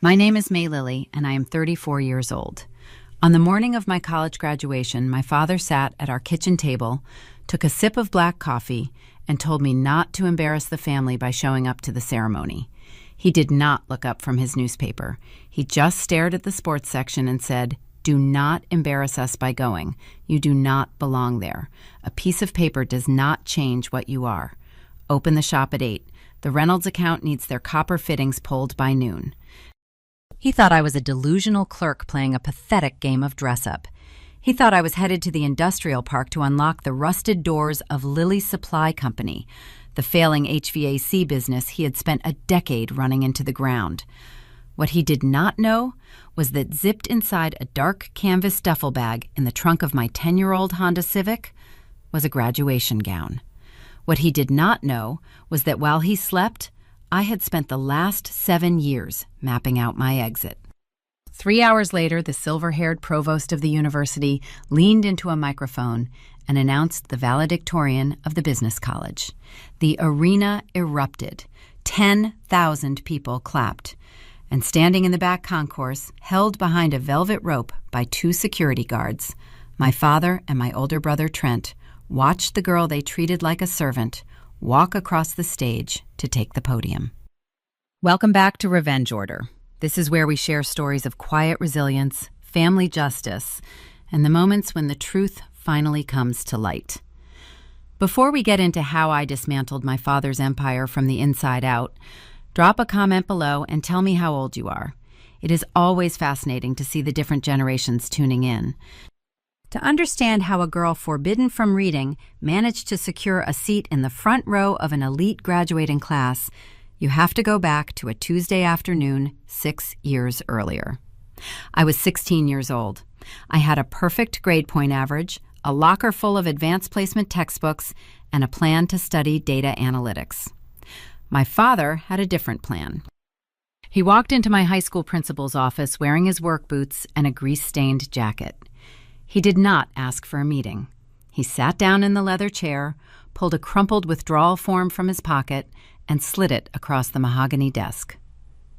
My name is May Lilly, and I am 34 years old. On the morning of my college graduation, my father sat at our kitchen table, took a sip of black coffee, and told me not to embarrass the family by showing up to the ceremony. He did not look up from his newspaper. He just stared at the sports section and said, "Do not embarrass us by going. You do not belong there. A piece of paper does not change what you are. Open the shop at 8. The Reynolds account needs their copper fittings pulled by noon." He thought I was a delusional clerk playing a pathetic game of dress-up. He thought I was headed to the industrial park to unlock the rusted doors of Lilly Supply Company, the failing HVAC business he had spent a decade running into the ground. What he did not know was that zipped inside a dark canvas duffel bag in the trunk of my 10-year-old Honda Civic was a graduation gown. What he did not know was that while he slept, I had spent the last 7 years mapping out my exit. 3 hours later, the silver-haired provost of the university leaned into a microphone and announced the valedictorian of the business college. The arena erupted. 10,000 people clapped. And standing in the back concourse, held behind a velvet rope by 2 security guards, my father and my older brother Trent watched the girl they treated like a servant walk across the stage to take the podium. Welcome back to Revenge Order. This is where we share stories of quiet resilience, family justice, and the moments when the truth finally comes to light. Before we get into how I dismantled my father's empire from the inside out, drop a comment below and tell me how old you are. It is always fascinating to see the different generations tuning in. To understand how a girl forbidden from reading managed to secure a seat in the front row of an elite graduating class, you have to go back to a Tuesday afternoon 6 years earlier. I was 16 years old. I had a perfect grade point average, a locker full of advanced placement textbooks, and a plan to study data analytics. My father had a different plan. He walked into my high school principal's office wearing his work boots and a grease-stained jacket. He did not ask for a meeting. He sat down in the leather chair, pulled a crumpled withdrawal form from his pocket, and slid it across the mahogany desk.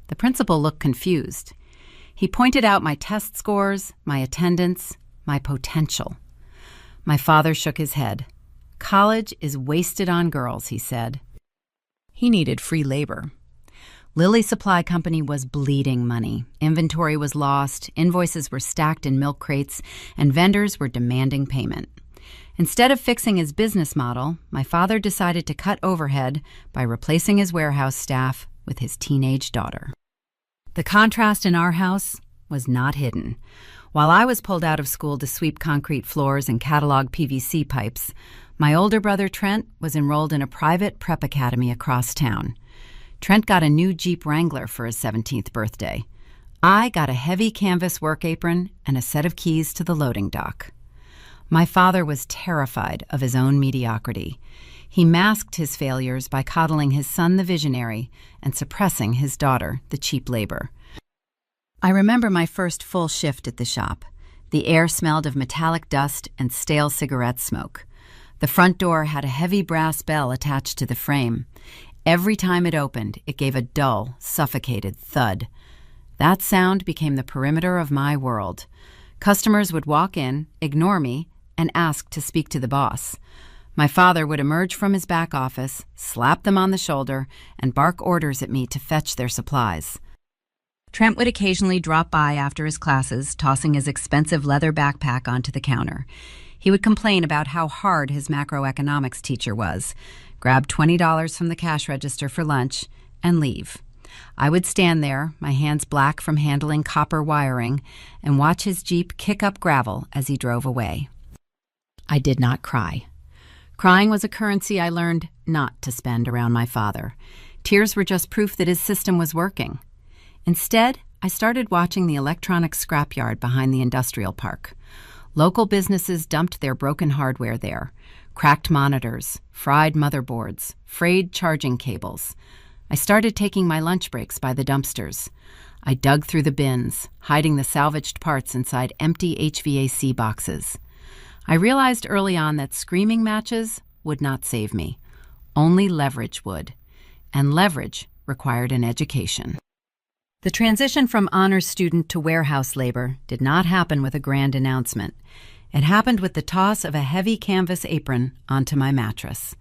The principal looked confused. He pointed out my test scores, my attendance, my potential. My father shook his head. "College is wasted on girls," he said. He needed free labor. Lilly Supply Company was bleeding money. Inventory was lost, invoices were stacked in milk crates, and vendors were demanding payment. Instead of fixing his business model, my father decided to cut overhead by replacing his warehouse staff with his teenage daughter. The contrast in our house was not hidden. While I was pulled out of school to sweep concrete floors and catalog PVC pipes, my older brother Trent was enrolled in a private prep academy across town. Trent got a new Jeep Wrangler for his 17th birthday. I got a heavy canvas work apron and a set of keys to the loading dock. My father was terrified of his own mediocrity. He masked his failures by coddling his son, the visionary, and suppressing his daughter, the cheap labor. I remember my first full shift at the shop. The air smelled of metallic dust and stale cigarette smoke. The front door had a heavy brass bell attached to the frame. Every time it opened, it gave a dull, suffocated thud. That sound became the perimeter of my world. Customers would walk in, ignore me, and ask to speak to the boss. My father would emerge from his back office, slap them on the shoulder, and bark orders at me to fetch their supplies. Trent would occasionally drop by after his classes, tossing his expensive leather backpack onto the counter. He would complain about how hard his macroeconomics teacher was, grab $20 from the cash register for lunch, and leave. I would stand there, my hands black from handling copper wiring, and watch his Jeep kick up gravel as he drove away. I did not cry. Crying was a currency I learned not to spend around my father. Tears were just proof that his system was working. Instead, I started watching the electronics scrapyard behind the industrial park. Local businesses dumped their broken hardware there. Cracked monitors, fried motherboards, frayed charging cables. I started taking my lunch breaks by the dumpsters. I dug through the bins, hiding the salvaged parts inside empty HVAC boxes. I realized early on that screaming matches would not save me. Only leverage would. And leverage required an education. The transition from honors student to warehouse labor did not happen with a grand announcement. It happened with the toss of a heavy canvas apron onto my mattress.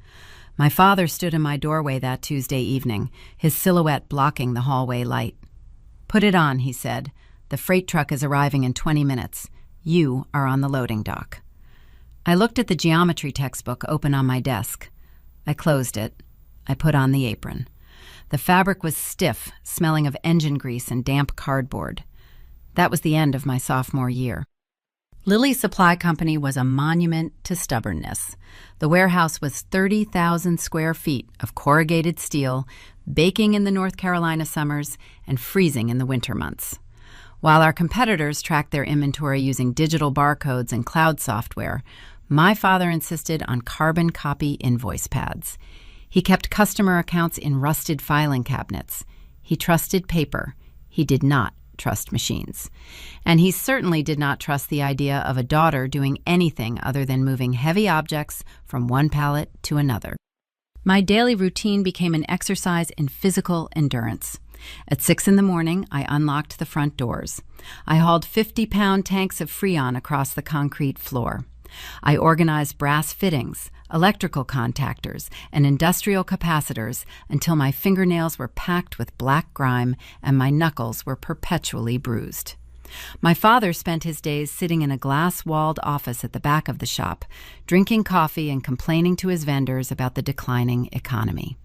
My father stood in my doorway that Tuesday evening, his silhouette blocking the hallway light. "Put it on," he said. "The freight truck is arriving in 20 minutes. You are on the loading dock." I looked at the geometry textbook open on my desk. I closed it. I put on the apron. The fabric was stiff, smelling of engine grease and damp cardboard. That was the end of my sophomore year. Lilly Supply Company was a monument to stubbornness. The warehouse was 30,000 square feet of corrugated steel, baking in the North Carolina summers and freezing in the winter months. While our competitors tracked their inventory using digital barcodes and cloud software, my father insisted on carbon copy invoice pads. He kept customer accounts in rusted filing cabinets. He trusted paper. He did not trust machines. And he certainly did not trust the idea of a daughter doing anything other than moving heavy objects from one pallet to another. My daily routine became an exercise in physical endurance. At 6 a.m, I unlocked the front doors. I hauled 50-pound tanks of Freon across the concrete floor. I organized brass fittings, electrical contactors, and industrial capacitors until my fingernails were packed with black grime and my knuckles were perpetually bruised. My father spent his days sitting in a glass-walled office at the back of the shop, drinking coffee and complaining to his vendors about the declining economy.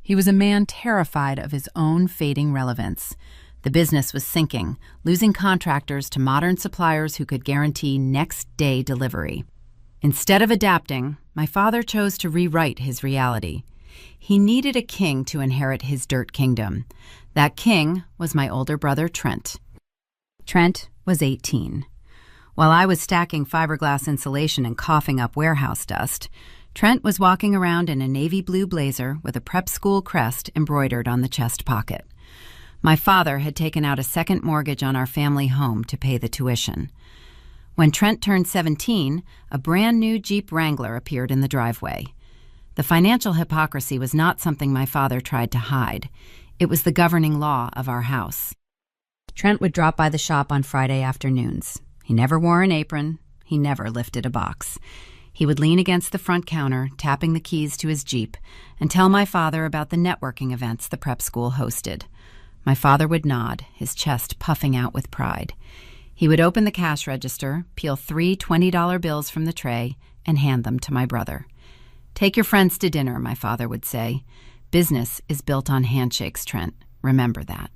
He was a man terrified of his own fading relevance. The business was sinking, losing contractors to modern suppliers who could guarantee next-day delivery. Instead of adapting, my father chose to rewrite his reality. He needed a king to inherit his dirt kingdom. That king was my older brother, Trent. Trent was 18. While I was stacking fiberglass insulation and coughing up warehouse dust, Trent was walking around in a navy blue blazer with a prep school crest embroidered on the chest pocket. My father had taken out a second mortgage on our family home to pay the tuition. When Trent turned 17, a brand new Jeep Wrangler appeared in the driveway. The financial hypocrisy was not something my father tried to hide. It was the governing law of our house. Trent would drop by the shop on Friday afternoons. He never wore an apron. He never lifted a box. He would lean against the front counter, tapping the keys to his Jeep, and tell my father about the networking events the prep school hosted. My father would nod, his chest puffing out with pride. He would open the cash register, peel 3 $20 bills from the tray, and hand them to my brother. "Take your friends to dinner," my father would say. "Business is built on handshakes, Trent. Remember that."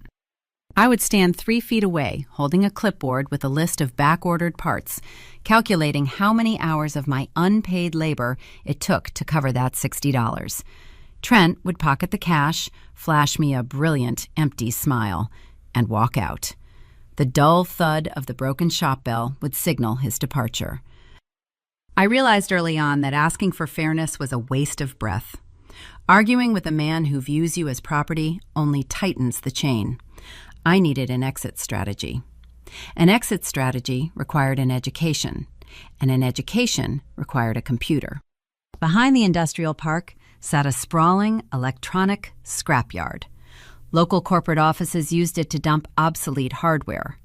I would stand 3 feet away, holding a clipboard with a list of back-ordered parts, calculating how many hours of my unpaid labor it took to cover that $60. Trent would pocket the cash, flash me a brilliant, empty smile, and walk out. The dull thud of the broken shop bell would signal his departure. I realized early on that asking for fairness was a waste of breath. Arguing with a man who views you as property only tightens the chain. I needed an exit strategy. An exit strategy required an education, and an education required a computer. Behind the industrial park sat a sprawling electronic scrapyard. Local corporate offices used it to dump obsolete hardware.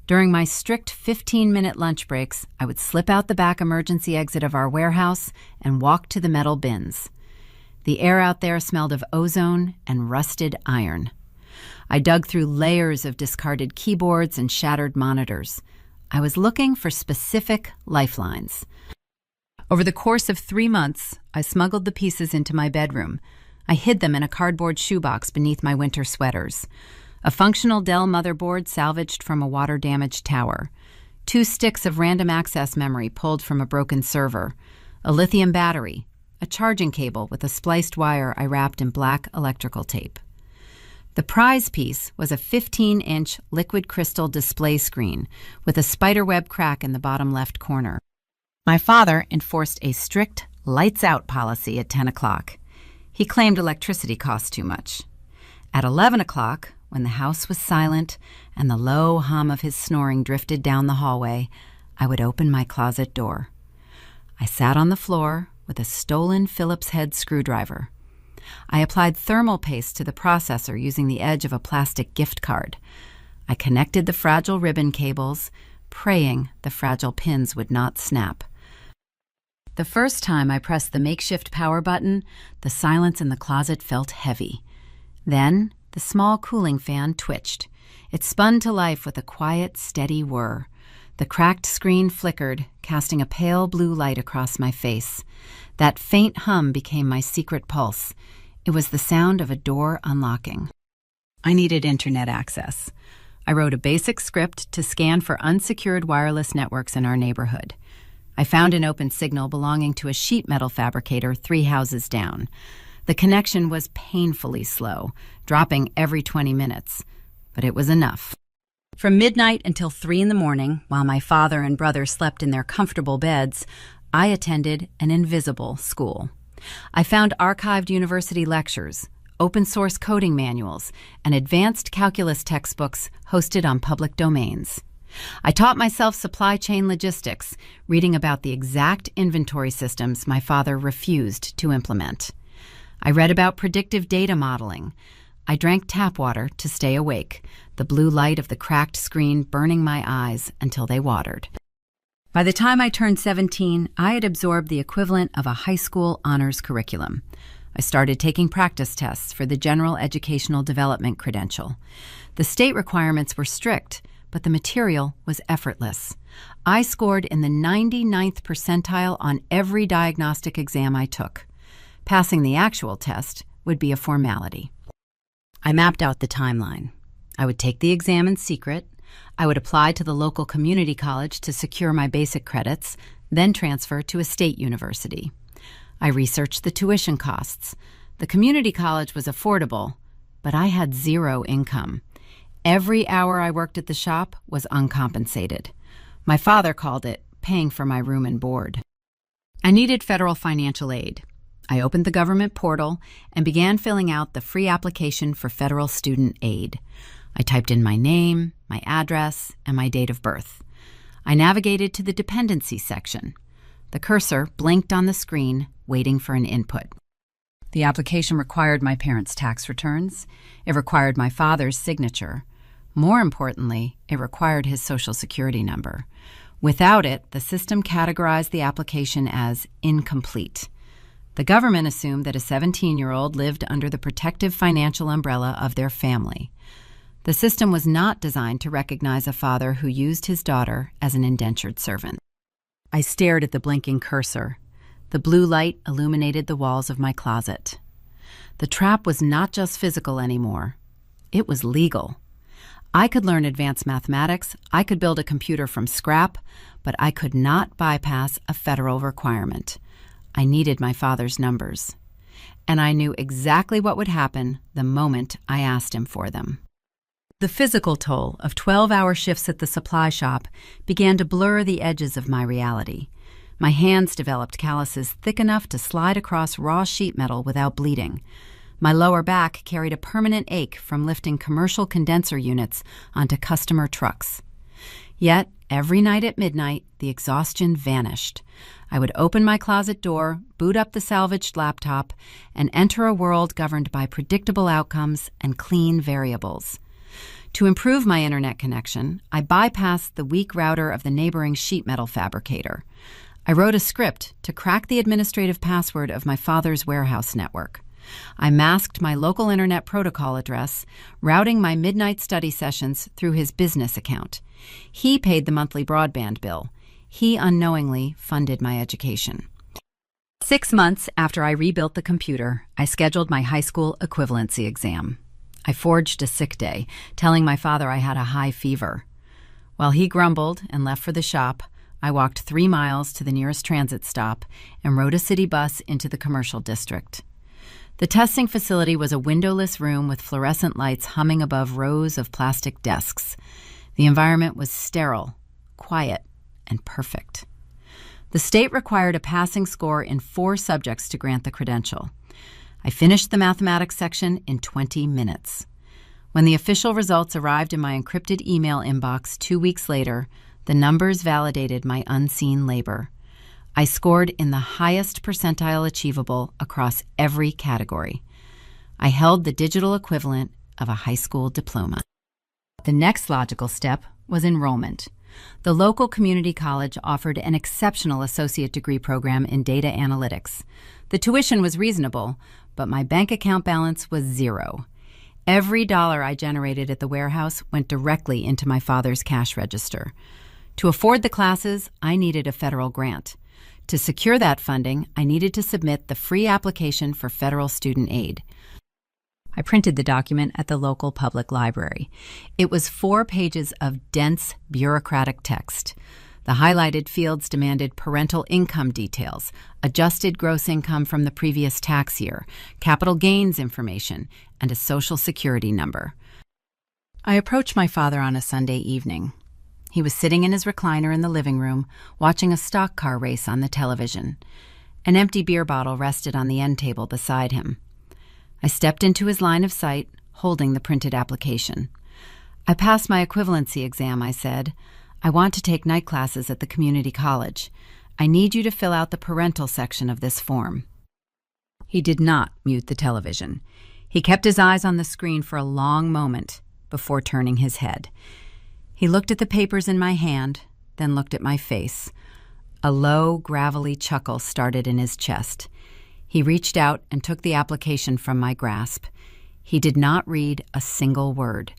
During my strict 15-minute lunch breaks, I would slip out the back emergency exit of our warehouse and walk to the metal bins. The air out there smelled of ozone and rusted iron. I dug through layers of discarded keyboards and shattered monitors. I was looking for specific lifelines. Over the course of 3 months, I smuggled the pieces into my bedroom. I hid them in a cardboard shoebox beneath my winter sweaters. A functional Dell motherboard salvaged from a water-damaged tower. 2 sticks of random access memory pulled from a broken server. A lithium battery. A charging cable with a spliced wire I wrapped in black electrical tape. The prize piece was a 15-inch liquid crystal display screen with a spiderweb crack in the bottom left corner. My father enforced a strict lights-out policy at 10 o'clock. He claimed electricity cost too much. At 11 o'clock, when the house was silent and the low hum of his snoring drifted down the hallway, I would open my closet door. I sat on the floor with a stolen Phillips head screwdriver. I applied thermal paste to the processor using the edge of a plastic gift card. I connected the fragile ribbon cables, praying the fragile pins would not snap. The first time I pressed the makeshift power button, the silence in the closet felt heavy. Then, the small cooling fan twitched. It spun to life with a quiet, steady whir. The cracked screen flickered, casting a pale blue light across my face. That faint hum became my secret pulse. It was the sound of a door unlocking. I needed internet access. I wrote a basic script to scan for unsecured wireless networks in our neighborhood. I found an open signal belonging to a sheet metal fabricator 3 houses down. The connection was painfully slow, dropping every 20 minutes, but it was enough. From midnight until 3 in the morning, while my father and brother slept in their comfortable beds, I attended an invisible school. I found archived university lectures, open-source coding manuals, and advanced calculus textbooks hosted on public domains. I taught myself supply chain logistics, reading about the exact inventory systems my father refused to implement. I read about predictive data modeling. I drank tap water to stay awake, the blue light of the cracked screen burning my eyes until they watered. By the time I turned 17, I had absorbed the equivalent of a high school honors curriculum. I started taking practice tests for the General Educational Development credential. The state requirements were strict, but the material was effortless. I scored in the 99th percentile on every diagnostic exam I took. Passing the actual test would be a formality. I mapped out the timeline. I would take the exam in secret. I would apply to the local community college to secure my basic credits, then transfer to a state university. I researched the tuition costs. The community college was affordable, but I had zero income. Every hour I worked at the shop was uncompensated. My father called it paying for my room and board. I needed federal financial aid. I opened the government portal and began filling out the free application for federal student aid. I typed in my name, my address, and my date of birth. I navigated to the dependency section. The cursor blinked on the screen, waiting for an input. The application required my parents' tax returns. It required my father's signature. More importantly, it required his Social Security number. Without it, the system categorized the application as incomplete. The government assumed that a 17-year-old lived under the protective financial umbrella of their family. The system was not designed to recognize a father who used his daughter as an indentured servant. I stared at the blinking cursor. The blue light illuminated the walls of my closet. The trap was not just physical anymore. It was legal. I could learn advanced mathematics, I could build a computer from scrap, but I could not bypass a federal requirement. I needed my father's numbers. And I knew exactly what would happen the moment I asked him for them. The physical toll of 12-hour shifts at the supply shop began to blur the edges of my reality. My hands developed calluses thick enough to slide across raw sheet metal without bleeding. My lower back carried a permanent ache from lifting commercial condenser units onto customer trucks. Yet, every night at midnight, the exhaustion vanished. I would open my closet door, boot up the salvaged laptop, and enter a world governed by predictable outcomes and clean variables. To improve my internet connection, I bypassed the weak router of the neighboring sheet metal fabricator. I wrote a script to crack the administrative password of my father's warehouse network. I masked my local internet protocol address, routing my midnight study sessions through his business account. He paid the monthly broadband bill. He unknowingly funded my education. 6 months after I rebuilt the computer, I scheduled my high school equivalency exam. I forged a sick day, telling my father I had a high fever. While he grumbled and left for the shop, I walked 3 miles to the nearest transit stop and rode a city bus into the commercial district. The testing facility was a windowless room with fluorescent lights humming above rows of plastic desks. The environment was sterile, quiet, and perfect. The state required a passing score in 4 subjects to grant the credential. I finished the mathematics section in 20 minutes. When the official results arrived in my encrypted email inbox 2 weeks later, the numbers validated my unseen labor. I scored in the highest percentile achievable across every category. I held the digital equivalent of a high school diploma. The next logical step was enrollment. The local community college offered an exceptional associate degree program in data analytics. The tuition was reasonable, but my bank account balance was zero. Every dollar I generated at the warehouse went directly into my father's cash register. To afford the classes, I needed a federal grant. To secure that funding, I needed to submit the free application for federal student aid. I printed the document at the local public library. It was 4 pages of dense, bureaucratic text. The highlighted fields demanded parental income details, adjusted gross income from the previous tax year, capital gains information, and a Social Security number. I approached my father on a Sunday evening. He was sitting in his recliner in the living room, watching a stock car race on the television. An empty beer bottle rested on the end table beside him. I stepped into his line of sight, holding the printed application. "I passed my equivalency exam," I said. "I want to take night classes at the community college. I need you to fill out the parental section of this form." He did not mute the television. He kept his eyes on the screen for a long moment before turning his head. He looked at the papers in my hand, then looked at my face. A low, gravelly chuckle started in his chest. He reached out and took the application from my grasp. He did not read a single word.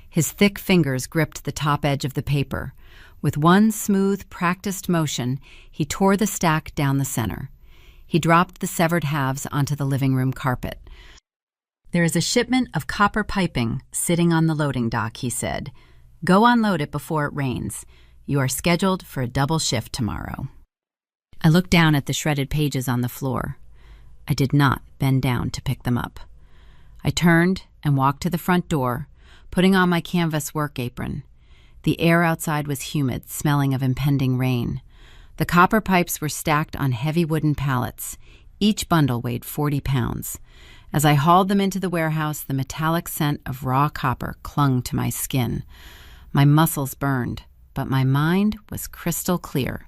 His thick fingers gripped the top edge of the paper. With one smooth, practiced motion, he tore the stack down the center. He dropped the severed halves onto the living room carpet. "There is a shipment of copper piping sitting on the loading dock," he said. "Go unload it before it rains. You are scheduled for a double shift tomorrow." I looked down at the shredded pages on the floor. I did not bend down to pick them up. I turned and walked to the front door, putting on my canvas work apron. The air outside was humid, smelling of impending rain. The copper pipes were stacked on heavy wooden pallets. Each bundle weighed 40 pounds. As I hauled them into the warehouse, the metallic scent of raw copper clung to my skin. My muscles burned, but my mind was crystal clear.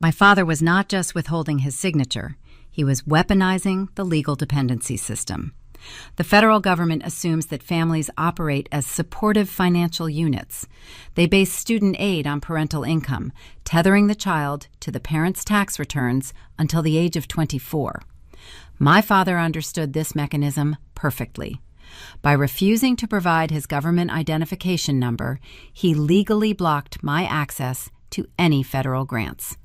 My father was not just withholding his signature. He was weaponizing the legal dependency system. The federal government assumes that families operate as supportive financial units. They base student aid on parental income, tethering the child to the parent's tax returns until the age of 24. My father understood this mechanism perfectly. By refusing to provide his government identification number, he legally blocked my access to any federal grants.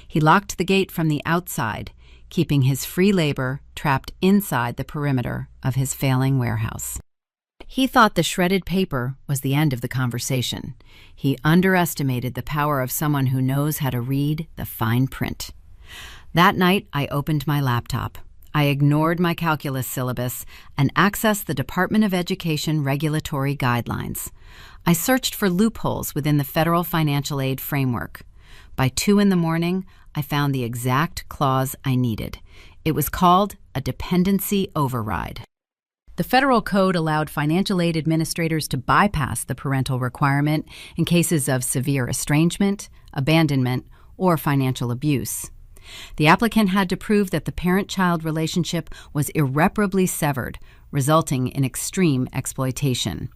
He locked the gate from the outside, keeping his free labor trapped inside the perimeter of his failing warehouse. He thought the shredded paper was the end of the conversation. He underestimated the power of someone who knows how to read the fine print. That night, I opened my laptop. I ignored my calculus syllabus and accessed the Department of Education regulatory guidelines. I searched for loopholes within the federal financial aid framework. By 2 a.m, I found the exact clause I needed. It was called a dependency override. The federal code allowed financial aid administrators to bypass the parental requirement in cases of severe estrangement, abandonment, or financial abuse. The applicant had to prove that the parent-child relationship was irreparably severed, resulting in extreme exploitation.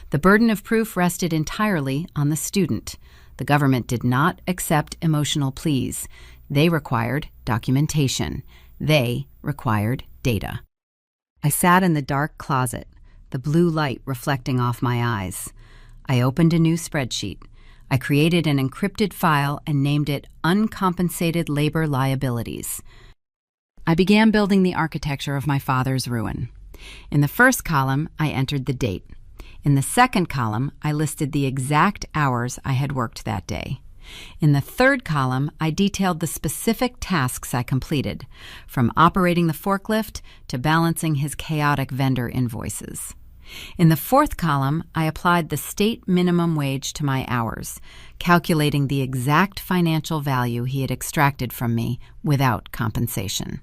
The burden of proof rested entirely on the student. The government did not accept emotional pleas. They required documentation. They required data. I sat in the dark closet, the blue light reflecting off my eyes. I opened a new spreadsheet. I created an encrypted file and named it Uncompensated Labor Liabilities. I began building the architecture of my father's ruin. In the first column, I entered the date. In the second column, I listed the exact hours I had worked that day. In the third column, I detailed the specific tasks I completed, from operating the forklift to balancing his chaotic vendor invoices. In the fourth column, I applied the state minimum wage to my hours, calculating the exact financial value he had extracted from me without compensation.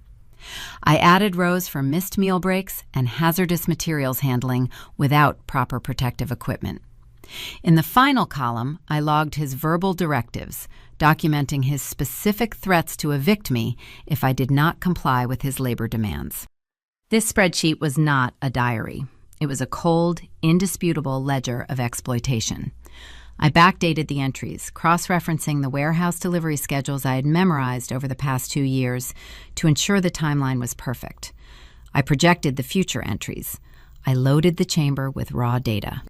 I added rows for missed meal breaks and hazardous materials handling without proper protective equipment. In the final column, I logged his verbal directives, documenting his specific threats to evict me if I did not comply with his labor demands. This spreadsheet was not a diary. It was a cold, indisputable ledger of exploitation. I backdated the entries, cross-referencing the warehouse delivery schedules I had memorized over the past 2 years to ensure the timeline was perfect. I projected the future entries. I loaded the chamber with raw data.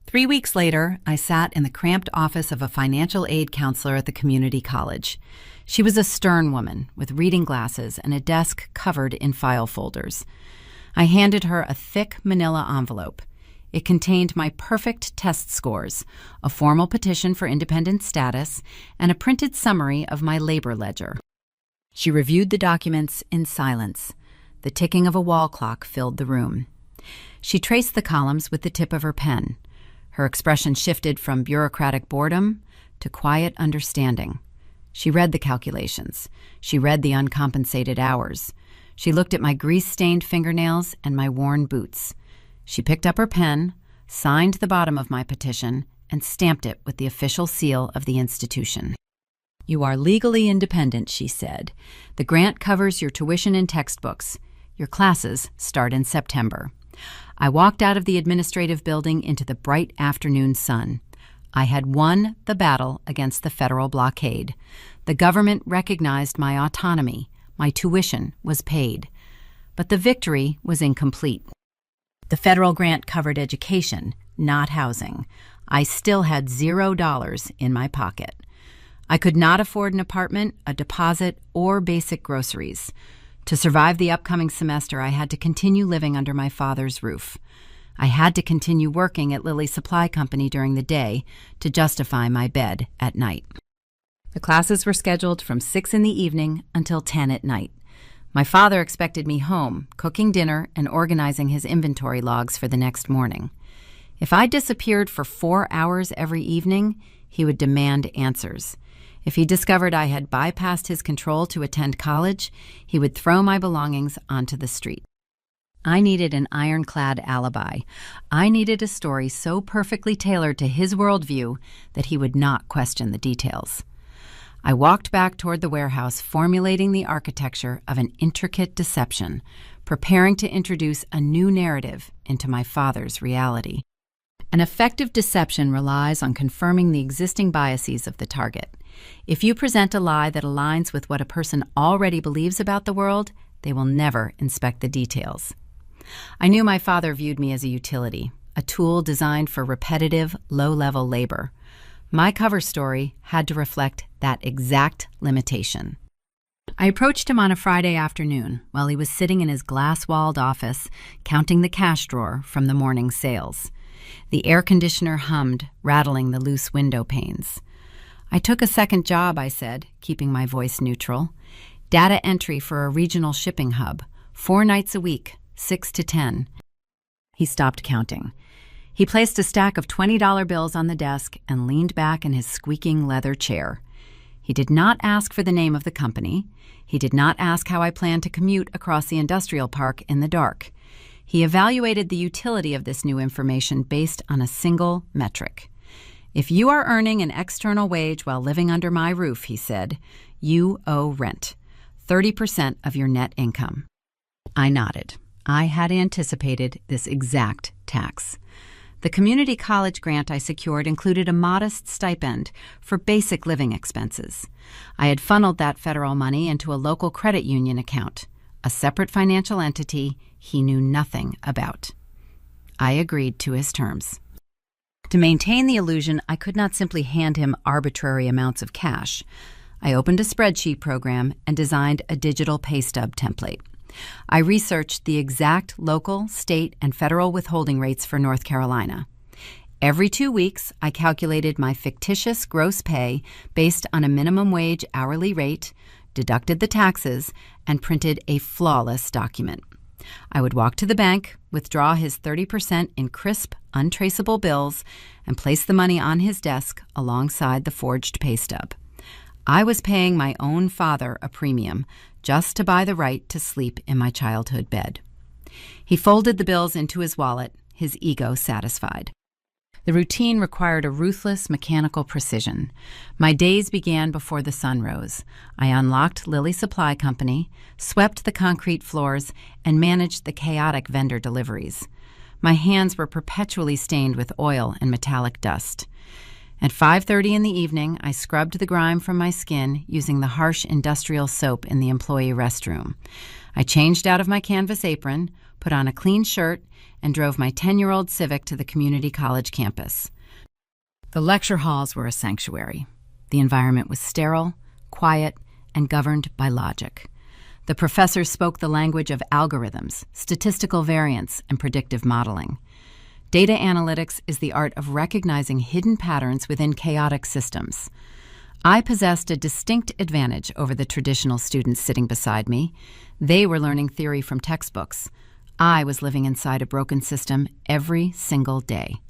3 weeks later, I sat in the cramped office of a financial aid counselor at the community college. She was a stern woman with reading glasses and a desk covered in file folders. I handed her a thick manila envelope. It contained my perfect test scores, a formal petition for independent status, and a printed summary of my labor ledger. She reviewed the documents in silence. The ticking of a wall clock filled the room. She traced the columns with the tip of her pen. Her expression shifted from bureaucratic boredom to quiet understanding. She read the calculations. She read the uncompensated hours. She looked at my grease-stained fingernails and my worn boots. She picked up her pen, signed the bottom of my petition, and stamped it with the official seal of the institution. "You are legally independent," she said. "The grant covers your tuition and textbooks. Your classes start in September." I walked out of the administrative building into the bright afternoon sun. I had won the battle against the federal blockade. The government recognized my autonomy. My tuition was paid. But the victory was incomplete. The federal grant covered education, not housing. I still had $0 in my pocket. I could not afford an apartment, a deposit, or basic groceries. To survive the upcoming semester, I had to continue living under my father's roof. I had to continue working at Lilly Supply Company during the day to justify my bed at night. The classes were scheduled from 6 in the evening until 10 at night. My father expected me home, cooking dinner and organizing his inventory logs for the next morning. If I disappeared for 4 hours every evening, he would demand answers. If he discovered I had bypassed his control to attend college, he would throw my belongings onto the street. I needed an ironclad alibi. I needed a story so perfectly tailored to his worldview that he would not question the details. I walked back toward the warehouse, formulating the architecture of an intricate deception, preparing to introduce a new narrative into my father's reality. An effective deception relies on confirming the existing biases of the target. If you present a lie that aligns with what a person already believes about the world, they will never inspect the details. I knew my father viewed me as a utility, a tool designed for repetitive, low-level labor. My cover story had to reflect that exact limitation. I approached him on a Friday afternoon while he was sitting in his glass-walled office, counting the cash drawer from the morning sales. The air conditioner hummed, rattling the loose window panes. "I took a second job," I said, keeping my voice neutral. "Data entry for a regional shipping hub, 4 nights a week, 6 to 10. He stopped counting. He placed a stack of $20 bills on the desk and leaned back in his squeaking leather chair. He did not ask for the name of the company. He did not ask how I planned to commute across the industrial park in the dark. He evaluated the utility of this new information based on a single metric. "If you are earning an external wage while living under my roof," he said, "you owe rent, 30% of your net income." I nodded. I had anticipated this exact tax. The community college grant I secured included a modest stipend for basic living expenses. I had funneled that federal money into a local credit union account, a separate financial entity he knew nothing about. I agreed to his terms. To maintain the illusion, I could not simply hand him arbitrary amounts of cash. I opened a spreadsheet program and designed a digital pay stub template. I researched the exact local, state, and federal withholding rates for North Carolina. Every 2 weeks, I calculated my fictitious gross pay based on a minimum wage hourly rate, deducted the taxes, and printed a flawless document. I would walk to the bank, withdraw his 30% in crisp, untraceable bills, and place the money on his desk alongside the forged pay stub. I was paying my own father a premium just to buy the right to sleep in my childhood bed. He folded the bills into his wallet, his ego satisfied. The routine required a ruthless mechanical precision. My days began before the sun rose. I unlocked Lilly Supply Company, swept the concrete floors, and managed the chaotic vendor deliveries. My hands were perpetually stained with oil and metallic dust. At 5:30 in the evening, I scrubbed the grime from my skin using the harsh industrial soap in the employee restroom. I changed out of my canvas apron, put on a clean shirt, and drove my 10-year-old Civic to the community college campus. The lecture halls were a sanctuary. The environment was sterile, quiet, and governed by logic. The professors spoke the language of algorithms, statistical variance, and predictive modeling. Data analytics is the art of recognizing hidden patterns within chaotic systems. I possessed a distinct advantage over the traditional students sitting beside me. They were learning theory from textbooks. I was living inside a broken system every single day.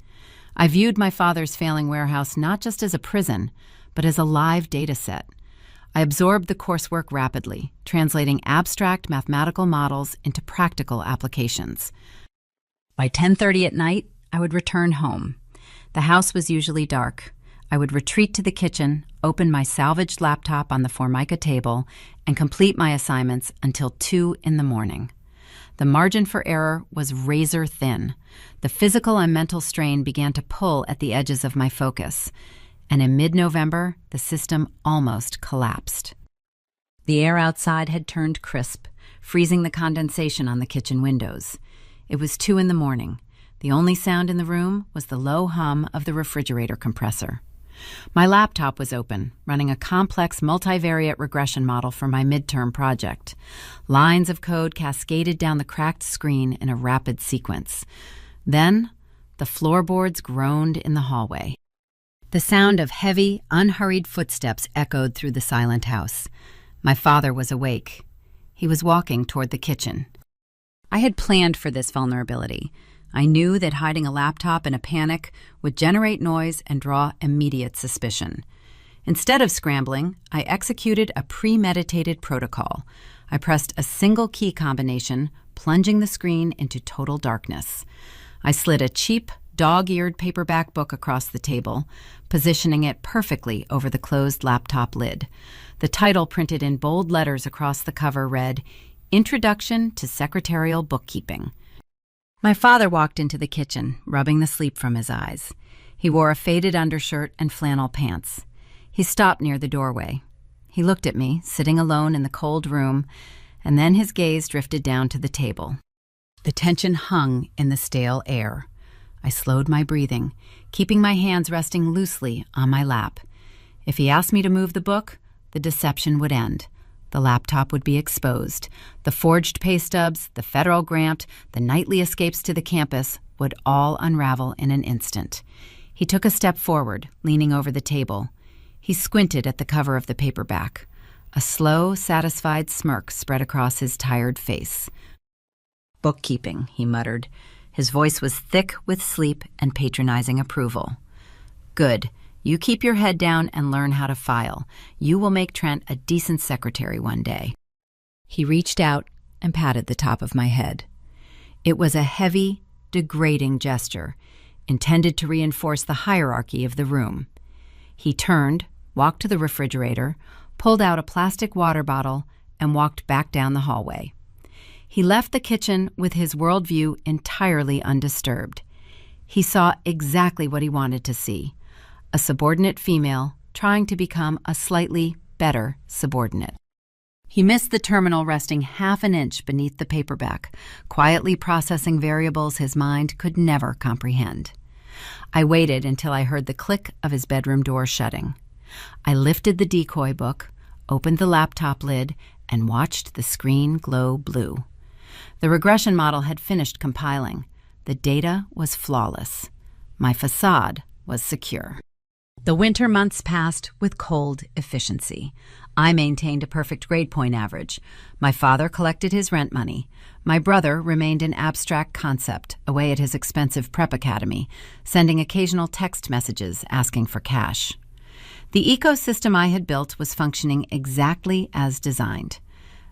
I viewed my father's failing warehouse not just as a prison, but as a live data set. I absorbed the coursework rapidly, translating abstract mathematical models into practical applications. By 10:30 at night, I would return home. The house was usually dark. I would retreat to the kitchen, open my salvaged laptop on the Formica table, and complete my assignments until 2 in the morning. The margin for error was razor thin. The physical and mental strain began to pull at the edges of my focus, and in mid-November, the system almost collapsed. The air outside had turned crisp, freezing the condensation on the kitchen windows. It was 2 in the morning. The only sound in the room was the low hum of the refrigerator compressor. My laptop was open, running a complex multivariate regression model for my midterm project. Lines of code cascaded down the cracked screen in a rapid sequence. Then, the floorboards groaned in the hallway. The sound of heavy, unhurried footsteps echoed through the silent house. My father was awake. He was walking toward the kitchen. I had planned for this vulnerability. I knew that hiding a laptop in a panic would generate noise and draw immediate suspicion. Instead of scrambling, I executed a premeditated protocol. I pressed a single key combination, plunging the screen into total darkness. I slid a cheap, dog-eared paperback book across the table, positioning it perfectly over the closed laptop lid. The title printed in bold letters across the cover read, "Introduction to Secretarial Bookkeeping." My father walked into the kitchen, rubbing the sleep from his eyes. He wore a faded undershirt and flannel pants. He stopped near the doorway. He looked at me, sitting alone in the cold room, and then his gaze drifted down to the table. The tension hung in the stale air. I slowed my breathing, keeping my hands resting loosely on my lap. If he asked me to move the book, the deception would end. The laptop would be exposed. The forged pay stubs, the federal grant, the nightly escapes to the campus would all unravel in an instant. He took a step forward, leaning over the table. He squinted at the cover of the paperback. A slow, satisfied smirk spread across his tired face. "Bookkeeping," he muttered. His voice was thick with sleep and patronizing approval. "Good. You keep your head down and learn how to file. You will make Trent a decent secretary one day." He reached out and patted the top of my head. It was a heavy, degrading gesture, intended to reinforce the hierarchy of the room. He turned, walked to the refrigerator, pulled out a plastic water bottle, and walked back down the hallway. He left the kitchen with his worldview entirely undisturbed. He saw exactly what he wanted to see: a subordinate female trying to become a slightly better subordinate. He missed the terminal resting half an inch beneath the paperback, quietly processing variables his mind could never comprehend. I waited until I heard the click of his bedroom door shutting. I lifted the decoy book, opened the laptop lid, and watched the screen glow blue. The regression model had finished compiling. The data was flawless. My facade was secure. The winter months passed with cold efficiency. I maintained a perfect grade point average. My father collected his rent money. My brother remained an abstract concept, away at his expensive prep academy, sending occasional text messages asking for cash. The ecosystem I had built was functioning exactly as designed.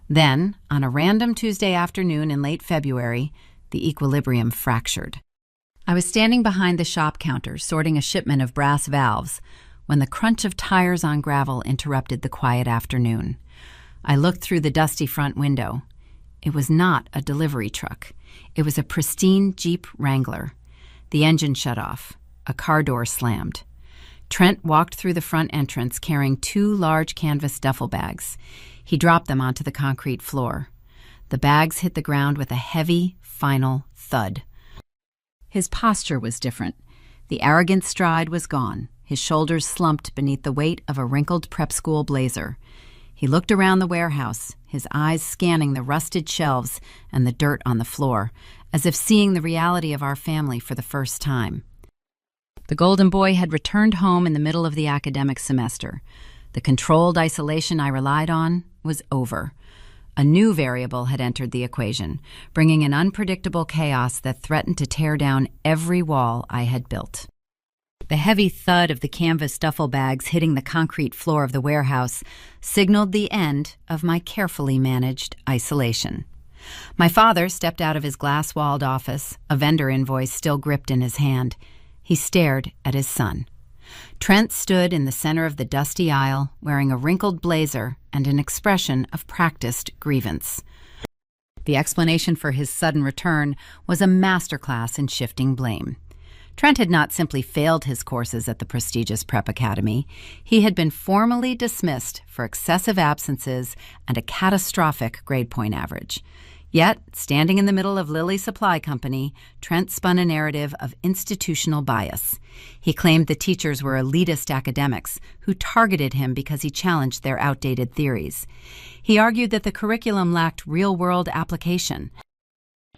Then, on a random Tuesday afternoon in late February, the equilibrium fractured. I was standing behind the shop counter sorting a shipment of brass valves when the crunch of tires on gravel interrupted the quiet afternoon. I looked through the dusty front window. It was not a delivery truck. It was a pristine Jeep Wrangler. The engine shut off. A car door slammed. Trent walked through the front entrance carrying 2 large canvas duffel bags. He dropped them onto the concrete floor. The bags hit the ground with a heavy, final thud. His posture was different. The arrogant stride was gone. His shoulders slumped beneath the weight of a wrinkled prep school blazer. He looked around the warehouse, his eyes scanning the rusted shelves and the dirt on the floor, as if seeing the reality of our family for the first time. The golden boy had returned home in the middle of the academic semester. The controlled isolation I relied on was over. A new variable had entered the equation, bringing an unpredictable chaos that threatened to tear down every wall I had built. The heavy thud of the canvas duffel bags hitting the concrete floor of the warehouse signaled the end of my carefully managed isolation. My father stepped out of his glass-walled office, a vendor invoice still gripped in his hand. He stared at his son. Trent stood in the center of the dusty aisle, wearing a wrinkled blazer and an expression of practiced grievance. The explanation for his sudden return was a masterclass in shifting blame. Trent had not simply failed his courses at the prestigious prep academy. He had been formally dismissed for excessive absences and a catastrophic grade point average. Yet, standing in the middle of Lilly Supply Company, Trent spun a narrative of institutional bias. He claimed the teachers were elitist academics who targeted him because he challenged their outdated theories. He argued that the curriculum lacked real-world application.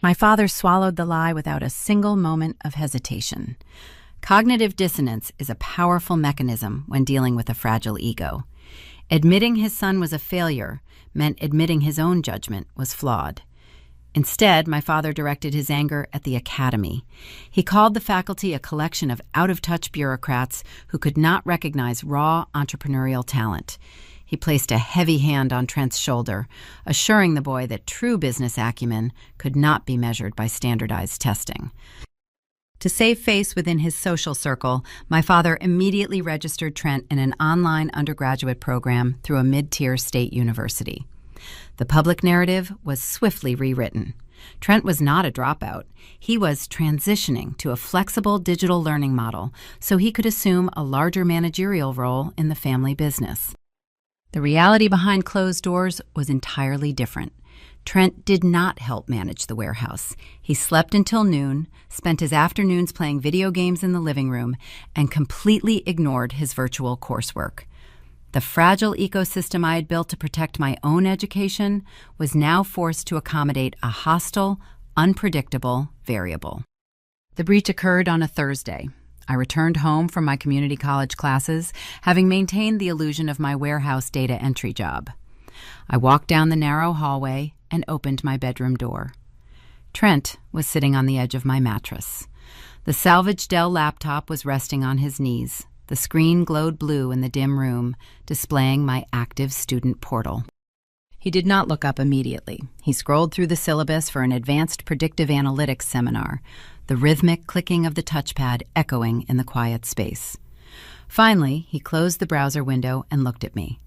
My father swallowed the lie without a single moment of hesitation. Cognitive dissonance is a powerful mechanism when dealing with a fragile ego. Admitting his son was a failure meant admitting his own judgment was flawed. Instead, my father directed his anger at the academy. He called the faculty a collection of out-of-touch bureaucrats who could not recognize raw entrepreneurial talent. He placed a heavy hand on Trent's shoulder, assuring the boy that true business acumen could not be measured by standardized testing. To save face within his social circle, my father immediately registered Trent in an online undergraduate program through a mid-tier state university. The public narrative was swiftly rewritten. Trent was not a dropout. He was transitioning to a flexible digital learning model so he could assume a larger managerial role in the family business. The reality behind closed doors was entirely different. Trent did not help manage the warehouse. He slept until noon, spent his afternoons playing video games in the living room, and completely ignored his virtual coursework. The fragile ecosystem I had built to protect my own education was now forced to accommodate a hostile, unpredictable variable. The breach occurred on a Thursday. I returned home from my community college classes, having maintained the illusion of my warehouse data entry job. I walked down the narrow hallway and opened my bedroom door. Trent was sitting on the edge of my mattress. The salvaged Dell laptop was resting on his knees. The screen glowed blue in the dim room, displaying my active student portal. He did not look up immediately. He scrolled through the syllabus for an advanced predictive analytics seminar, the rhythmic clicking of the touchpad echoing in the quiet space. Finally, he closed the browser window and looked at me.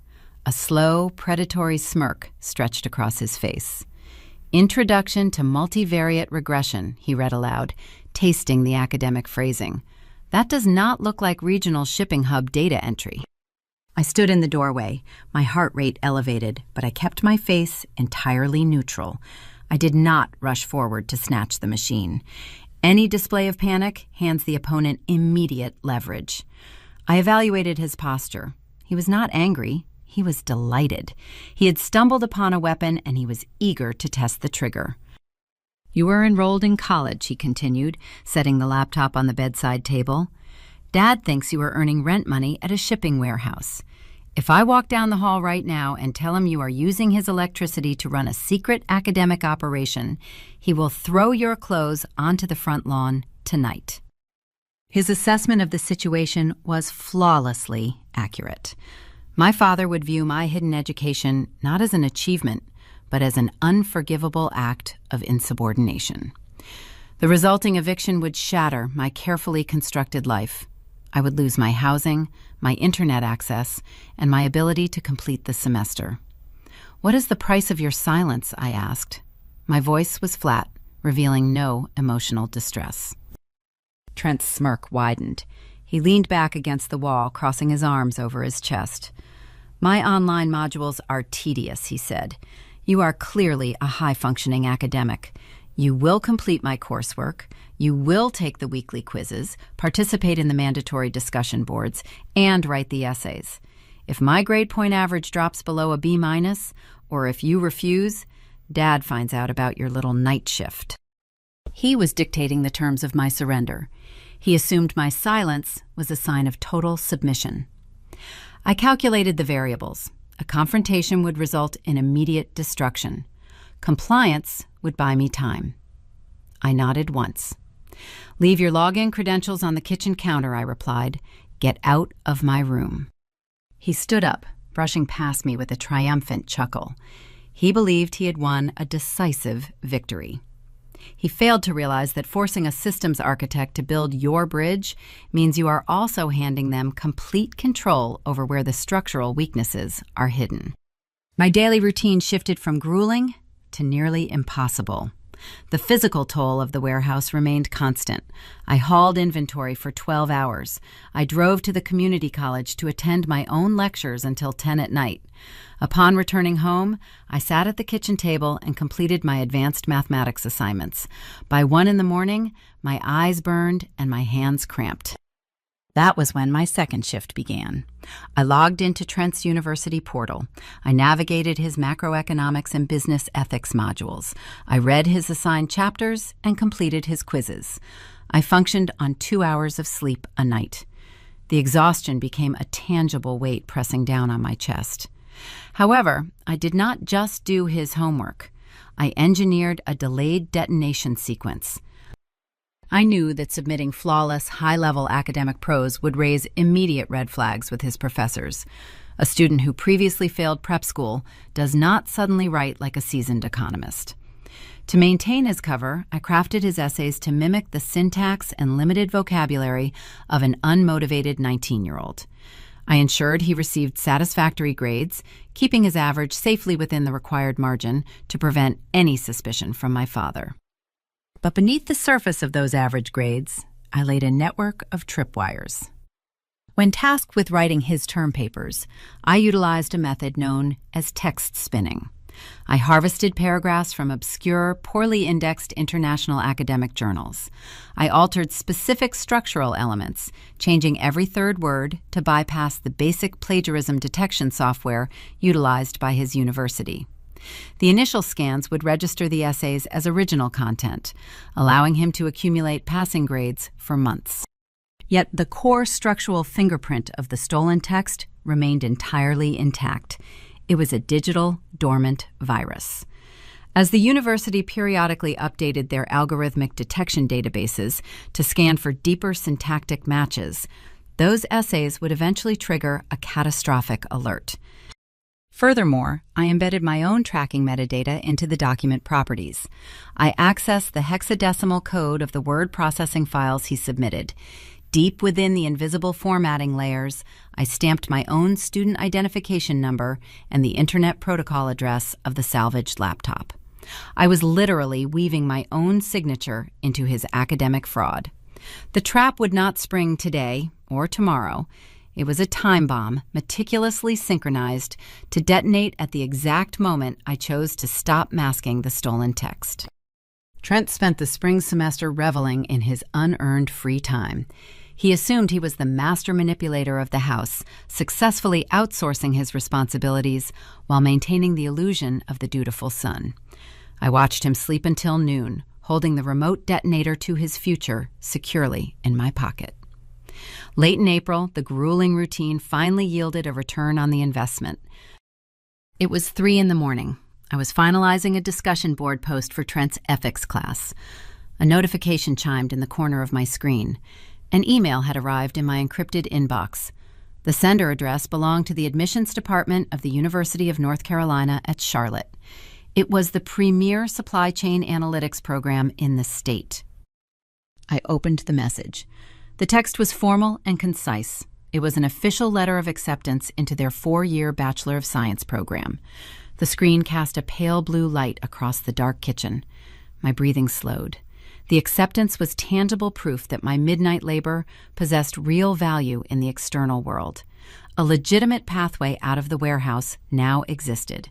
A slow, predatory smirk stretched across his face. Introduction to Multivariate Regression, he read aloud, tasting the academic phrasing. That does not look like regional shipping hub data entry. I stood in the doorway, my heart rate elevated, but I kept my face entirely neutral. I did not rush forward to snatch the machine. Any display of panic hands the opponent immediate leverage. I evaluated his posture. He was not angry. He was delighted. He had stumbled upon a weapon, and he was eager to test the trigger. You were enrolled in college, he continued, setting the laptop on the bedside table. Dad thinks you are earning rent money at a shipping warehouse. If I walk down the hall right now and tell him you are using his electricity to run a secret academic operation, he will throw your clothes onto the front lawn tonight. His assessment of the situation was flawlessly accurate. My father would view my hidden education not as an achievement, but as an unforgivable act of insubordination. The resulting eviction would shatter my carefully constructed life. I would lose my housing, my internet access, and my ability to complete the semester. "What is the price of your silence?" I asked. My voice was flat, revealing no emotional distress. Trent's smirk widened. He leaned back against the wall, crossing his arms over his chest. "My online modules are tedious," he said. "You are clearly a high-functioning academic. You will complete my coursework, you will take the weekly quizzes, participate in the mandatory discussion boards, and write the essays. If my grade point average drops below a B-, or if you refuse, Dad finds out about your little night shift." He was dictating the terms of my surrender. He assumed my silence was a sign of total submission. I calculated the variables. A confrontation would result in immediate destruction. Compliance would buy me time. I nodded once. "Leave your login credentials on the kitchen counter," I replied. "Get out of my room." He stood up, brushing past me with a triumphant chuckle. He believed he had won a decisive victory. He failed to realize that forcing a systems architect to build your bridge means you are also handing them complete control over where the structural weaknesses are hidden. My daily routine shifted from grueling to nearly impossible. The physical toll of the warehouse remained constant. I hauled inventory for 12 hours. I drove to the community college to attend my own lectures until 10 at night. Upon returning home, I sat at the kitchen table and completed my advanced mathematics assignments. By 1 in the morning, my eyes burned and my hands cramped. That was when my second shift began. I logged into Trent's university portal. I navigated his macroeconomics and business ethics modules. I read his assigned chapters and completed his quizzes. I functioned on 2 hours of sleep a night. The exhaustion became a tangible weight pressing down on my chest. However, I did not just do his homework. I engineered a delayed detonation sequence. I knew that submitting flawless, high-level academic prose would raise immediate red flags with his professors. A student who previously failed prep school does not suddenly write like a seasoned economist. To maintain his cover, I crafted his essays to mimic the syntax and limited vocabulary of an unmotivated 19-year-old. I ensured he received satisfactory grades, keeping his average safely within the required margin to prevent any suspicion from my father. But beneath the surface of those average grades, I laid a network of tripwires. When tasked with writing his term papers, I utilized a method known as text spinning. I harvested paragraphs from obscure, poorly indexed international academic journals. I altered specific structural elements, changing every third word to bypass the basic plagiarism detection software utilized by his university. The initial scans would register the essays as original content, allowing him to accumulate passing grades for months. Yet the core structural fingerprint of the stolen text remained entirely intact. It was a digital, dormant virus. As the university periodically updated their algorithmic detection databases to scan for deeper syntactic matches, those essays would eventually trigger a catastrophic alert. Furthermore, I embedded my own tracking metadata into the document properties. I accessed the hexadecimal code of the word processing files he submitted. Deep within the invisible formatting layers, I stamped my own student identification number and the Internet Protocol address of the salvaged laptop. I was literally weaving my own signature into his academic fraud. The trap would not spring today or tomorrow. It was a time bomb, meticulously synchronized, to detonate at the exact moment I chose to stop masking the stolen text. Trent spent the spring semester reveling in his unearned free time. He assumed he was the master manipulator of the house, successfully outsourcing his responsibilities while maintaining the illusion of the dutiful son. I watched him sleep until noon, holding the remote detonator to his future securely in my pocket. Late in April, the grueling routine finally yielded a return on the investment. It was 3 a.m. I was finalizing a discussion board post for Trent's ethics class. A notification chimed in the corner of my screen. An email had arrived in my encrypted inbox. The sender address belonged to the admissions department of the University of North Carolina at Charlotte. It was the premier supply chain analytics program in the state. I opened the message. The text was formal and concise. It was an official letter of acceptance into their 4-year Bachelor of Science program. The screen cast a pale blue light across the dark kitchen. My breathing slowed. The acceptance was tangible proof that my midnight labor possessed real value in the external world. A legitimate pathway out of the warehouse now existed.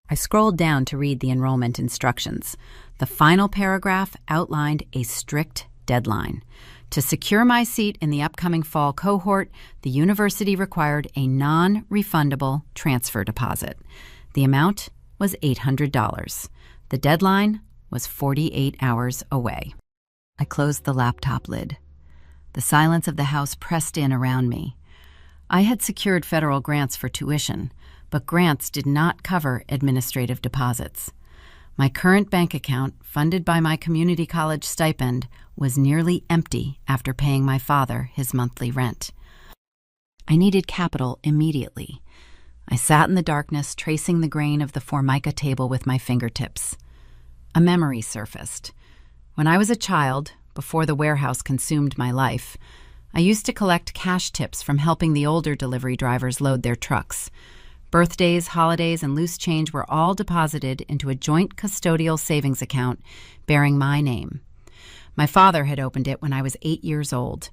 I scrolled down to read the enrollment instructions. The final paragraph outlined a strict deadline. To secure my seat in the upcoming fall cohort, the university required a non-refundable transfer deposit. The amount was $800. The deadline was 48 hours away. I closed the laptop lid. The silence of the house pressed in around me. I had secured federal grants for tuition, but grants did not cover administrative deposits. My current bank account, funded by my community college stipend, was nearly empty after paying my father his monthly rent. I needed capital immediately. I sat in the darkness, tracing the grain of the Formica table with my fingertips. A memory surfaced. When I was a child, before the warehouse consumed my life, I used to collect cash tips from helping the older delivery drivers load their trucks. Birthdays, holidays, and loose change were all deposited into a joint custodial savings account bearing my name. My father had opened it when I was 8 years old.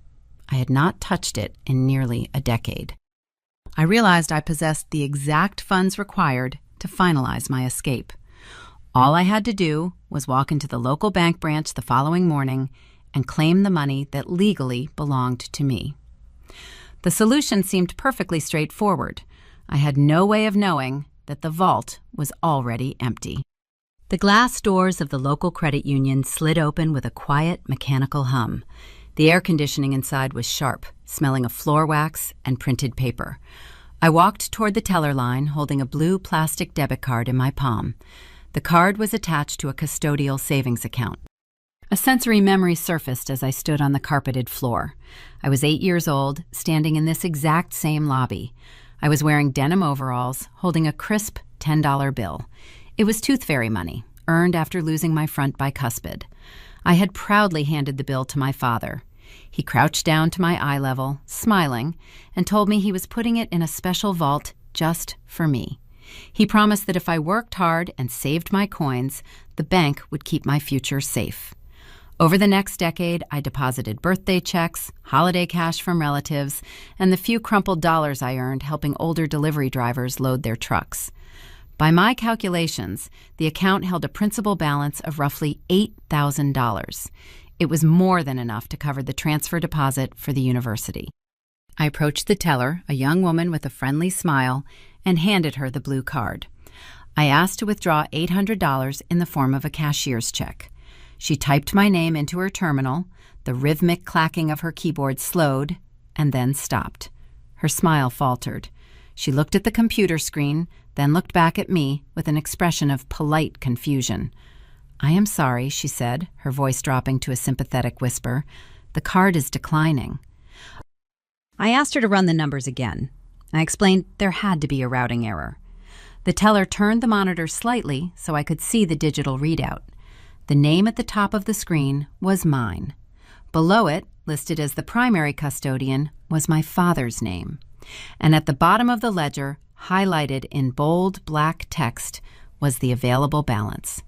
I had not touched it in nearly a decade. I realized I possessed the exact funds required to finalize my escape. All I had to do was walk into the local bank branch the following morning and claim the money that legally belonged to me. The solution seemed perfectly straightforward. I had no way of knowing that the vault was already empty. The glass doors of the local credit union slid open with a quiet, mechanical hum. The air conditioning inside was sharp, smelling of floor wax and printed paper. I walked toward the teller line, holding a blue plastic debit card in my palm. The card was attached to a custodial savings account. A sensory memory surfaced as I stood on the carpeted floor. I was 8 years old, standing in this exact same lobby. I was wearing denim overalls, holding a crisp $10 bill. It was Tooth Fairy money, earned after losing my front bicuspid. I had proudly handed the bill to my father. He crouched down to my eye level, smiling, and told me he was putting it in a special vault just for me. He promised that if I worked hard and saved my coins, the bank would keep my future safe. Over the next decade, I deposited birthday checks, holiday cash from relatives, and the few crumpled dollars I earned helping older delivery drivers load their trucks. By my calculations, the account held a principal balance of roughly $8,000. It was more than enough to cover the transfer deposit for the university. I approached the teller, a young woman with a friendly smile, and handed her the blue card. I asked to withdraw $800 in the form of a cashier's check. She typed my name into her terminal. The rhythmic clacking of her keyboard slowed and then stopped. Her smile faltered. She looked at the computer screen, then looked back at me with an expression of polite confusion. "I am sorry," she said, her voice dropping to a sympathetic whisper. "The card is declining." I asked her to run the numbers again. I explained there had to be a routing error. The teller turned the monitor slightly so I could see the digital readout. The name at the top of the screen was mine. Below it, listed as the primary custodian, was my father's name. And at the bottom of the ledger, highlighted in bold black text, was the available balance: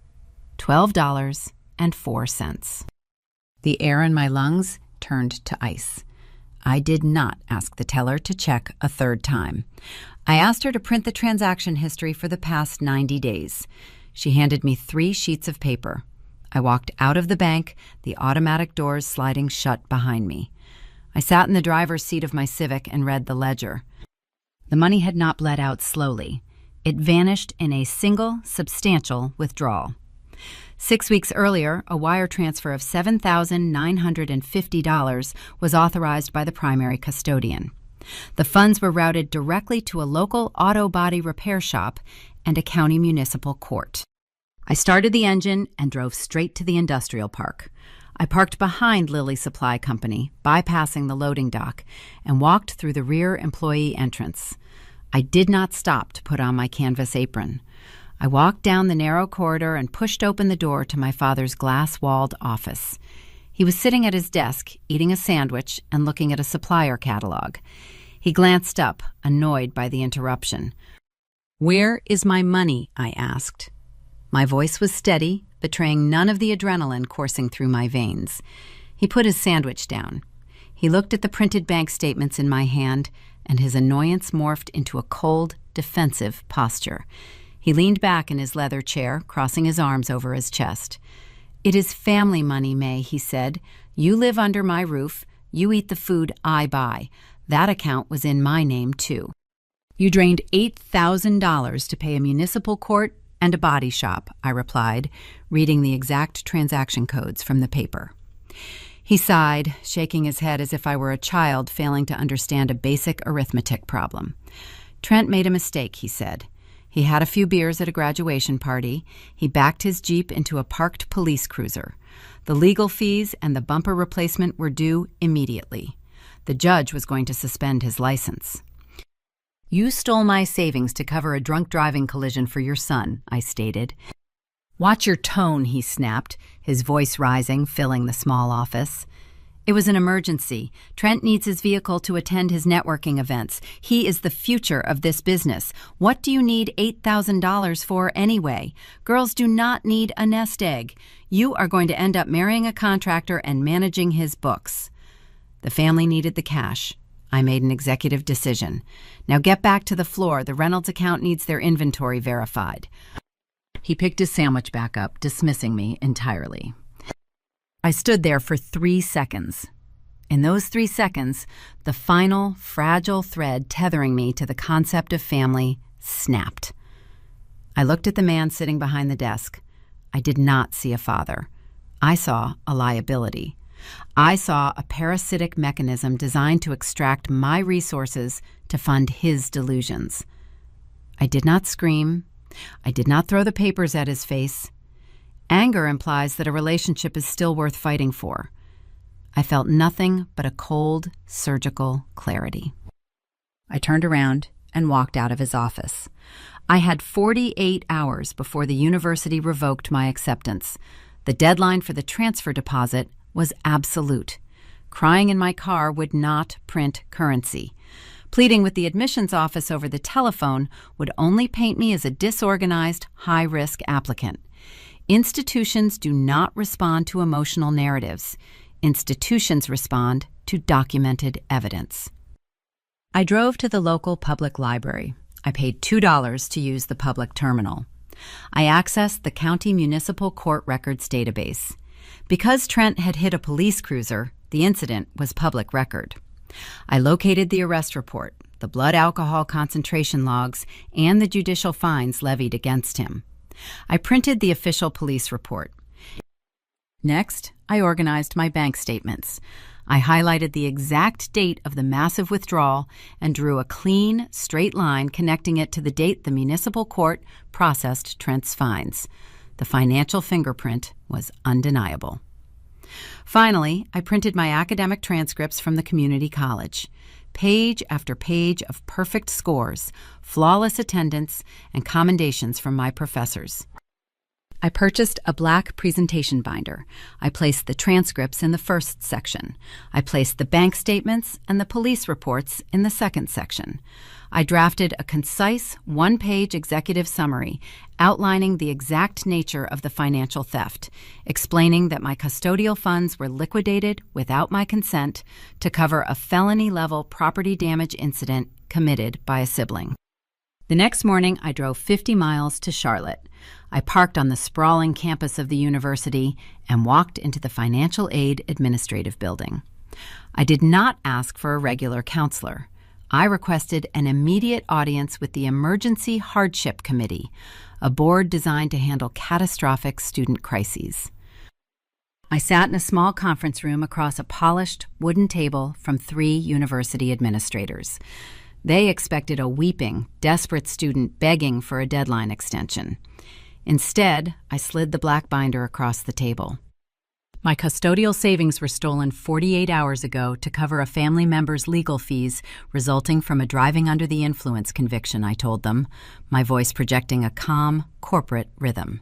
$12.04. The air in my lungs turned to ice. I did not ask the teller to check a third time. I asked her to print the transaction history for the past 90 days. She handed me 3 sheets of paper. I walked out of the bank, the automatic doors sliding shut behind me. I sat in the driver's seat of my Civic and read the ledger. The money had not bled out slowly. It vanished in a single, substantial withdrawal. 6 weeks earlier, a wire transfer of $7,950 was authorized by the primary custodian. The funds were routed directly to a local auto body repair shop and a county municipal court. I started the engine and drove straight to the industrial park. I parked behind Lilly Supply Company, bypassing the loading dock, and walked through the rear employee entrance. I did not stop to put on my canvas apron. I walked down the narrow corridor and pushed open the door to my father's glass-walled office. He was sitting at his desk, eating a sandwich and looking at a supplier catalog. He glanced up, annoyed by the interruption. "Where is my money?" I asked. My voice was steady, betraying none of the adrenaline coursing through my veins. He put his sandwich down. He looked at the printed bank statements in my hand, and his annoyance morphed into a cold, defensive posture. He leaned back in his leather chair, crossing his arms over his chest. "It is family money, May," he said. "You live under my roof. You eat the food I buy. That account was in my name, too. You drained $8,000 to pay a municipal court and a body shop," I replied, reading the exact transaction codes from the paper. He sighed, shaking his head as if I were a child failing to understand a basic arithmetic problem. "Trent made a mistake," he said. "He had a few beers at a graduation party. He backed his Jeep into a parked police cruiser. The legal fees and the bumper replacement were due immediately. The judge was going to suspend his license." "You stole my savings to cover a drunk driving collision for your son," I stated. "Watch your tone," he snapped, his voice rising, filling the small office. "It was an emergency. Trent needs his vehicle to attend his networking events. He is the future of this business. What do you need $8,000 for anyway? Girls do not need a nest egg. You are going to end up marrying a contractor and managing his books." The family needed the cash. I made an executive decision. "Now get back to the floor. The Reynolds account needs their inventory verified." He picked his sandwich back up, dismissing me entirely. I stood there for 3 seconds. In those 3 seconds, the final, fragile thread tethering me to the concept of family snapped. I looked at the man sitting behind the desk. I did not see a father. I saw a liability. I saw a parasitic mechanism designed to extract my resources to fund his delusions. I did not scream. I did not throw the papers at his face. Anger implies that a relationship is still worth fighting for. I felt nothing but a cold, surgical clarity. I turned around and walked out of his office. I had 48 hours before the university revoked my acceptance. The deadline for the transfer deposit was absolute. Crying in my car would not print currency. Pleading with the admissions office over the telephone would only paint me as a disorganized, high-risk applicant. Institutions do not respond to emotional narratives. Institutions respond to documented evidence. I drove to the local public library. I paid $2 to use the public terminal. I accessed the county municipal court records database. Because Trent had hit a police cruiser, the incident was public record. I located the arrest report, the blood alcohol concentration logs, and the judicial fines levied against him. I printed the official police report. Next, I organized my bank statements. I highlighted the exact date of the massive withdrawal and drew a clean, straight line connecting it to the date the municipal court processed Trent's fines. The financial fingerprint was undeniable. Finally, I printed my academic transcripts from the community college. Page after page of perfect scores, flawless attendance, and commendations from my professors. I purchased a black presentation binder. I placed the transcripts in the first section. I placed the bank statements and the police reports in the second section. I drafted a concise, one-page executive summary outlining the exact nature of the financial theft, explaining that my custodial funds were liquidated without my consent to cover a felony-level property damage incident committed by a sibling. The next morning, I drove 50 miles to Charlotte. I parked on the sprawling campus of the university and walked into the Financial Aid Administrative Building. I did not ask for a regular counselor. I requested an immediate audience with the Emergency Hardship Committee, a board designed to handle catastrophic student crises. I sat in a small conference room across a polished wooden table from 3 university administrators. They expected a weeping, desperate student begging for a deadline extension. Instead, I slid the black binder across the table. My custodial savings were stolen 48 hours ago to cover a family member's legal fees resulting from a driving under the influence conviction, I told them, my voice projecting a calm, corporate rhythm.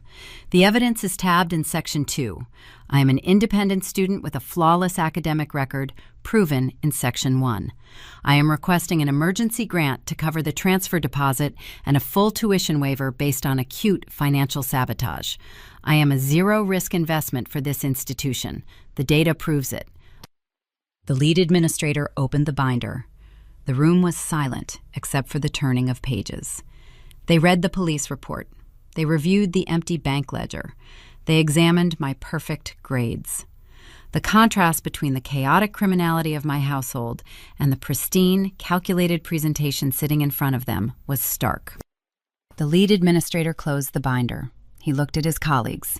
The evidence is tabbed in Section 2. I am an independent student with a flawless academic record, proven in Section 1. I am requesting an emergency grant to cover the transfer deposit and a full tuition waiver based on acute financial sabotage. I am a zero-risk investment for this institution. The data proves it. The lead administrator opened the binder. The room was silent except for the turning of pages. They read the police report. They reviewed the empty bank ledger. They examined my perfect grades. The contrast between the chaotic criminality of my household and the pristine, calculated presentation sitting in front of them was stark. The lead administrator closed the binder. He looked at his colleagues.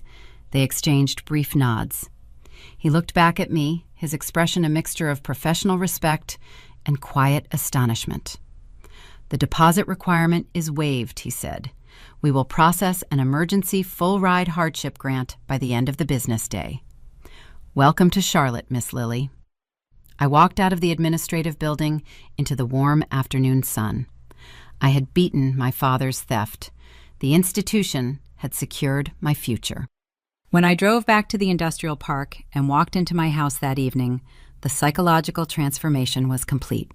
They exchanged brief nods. He looked back at me, his expression a mixture of professional respect and quiet astonishment. "The deposit requirement is waived," he said. "We will process an emergency full-ride hardship grant by the end of the business day. Welcome to Charlotte, Miss Lily." I walked out of the administrative building into the warm afternoon sun. I had beaten my father's theft. The institution had secured my future. When I drove back to the industrial park and walked into my house that evening, the psychological transformation was complete.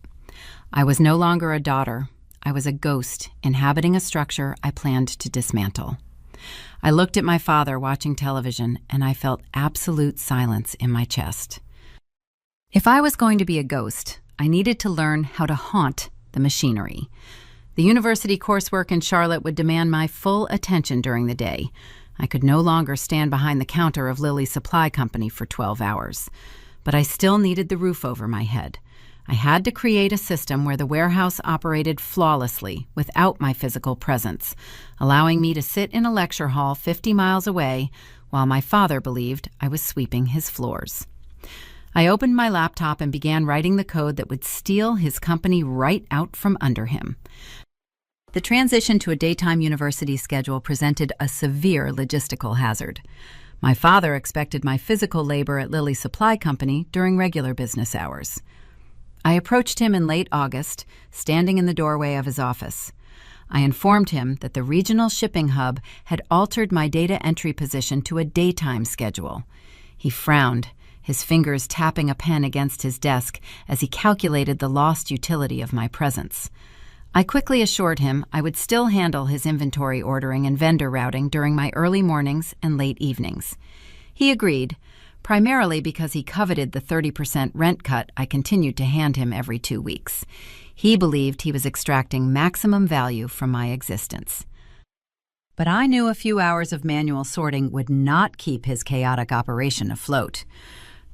I was no longer a daughter. I was a ghost inhabiting a structure I planned to dismantle. I looked at my father watching television, and I felt absolute silence in my chest. If I was going to be a ghost, I needed to learn how to haunt the machinery. The university coursework in Charlotte would demand my full attention during the day. I could no longer stand behind the counter of Lilly's Supply Company for 12 hours. But I still needed the roof over my head. I had to create a system where the warehouse operated flawlessly without my physical presence, allowing me to sit in a lecture hall 50 miles away while my father believed I was sweeping his floors. I opened my laptop and began writing the code that would steal his company right out from under him. The transition to a daytime university schedule presented a severe logistical hazard. My father expected my physical labor at Lilly Supply Company during regular business hours. I approached him in late August, standing in the doorway of his office. I informed him that the regional shipping hub had altered my data entry position to a daytime schedule. He frowned, his fingers tapping a pen against his desk as he calculated the lost utility of my presence. I quickly assured him I would still handle his inventory ordering and vendor routing during my early mornings and late evenings. He agreed, primarily because he coveted the 30% rent cut I continued to hand him every 2 weeks. He believed he was extracting maximum value from my existence. But I knew a few hours of manual sorting would not keep his chaotic operation afloat.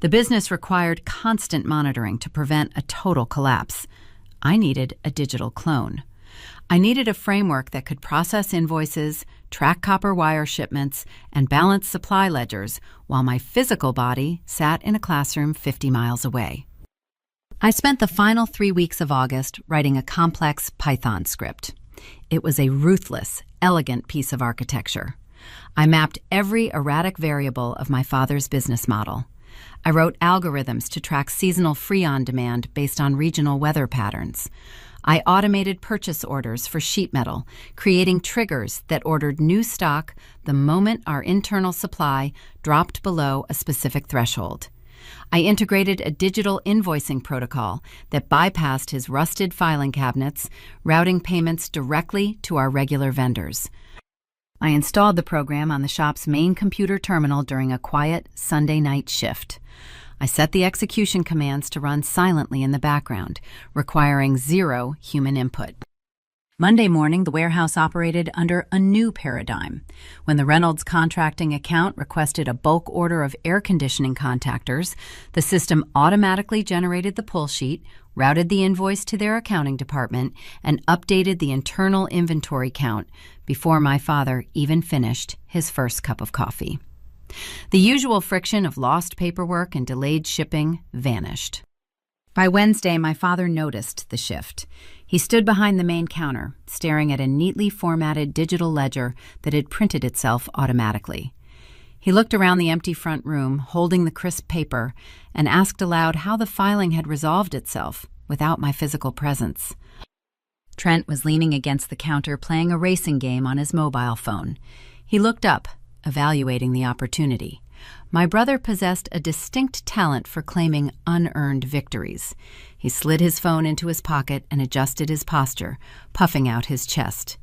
The business required constant monitoring to prevent a total collapse. I needed a digital clone. I needed a framework that could process invoices, track copper wire shipments, and balance supply ledgers while my physical body sat in a classroom 50 miles away. I spent the final 3 weeks of August writing a complex Python script. It was a ruthless, elegant piece of architecture. I mapped every erratic variable of my father's business model. I wrote algorithms to track seasonal Freon demand based on regional weather patterns. I automated purchase orders for sheet metal, creating triggers that ordered new stock the moment our internal supply dropped below a specific threshold. I integrated a digital invoicing protocol that bypassed his rusted filing cabinets, routing payments directly to our regular vendors. I installed the program on the shop's main computer terminal during a quiet Sunday night shift. I set the execution commands to run silently in the background, requiring zero human input. Monday morning, the warehouse operated under a new paradigm. When the Reynolds contracting account requested a bulk order of air conditioning contactors, the system automatically generated the pull sheet, routed the invoice to their accounting department, and updated the internal inventory count before my father even finished his first cup of coffee. The usual friction of lost paperwork and delayed shipping vanished. By Wednesday, my father noticed the shift. He stood behind the main counter, staring at a neatly formatted digital ledger that had printed itself automatically. He looked around the empty front room, holding the crisp paper, and asked aloud how the filing had resolved itself without my physical presence. Trent was leaning against the counter playing a racing game on his mobile phone. He looked up, evaluating the opportunity. My brother possessed a distinct talent for claiming unearned victories. He slid his phone into his pocket and adjusted his posture, puffing out his chest.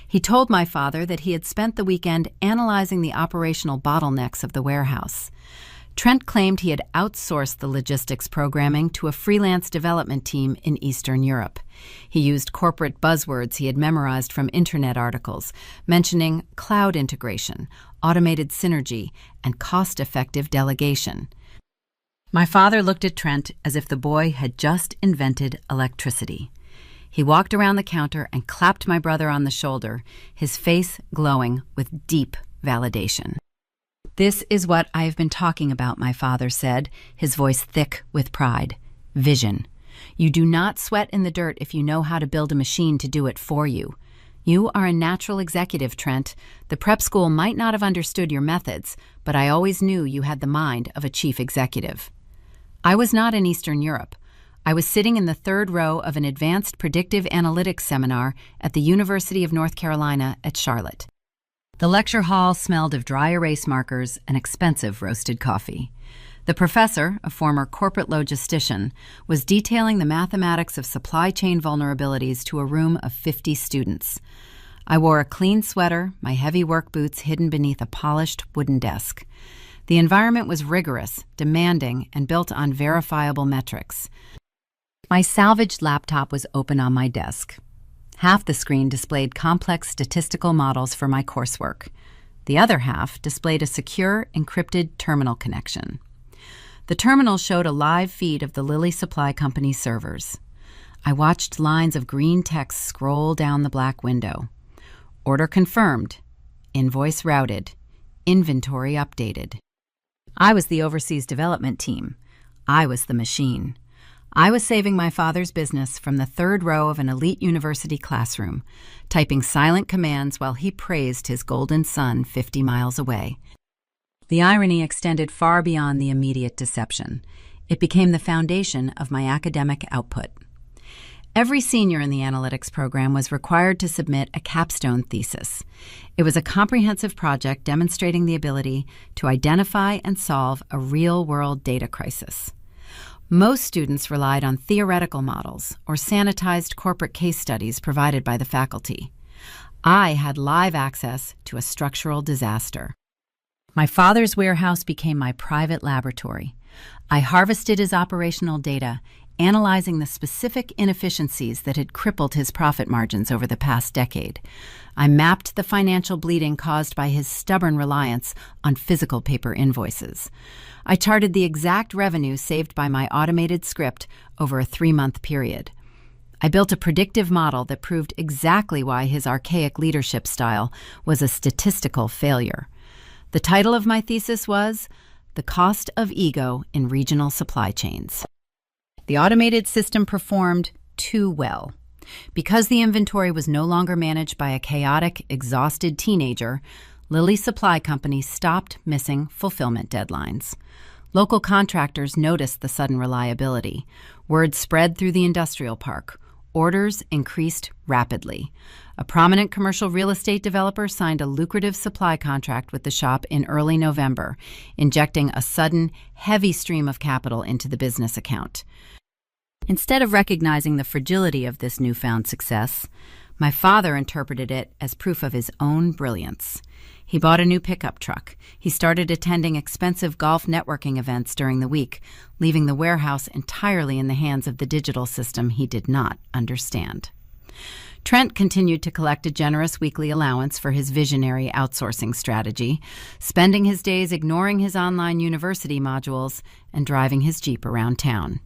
He told my father that he had spent the weekend analyzing the operational bottlenecks of the warehouse. Trent claimed he had outsourced the logistics programming to a freelance development team in Eastern Europe. He used corporate buzzwords he had memorized from internet articles, mentioning cloud integration, automated synergy, and cost-effective delegation. My father looked at Trent as if the boy had just invented electricity. He walked around the counter and clapped my brother on the shoulder, his face glowing with deep validation. "This is what I have been talking about," my father said, his voice thick with pride. "Vision. You do not sweat in the dirt if you know how to build a machine to do it for you. You are a natural executive, Trent. The prep school might not have understood your methods, but I always knew you had the mind of a chief executive." I was not in Eastern Europe. I was sitting in the third row of an advanced predictive analytics seminar at the University of North Carolina at Charlotte. The lecture hall smelled of dry erase markers and expensive roasted coffee. The professor, a former corporate logistician, was detailing the mathematics of supply chain vulnerabilities to a room of 50 students. I wore a clean sweater, my heavy work boots hidden beneath a polished wooden desk. The environment was rigorous, demanding, and built on verifiable metrics. My salvaged laptop was open on my desk. Half the screen displayed complex statistical models for my coursework. The other half displayed a secure, encrypted terminal connection. The terminal showed a live feed of the Lilly Supply Company servers. I watched lines of green text scroll down the black window. Order confirmed. Invoice routed. Inventory updated. I was the overseas development team. I was the machine. I was saving my father's business from the third row of an elite university classroom, typing silent commands while he praised his golden sun 50 miles away. The irony extended far beyond the immediate deception. It became the foundation of my academic output. Every senior in the analytics program was required to submit a capstone thesis. It was a comprehensive project demonstrating the ability to identify and solve a real-world data crisis. Most students relied on theoretical models or sanitized corporate case studies provided by the faculty. I had live access to a structural disaster. My father's warehouse became my private laboratory. I harvested his operational data, analyzing the specific inefficiencies that had crippled his profit margins over the past decade. I mapped the financial bleeding caused by his stubborn reliance on physical paper invoices. I charted the exact revenue saved by my automated script over a 3-month period. I built a predictive model that proved exactly why his archaic leadership style was a statistical failure. The title of my thesis was "The Cost of Ego in Regional Supply Chains." The automated system performed too well. Because the inventory was no longer managed by a chaotic, exhausted teenager, Lilly Supply Company stopped missing fulfillment deadlines. Local contractors noticed the sudden reliability. Word spread through the industrial park. Orders increased rapidly. A prominent commercial real estate developer signed a lucrative supply contract with the shop in early November, injecting a sudden, heavy stream of capital into the business account. Instead of recognizing the fragility of this newfound success, my father interpreted it as proof of his own brilliance. He bought a new pickup truck. He started attending expensive golf networking events during the week, leaving the warehouse entirely in the hands of the digital system he did not understand. Trent continued to collect a generous weekly allowance for his visionary outsourcing strategy, spending his days ignoring his online university modules and driving his Jeep around town.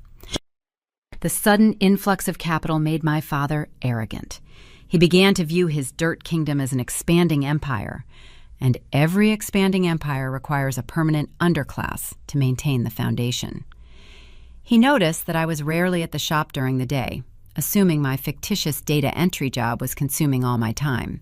The sudden influx of capital made my father arrogant. He began to view his dirt kingdom as an expanding empire, and every expanding empire requires a permanent underclass to maintain the foundation. He noticed that I was rarely at the shop during the day, assuming my fictitious data entry job was consuming all my time.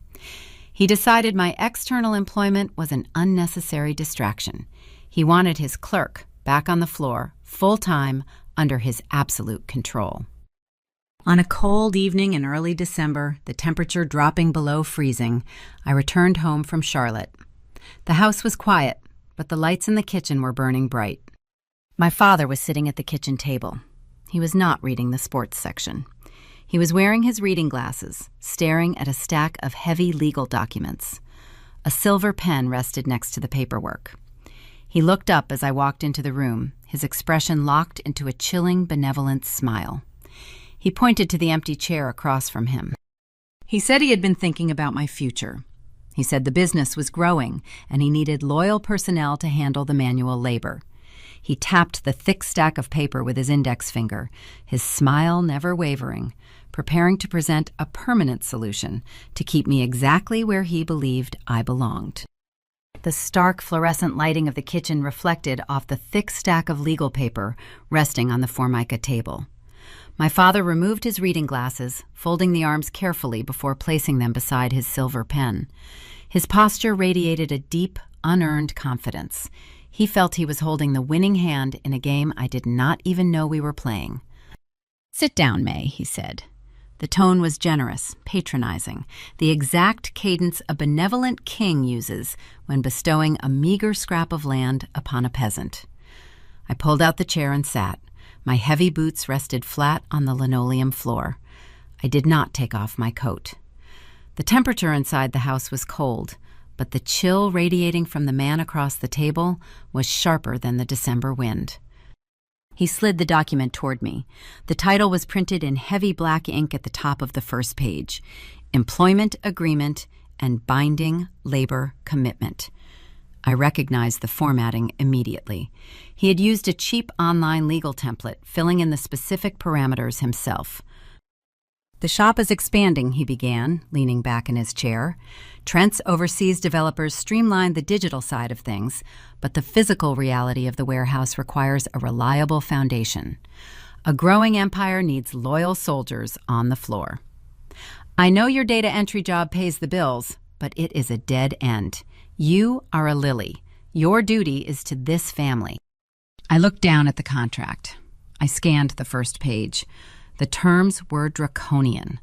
He decided my external employment was an unnecessary distraction. He wanted his clerk back on the floor, full-time, under his absolute control. On a cold evening in early December, the temperature dropping below freezing, I returned home from Charlotte. The house was quiet, but the lights in the kitchen were burning bright. My father was sitting at the kitchen table. He was not reading the sports section. He was wearing his reading glasses, staring at a stack of heavy legal documents. A silver pen rested next to the paperwork. He looked up as I walked into the room, his expression locked into a chilling, benevolent smile. He pointed to the empty chair across from him. He said he had been thinking about my future. He said the business was growing, and he needed loyal personnel to handle the manual labor. He tapped the thick stack of paper with his index finger, his smile never wavering, preparing to present a permanent solution to keep me exactly where he believed I belonged. The stark fluorescent lighting of the kitchen reflected off the thick stack of legal paper resting on the Formica table. My father removed his reading glasses, folding the arms carefully before placing them beside his silver pen. His posture radiated a deep, unearned confidence. He felt he was holding the winning hand in a game I did not even know we were playing. "Sit down, May," he said. The tone was generous, patronizing, the exact cadence a benevolent king uses when bestowing a meager scrap of land upon a peasant. I pulled out the chair and sat. My heavy boots rested flat on the linoleum floor. I did not take off my coat. The temperature inside the house was cold, but the chill radiating from the man across the table was sharper than the December wind. He slid the document toward me. The title was printed in heavy black ink at the top of the first page: Employment Agreement and Binding Labor Commitment. I recognized the formatting immediately. He had used a cheap online legal template, filling in the specific parameters himself. "The shop is expanding," he began, leaning back in his chair. "Trent's overseas developers streamlined the digital side of things, but the physical reality of the warehouse requires a reliable foundation. A growing empire needs loyal soldiers on the floor. I know your data entry job pays the bills, but it is a dead end. You are a Lily. Your duty is to this family." I looked down at the contract. I scanned the first page. The terms were draconian.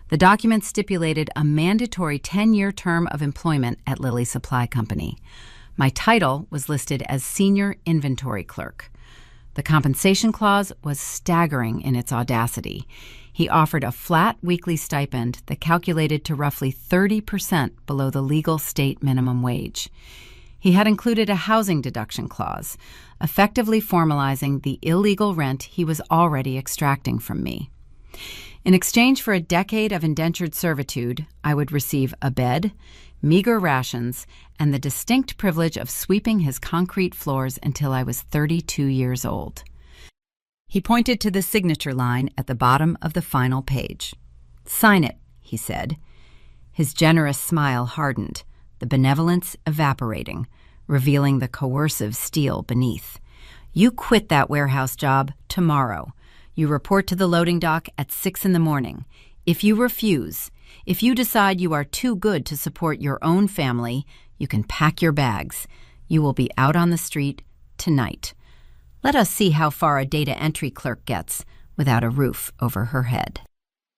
The document stipulated a mandatory 10-year term of employment at Lilly Supply Company. My title was listed as Senior Inventory Clerk. The compensation clause was staggering in its audacity. He offered a flat weekly stipend that calculated to roughly 30% below the legal state minimum wage. He had included a housing deduction clause, effectively formalizing the illegal rent he was already extracting from me. In exchange for a decade of indentured servitude, I would receive a bed, meager rations, and the distinct privilege of sweeping his concrete floors until I was 32 years old. He pointed to the signature line at the bottom of the final page. "Sign it," he said. His generous smile hardened, the benevolence evaporating, revealing the coercive steel beneath. "You quit that warehouse job tomorrow. You report to the loading dock at 6 a.m. If you refuse, if you decide you are too good to support your own family, you can pack your bags. You will be out on the street tonight. Let us see how far a data entry clerk gets without a roof over her head."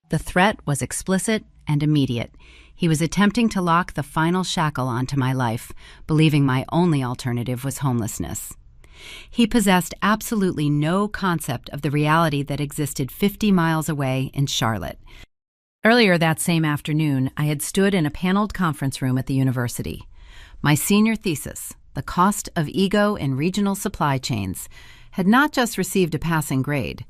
The threat was explicit and immediate. He was attempting to lock the final shackle onto my life, believing my only alternative was homelessness. He possessed absolutely no concept of the reality that existed 50 miles away in Charlotte. Earlier that same afternoon, I had stood in a paneled conference room at the university. My senior thesis, The Cost of Ego in Regional Supply Chains, had not just received a passing grade.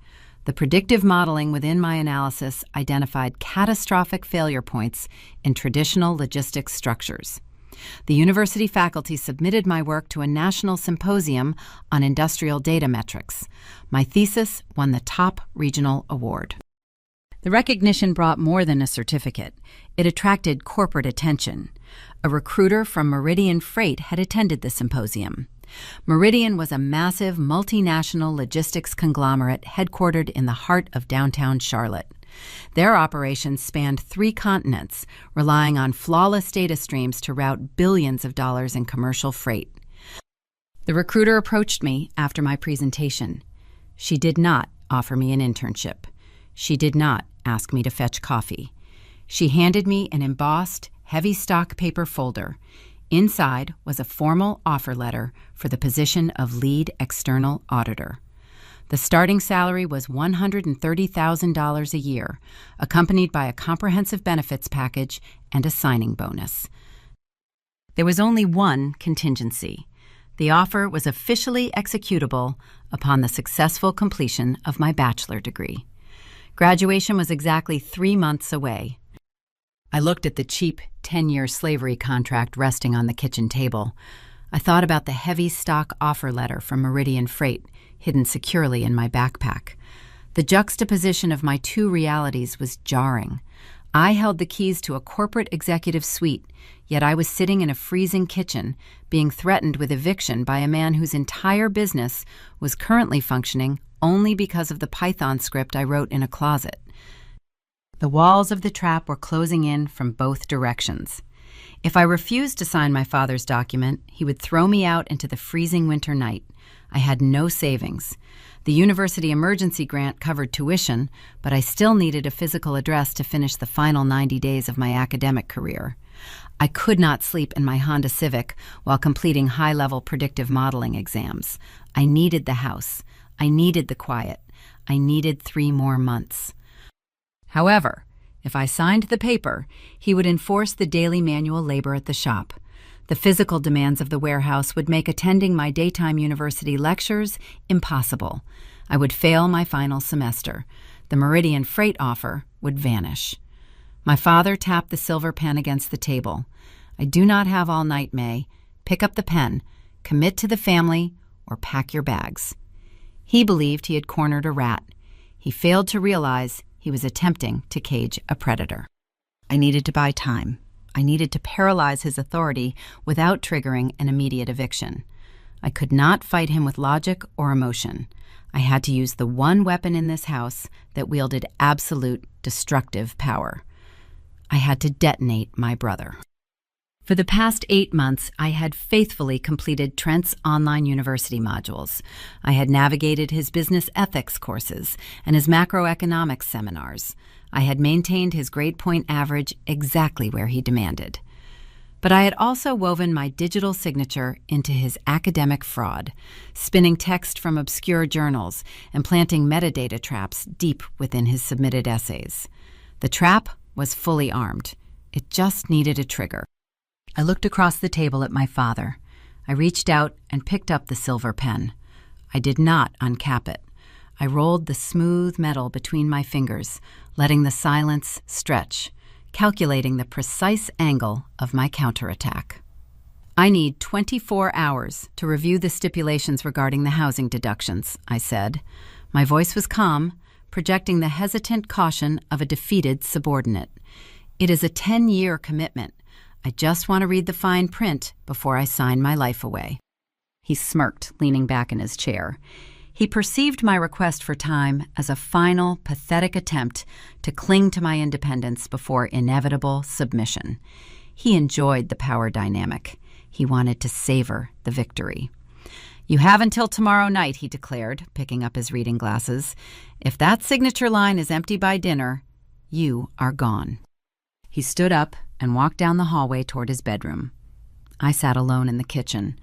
The predictive modeling within my analysis identified catastrophic failure points in traditional logistics structures. The university faculty submitted my work to a national symposium on industrial data metrics. My thesis won the top regional award. The recognition brought more than a certificate. It attracted corporate attention. A recruiter from Meridian Freight had attended the symposium. Meridian was a massive multinational logistics conglomerate headquartered in the heart of downtown Charlotte. Their operations spanned 3 continents, relying on flawless data streams to route billions of dollars in commercial freight. The recruiter approached me after my presentation. She did not offer me an internship. She did not ask me to fetch coffee. She handed me an embossed, heavy stock paper folder. Inside was a formal offer letter for the position of lead external auditor. The starting salary was $130,000 a year, accompanied by a comprehensive benefits package and a signing bonus. There was only one contingency. The offer was officially executable upon the successful completion of my bachelor degree. Graduation was exactly 3 months away. I looked at the cheap 10-year slavery contract resting on the kitchen table. I thought about the heavy stock offer letter from Meridian Freight hidden securely in my backpack. The juxtaposition of my two realities was jarring. I held the keys to a corporate executive suite, yet I was sitting in a freezing kitchen, being threatened with eviction by a man whose entire business was currently functioning only because of the Python script I wrote in a closet. The walls of the trap were closing in from both directions. If I refused to sign my father's document, he would throw me out into the freezing winter night. I had no savings. The university emergency grant covered tuition, but I still needed a physical address to finish the final 90 days of my academic career. I could not sleep in my Honda Civic while completing high-level predictive modeling exams. I needed the house. I needed the quiet. I needed 3 more months. However, if I signed the paper, he would enforce the daily manual labor at the shop. The physical demands of the warehouse would make attending my daytime university lectures impossible. I would fail my final semester. The Meridian Freight offer would vanish. My father tapped the silver pen against the table. I do not have all night, May. Pick up the pen, commit to the family, or pack your bags. He believed he had cornered a rat. He failed to realize he was attempting to cage a predator. I needed to buy time. I needed to paralyze his authority without triggering an immediate eviction. I could not fight him with logic or emotion. I had to use the one weapon in this house that wielded absolute destructive power. I had to detonate my brother. For the past 8 months, I had faithfully completed Trent's online university modules. I had navigated his business ethics courses and his macroeconomics seminars. I had maintained his grade point average exactly where he demanded. But I had also woven my digital signature into his academic fraud, spinning text from obscure journals and planting metadata traps deep within his submitted essays. The trap was fully armed. It just needed a trigger. I looked across the table at my father. I reached out and picked up the silver pen. I did not uncap it. I rolled the smooth metal between my fingers, letting the silence stretch, calculating the precise angle of my counterattack. I need 24 hours to review the stipulations regarding the housing deductions, I said. My voice was calm, projecting the hesitant caution of a defeated subordinate. It is a 10-year commitment. I just want to read the fine print before I sign my life away. He smirked, leaning back in his chair. He perceived my request for time as a final, pathetic attempt to cling to my independence before inevitable submission. He enjoyed the power dynamic. He wanted to savor the victory. "You have until tomorrow night," he declared, picking up his reading glasses. "If that signature line is empty by dinner, you are gone." He stood up and walked down the hallway toward his bedroom. I sat alone in the kitchen.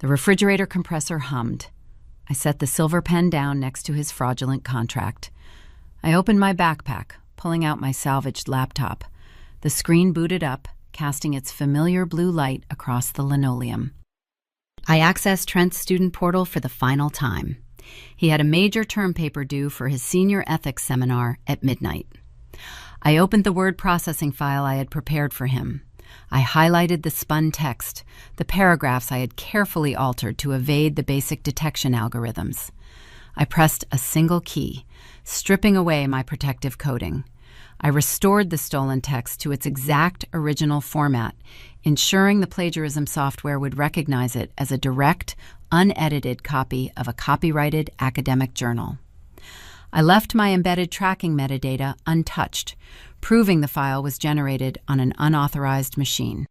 The refrigerator compressor hummed. I set the silver pen down next to his fraudulent contract. I opened my backpack, pulling out my salvaged laptop. The screen booted up, casting its familiar blue light across the linoleum. I accessed Trent's student portal for the final time. He had a major term paper due for his senior ethics seminar at midnight. I opened the word processing file I had prepared for him. I highlighted the spun text, the paragraphs I had carefully altered to evade the basic detection algorithms. I pressed a single key, stripping away my protective coding. I restored the stolen text to its exact original format, ensuring the plagiarism software would recognize it as a direct, unedited copy of a copyrighted academic journal. I left my embedded tracking metadata untouched, proving the file was generated on an unauthorized machine.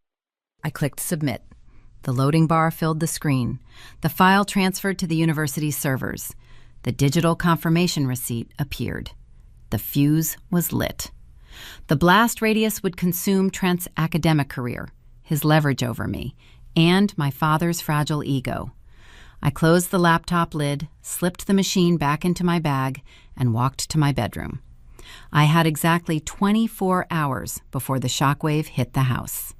I clicked Submit. The loading bar filled the screen. The file transferred to the university's servers. The digital confirmation receipt appeared. The fuse was lit. The blast radius would consume Trent's academic career, his leverage over me, and my father's fragile ego. I closed the laptop lid, slipped the machine back into my bag, and walked to my bedroom. I had exactly 24 hours before the shockwave hit the house.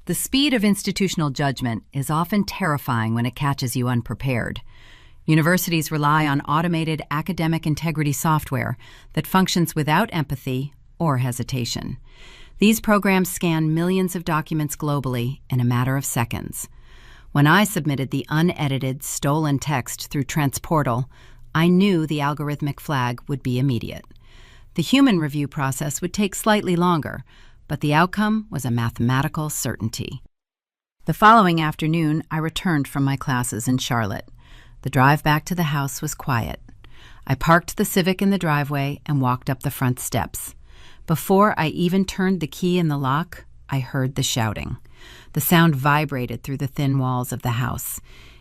The speed of institutional judgment is often terrifying when it catches you unprepared. Universities rely on automated academic integrity software that functions without empathy or hesitation. These programs scan millions of documents globally in a matter of seconds. When I submitted the unedited, stolen text through Trent's portal, I knew the algorithmic flag would be immediate. The human review process would take slightly longer, but the outcome was a mathematical certainty. The following afternoon, I returned from my classes in Charlotte. The drive back to the house was quiet. I parked the Civic in the driveway and walked up the front steps. Before I even turned the key in the lock, I heard the shouting. The sound vibrated through the thin walls of the house.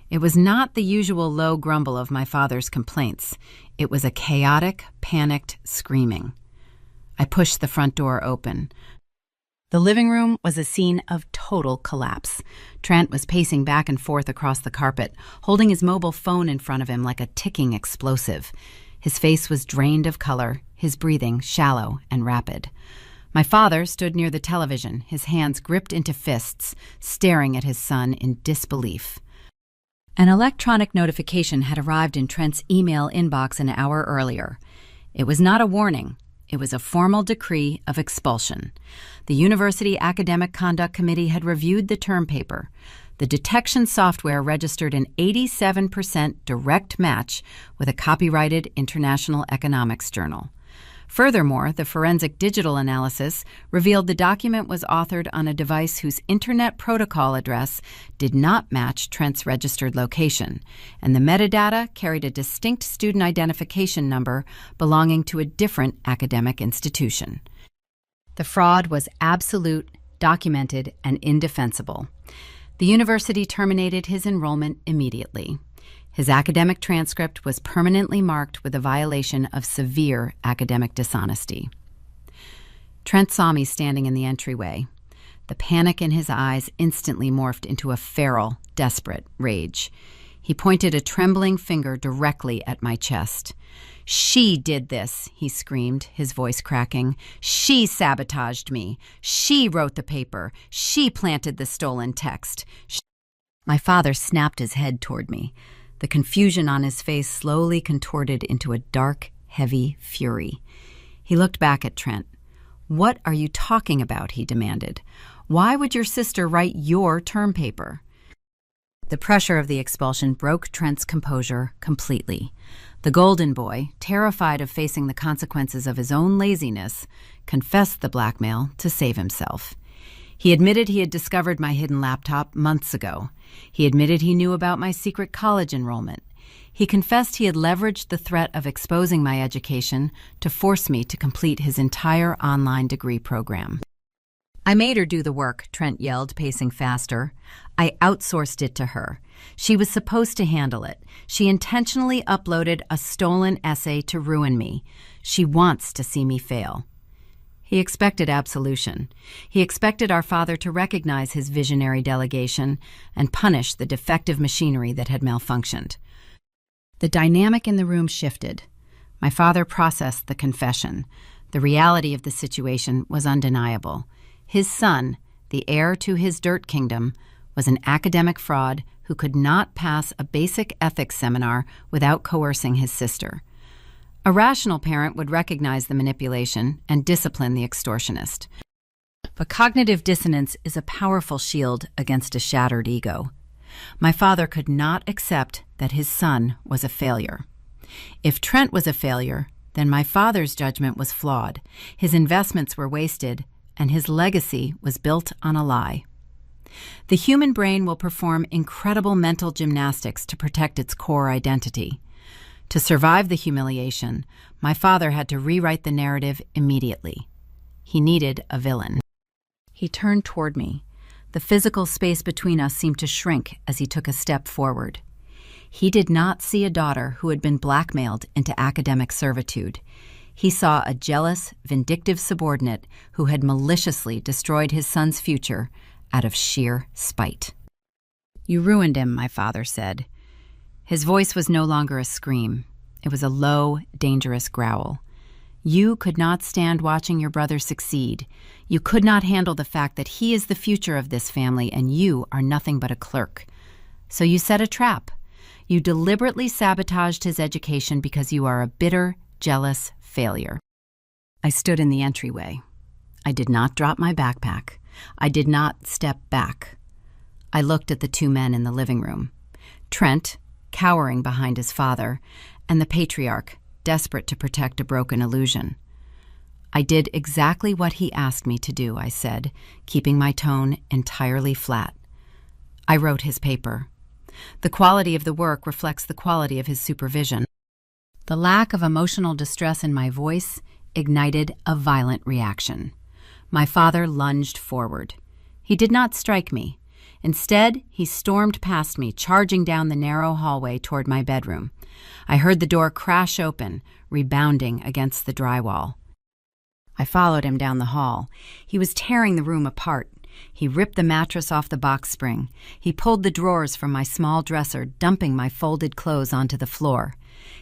It was not the usual low grumble of my father's complaints. It was a chaotic, panicked screaming. I pushed the front door open. The living room was a scene of total collapse. Trent was pacing back and forth across the carpet, holding his mobile phone in front of him like a ticking explosive. His face was drained of color, his breathing shallow and rapid. My father stood near the television, his hands gripped into fists, staring at his son in disbelief. An electronic notification had arrived in Trent's email inbox an hour earlier. It was not a warning. It was a formal decree of expulsion. The University Academic Conduct Committee had reviewed the term paper. The detection software registered an 87% direct match with a copyrighted International Economics Journal. Furthermore, the forensic digital analysis revealed the document was authored on a device whose Internet Protocol address did not match Trent's registered location, and the metadata carried a distinct student identification number belonging to a different academic institution. The fraud was absolute, documented, and indefensible. The university terminated his enrollment immediately. His academic transcript was permanently marked with a violation of severe academic dishonesty. Trent saw me standing in the entryway. The panic in his eyes instantly morphed into a feral, desperate rage. He pointed a trembling finger directly at my chest. "She did this," he screamed, his voice cracking. "She sabotaged me. She wrote the paper. She planted the stolen text." My father snapped his head toward me. The confusion on his face slowly contorted into a dark, heavy fury. He looked back at Trent. "What are you talking about?" he demanded. "Why would your sister write your term paper?" The pressure of the expulsion broke Trent's composure completely. The golden boy, terrified of facing the consequences of his own laziness, confessed the blackmail to save himself. He admitted he had discovered my hidden laptop months ago. He admitted he knew about my secret college enrollment. He confessed he had leveraged the threat of exposing my education to force me to complete his entire online degree program. "I made her do the work," Trent yelled, pacing faster. "I outsourced it to her. She was supposed to handle it. She intentionally uploaded a stolen essay to ruin me. She wants to see me fail." He expected absolution. He expected our father to recognize his visionary delegation and punish the defective machinery that had malfunctioned. The dynamic in the room shifted. My father processed the confession. The reality of the situation was undeniable. His son, the heir to his dirt kingdom, was an academic fraud who could not pass a basic ethics seminar without coercing his sister. A rational parent would recognize the manipulation and discipline the extortionist. But cognitive dissonance is a powerful shield against a shattered ego. My father could not accept that his son was a failure. If Trent was a failure, then my father's judgment was flawed, his investments were wasted, and his legacy was built on a lie. The human brain will perform incredible mental gymnastics to protect its core identity. To survive the humiliation, my father had to rewrite the narrative immediately. He needed a villain. He turned toward me. The physical space between us seemed to shrink as he took a step forward. He did not see a daughter who had been blackmailed into academic servitude. He saw a jealous, vindictive subordinate who had maliciously destroyed his son's future out of sheer spite. "You ruined him," my father said. His voice was no longer a scream. It was a low, dangerous growl. "You could not stand watching your brother succeed. You could not handle the fact that he is the future of this family and you are nothing but a clerk. So you set a trap. You deliberately sabotaged his education because you are a bitter, jealous failure." I stood in the entryway. I did not drop my backpack. I did not step back. I looked at the two men in the living room. Trent, cowering behind his father, and the patriarch, desperate to protect a broken illusion. "I did exactly what he asked me to do," I said, keeping my tone entirely flat. "I wrote his paper. The quality of the work reflects the quality of his supervision." The lack of emotional distress in my voice ignited a violent reaction. My father lunged forward. He did not strike me. Instead, he stormed past me, charging down the narrow hallway toward my bedroom. I heard the door crash open, rebounding against the drywall. I followed him down the hall. He was tearing the room apart. He ripped the mattress off the box spring. He pulled the drawers from my small dresser, dumping my folded clothes onto the floor.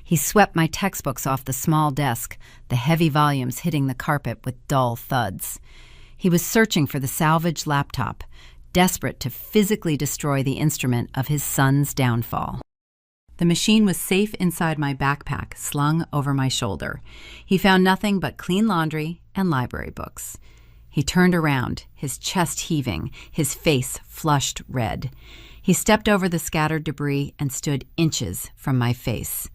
He swept my textbooks off the small desk, the heavy volumes hitting the carpet with dull thuds. He was searching for the salvaged laptop, desperate to physically destroy the instrument of his son's downfall. The machine was safe inside my backpack, slung over my shoulder. He found nothing but clean laundry and library books. He turned around, his chest heaving, his face flushed red. He stepped over the scattered debris and stood inches from my face.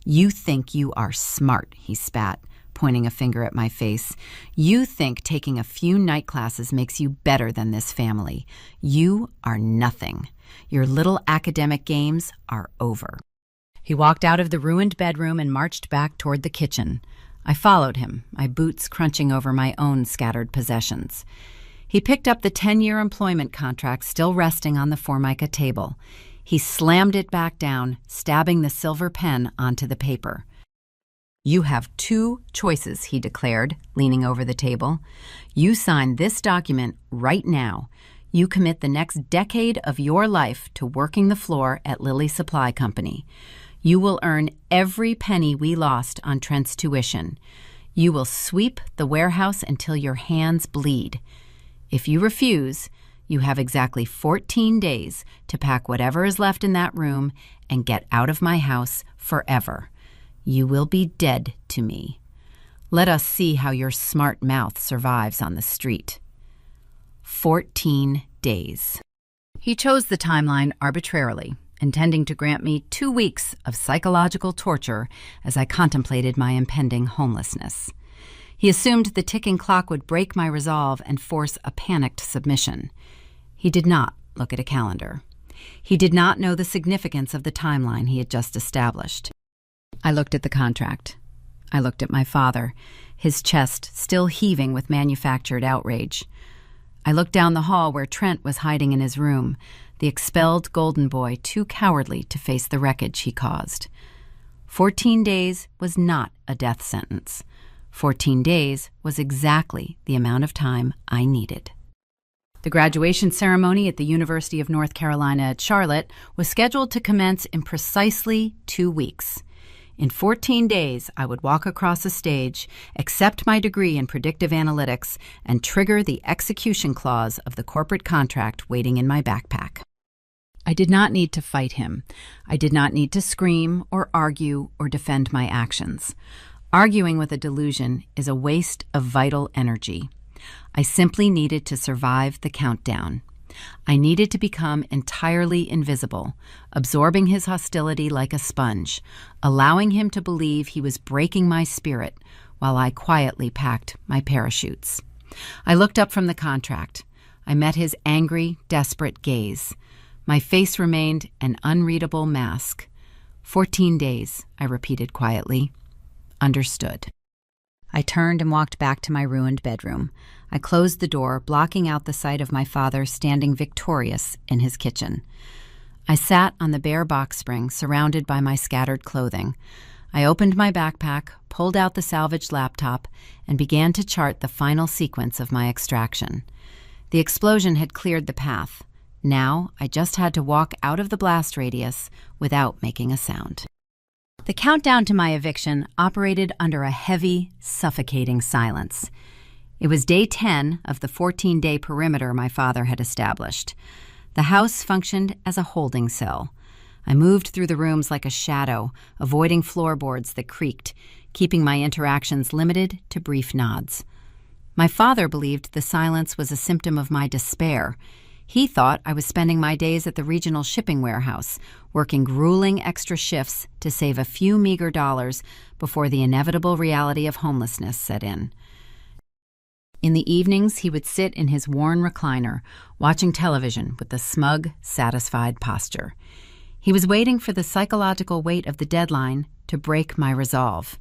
"You think you are smart," he spat, pointing a finger at my face. "You think taking a few night classes makes you better than this family. You are nothing. Your little academic games are over." He walked out of the ruined bedroom and marched back toward the kitchen. I followed him, my boots crunching over my own scattered possessions. He picked up the 10-year employment contract still resting on the Formica table. He slammed it back down, stabbing the silver pen onto the paper. "You have two choices," he declared, leaning over the table. "You sign this document right now. You commit the next decade of your life to working the floor at Lilly Supply Company. You will earn every penny we lost on Trent's tuition. You will sweep the warehouse until your hands bleed. If you refuse, you have exactly 14 days to pack whatever is left in that room and get out of my house forever. You will be dead to me. Let us see how your smart mouth survives on the street." 14 days. He chose the timeline arbitrarily, intending to grant me 2 weeks of psychological torture as I contemplated my impending homelessness. He assumed the ticking clock would break my resolve and force a panicked submission. He did not look at a calendar. He did not know the significance of the timeline he had just established. I looked at the contract. I looked at my father, his chest still heaving with manufactured outrage. I looked down the hall where Trent was hiding in his room, the expelled golden boy too cowardly to face the wreckage he caused. 14 days was not a death sentence. 14 days was exactly the amount of time I needed. The graduation ceremony at the University of North Carolina at Charlotte was scheduled to commence in precisely 2 weeks. In 14 days, I would walk across a stage, accept my degree in predictive analytics, and trigger the execution clause of the corporate contract waiting in my backpack. I did not need to fight him. I did not need to scream or argue or defend my actions. Arguing with a delusion is a waste of vital energy. I simply needed to survive the countdown. I needed to become entirely invisible, absorbing his hostility like a sponge, allowing him to believe he was breaking my spirit while I quietly packed my parachutes. I looked up from the contract. I met his angry, desperate gaze. My face remained an unreadable mask. 14 days, I repeated quietly. Understood. I turned and walked back to my ruined bedroom. I closed the door, blocking out the sight of my father standing victorious in his kitchen. I sat on the bare box spring, surrounded by my scattered clothing. I opened my backpack, pulled out the salvaged laptop, and began to chart the final sequence of my extraction. The explosion had cleared the path. Now I just had to walk out of the blast radius without making a sound. The countdown to my eviction operated under a heavy, suffocating silence. It was day 10 of the 14-day perimeter my father had established. The house functioned as a holding cell. I moved through the rooms like a shadow, avoiding floorboards that creaked, keeping my interactions limited to brief nods. My father believed the silence was a symptom of my despair. He thought I was spending my days at the regional shipping warehouse, working grueling extra shifts to save a few meager dollars before the inevitable reality of homelessness set in. In the evenings, he would sit in his worn recliner, watching television with a smug, satisfied posture. He was waiting for the psychological weight of the deadline to break my resolve.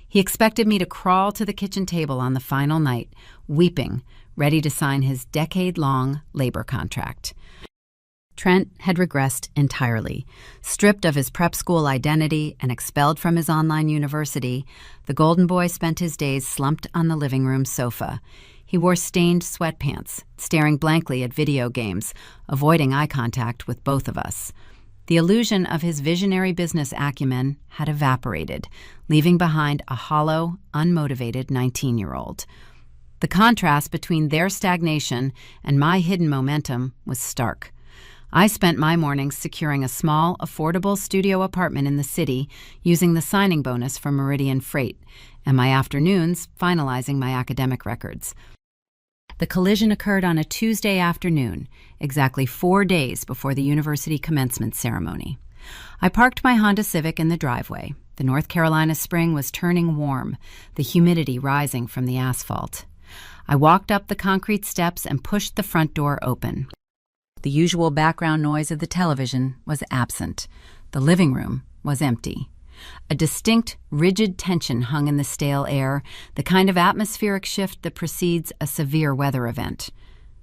He expected me to crawl to the kitchen table on the final night, weeping, ready to sign his decade-long labor contract. Trent had regressed entirely. Stripped of his prep school identity and expelled from his online university, the golden boy spent his days slumped on the living room sofa. He wore stained sweatpants, staring blankly at video games, avoiding eye contact with both of us. The illusion of his visionary business acumen had evaporated, leaving behind a hollow, unmotivated 19-year-old. The contrast between their stagnation and my hidden momentum was stark. I spent my mornings securing a small, affordable studio apartment in the city using the signing bonus from Meridian Freight, and my afternoons finalizing my academic records. The collision occurred on a Tuesday afternoon, exactly 4 days before the university commencement ceremony. I parked my Honda Civic in the driveway. The North Carolina spring was turning warm, the humidity rising from the asphalt. I walked up the concrete steps and pushed the front door open. The usual background noise of the television was absent. The living room was empty. A distinct, rigid tension hung in the stale air, the kind of atmospheric shift that precedes a severe weather event.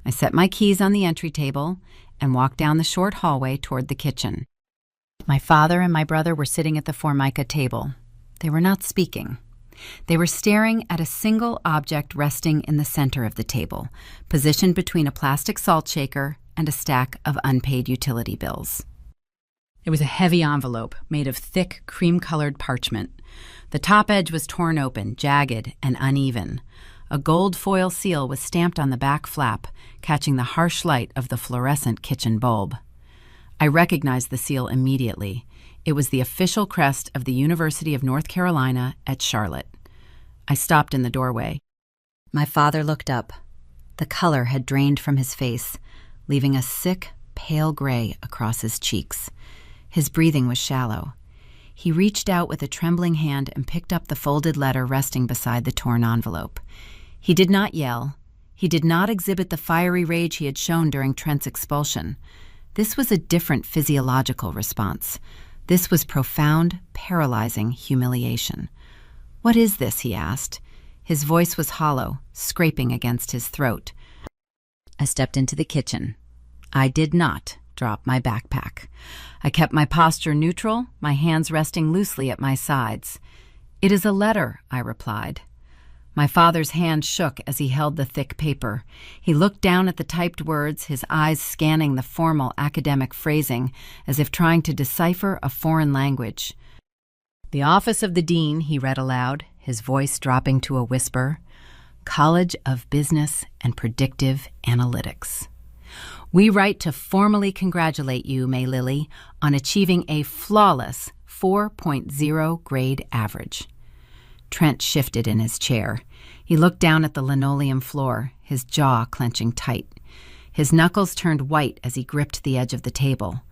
I set my keys on the entry table and walked down the short hallway toward the kitchen. My father and my brother were sitting at the Formica table. They were not speaking. They were staring at a single object resting in the center of the table, positioned between a plastic salt shaker and a stack of unpaid utility bills. It was a heavy envelope made of thick, cream-colored parchment. The top edge was torn open, jagged and uneven. A gold foil seal was stamped on the back flap, catching the harsh light of the fluorescent kitchen bulb. I recognized the seal immediately. It was the official crest of the University of North Carolina at Charlotte. I stopped in the doorway. My father looked up. The color had drained from his face, leaving a sick, pale gray across his cheeks. His breathing was shallow. He reached out with a trembling hand and picked up the folded letter resting beside the torn envelope. He did not yell. He did not exhibit the fiery rage he had shown during Trent's expulsion. This was a different physiological response. This was profound, paralyzing humiliation. "What is this?" he asked. His voice was hollow, scraping against his throat. I stepped into the kitchen. I did not drop my backpack. I kept my posture neutral, my hands resting loosely at my sides. "It is a letter," I replied. My father's hand shook as he held the thick paper. He looked down at the typed words, his eyes scanning the formal academic phrasing as if trying to decipher a foreign language. "The Office of the Dean," he read aloud, his voice dropping to a whisper. "College of Business and Predictive Analytics. We write to formally congratulate you, May Lily, on achieving a flawless 4.0 grade average." Trent shifted in his chair. He looked down at the linoleum floor, his jaw clenching tight. His knuckles turned white as he gripped the edge of the table.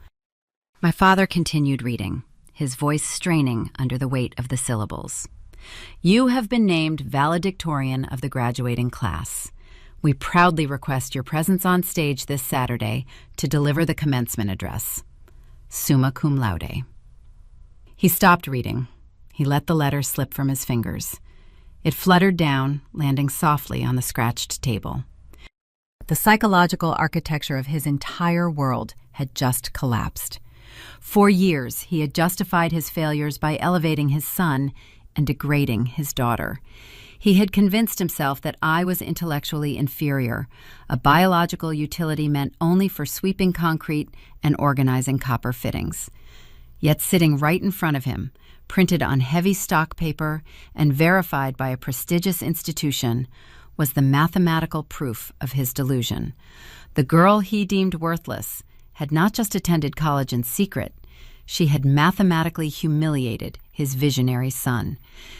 My father continued reading, his voice straining under the weight of the syllables. "You have been named valedictorian of the graduating class. We proudly request your presence on stage this Saturday to deliver the commencement address. Summa cum laude." He stopped reading. He let the letter slip from his fingers. It fluttered down, landing softly on the scratched table. The psychological architecture of his entire world had just collapsed. For years, he had justified his failures by elevating his son and degrading his daughter. He had convinced himself that I was intellectually inferior, a biological utility meant only for sweeping concrete and organizing copper fittings. Yet sitting right in front of him, printed on heavy stock paper and verified by a prestigious institution, was the mathematical proof of his delusion. The girl he deemed worthless had not just attended college in secret, she had mathematically humiliated his visionary son.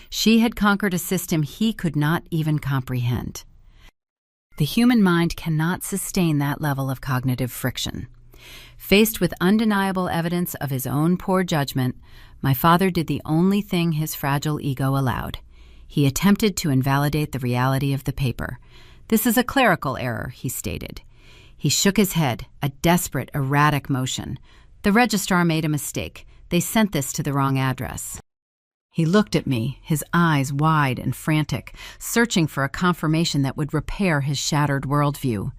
She had conquered a system he could not even comprehend. The human mind cannot sustain that level of cognitive friction. Faced with undeniable evidence of his own poor judgment, my father did the only thing his fragile ego allowed. He attempted to invalidate the reality of the paper. "This is a clerical error," he stated. He shook his head, a desperate, erratic motion. "The registrar made a mistake. They sent this to the wrong address." He looked at me, his eyes wide and frantic, searching for a confirmation that would repair his shattered worldview.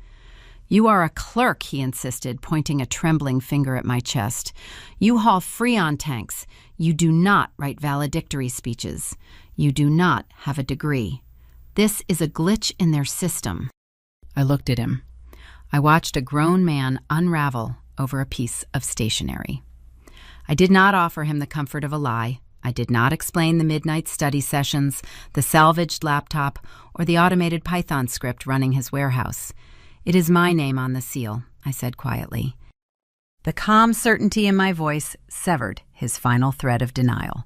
"You are a clerk," he insisted, pointing a trembling finger at my chest. "You haul Freon tanks. You do not write valedictory speeches. You do not have a degree. This is a glitch in their system." I looked at him. I watched a grown man unravel over a piece of stationery. I did not offer him the comfort of a lie. I did not explain the midnight study sessions, the salvaged laptop, or the automated Python script running his warehouse. "It is my name on the seal," I said quietly. The calm certainty in my voice severed his final thread of denial.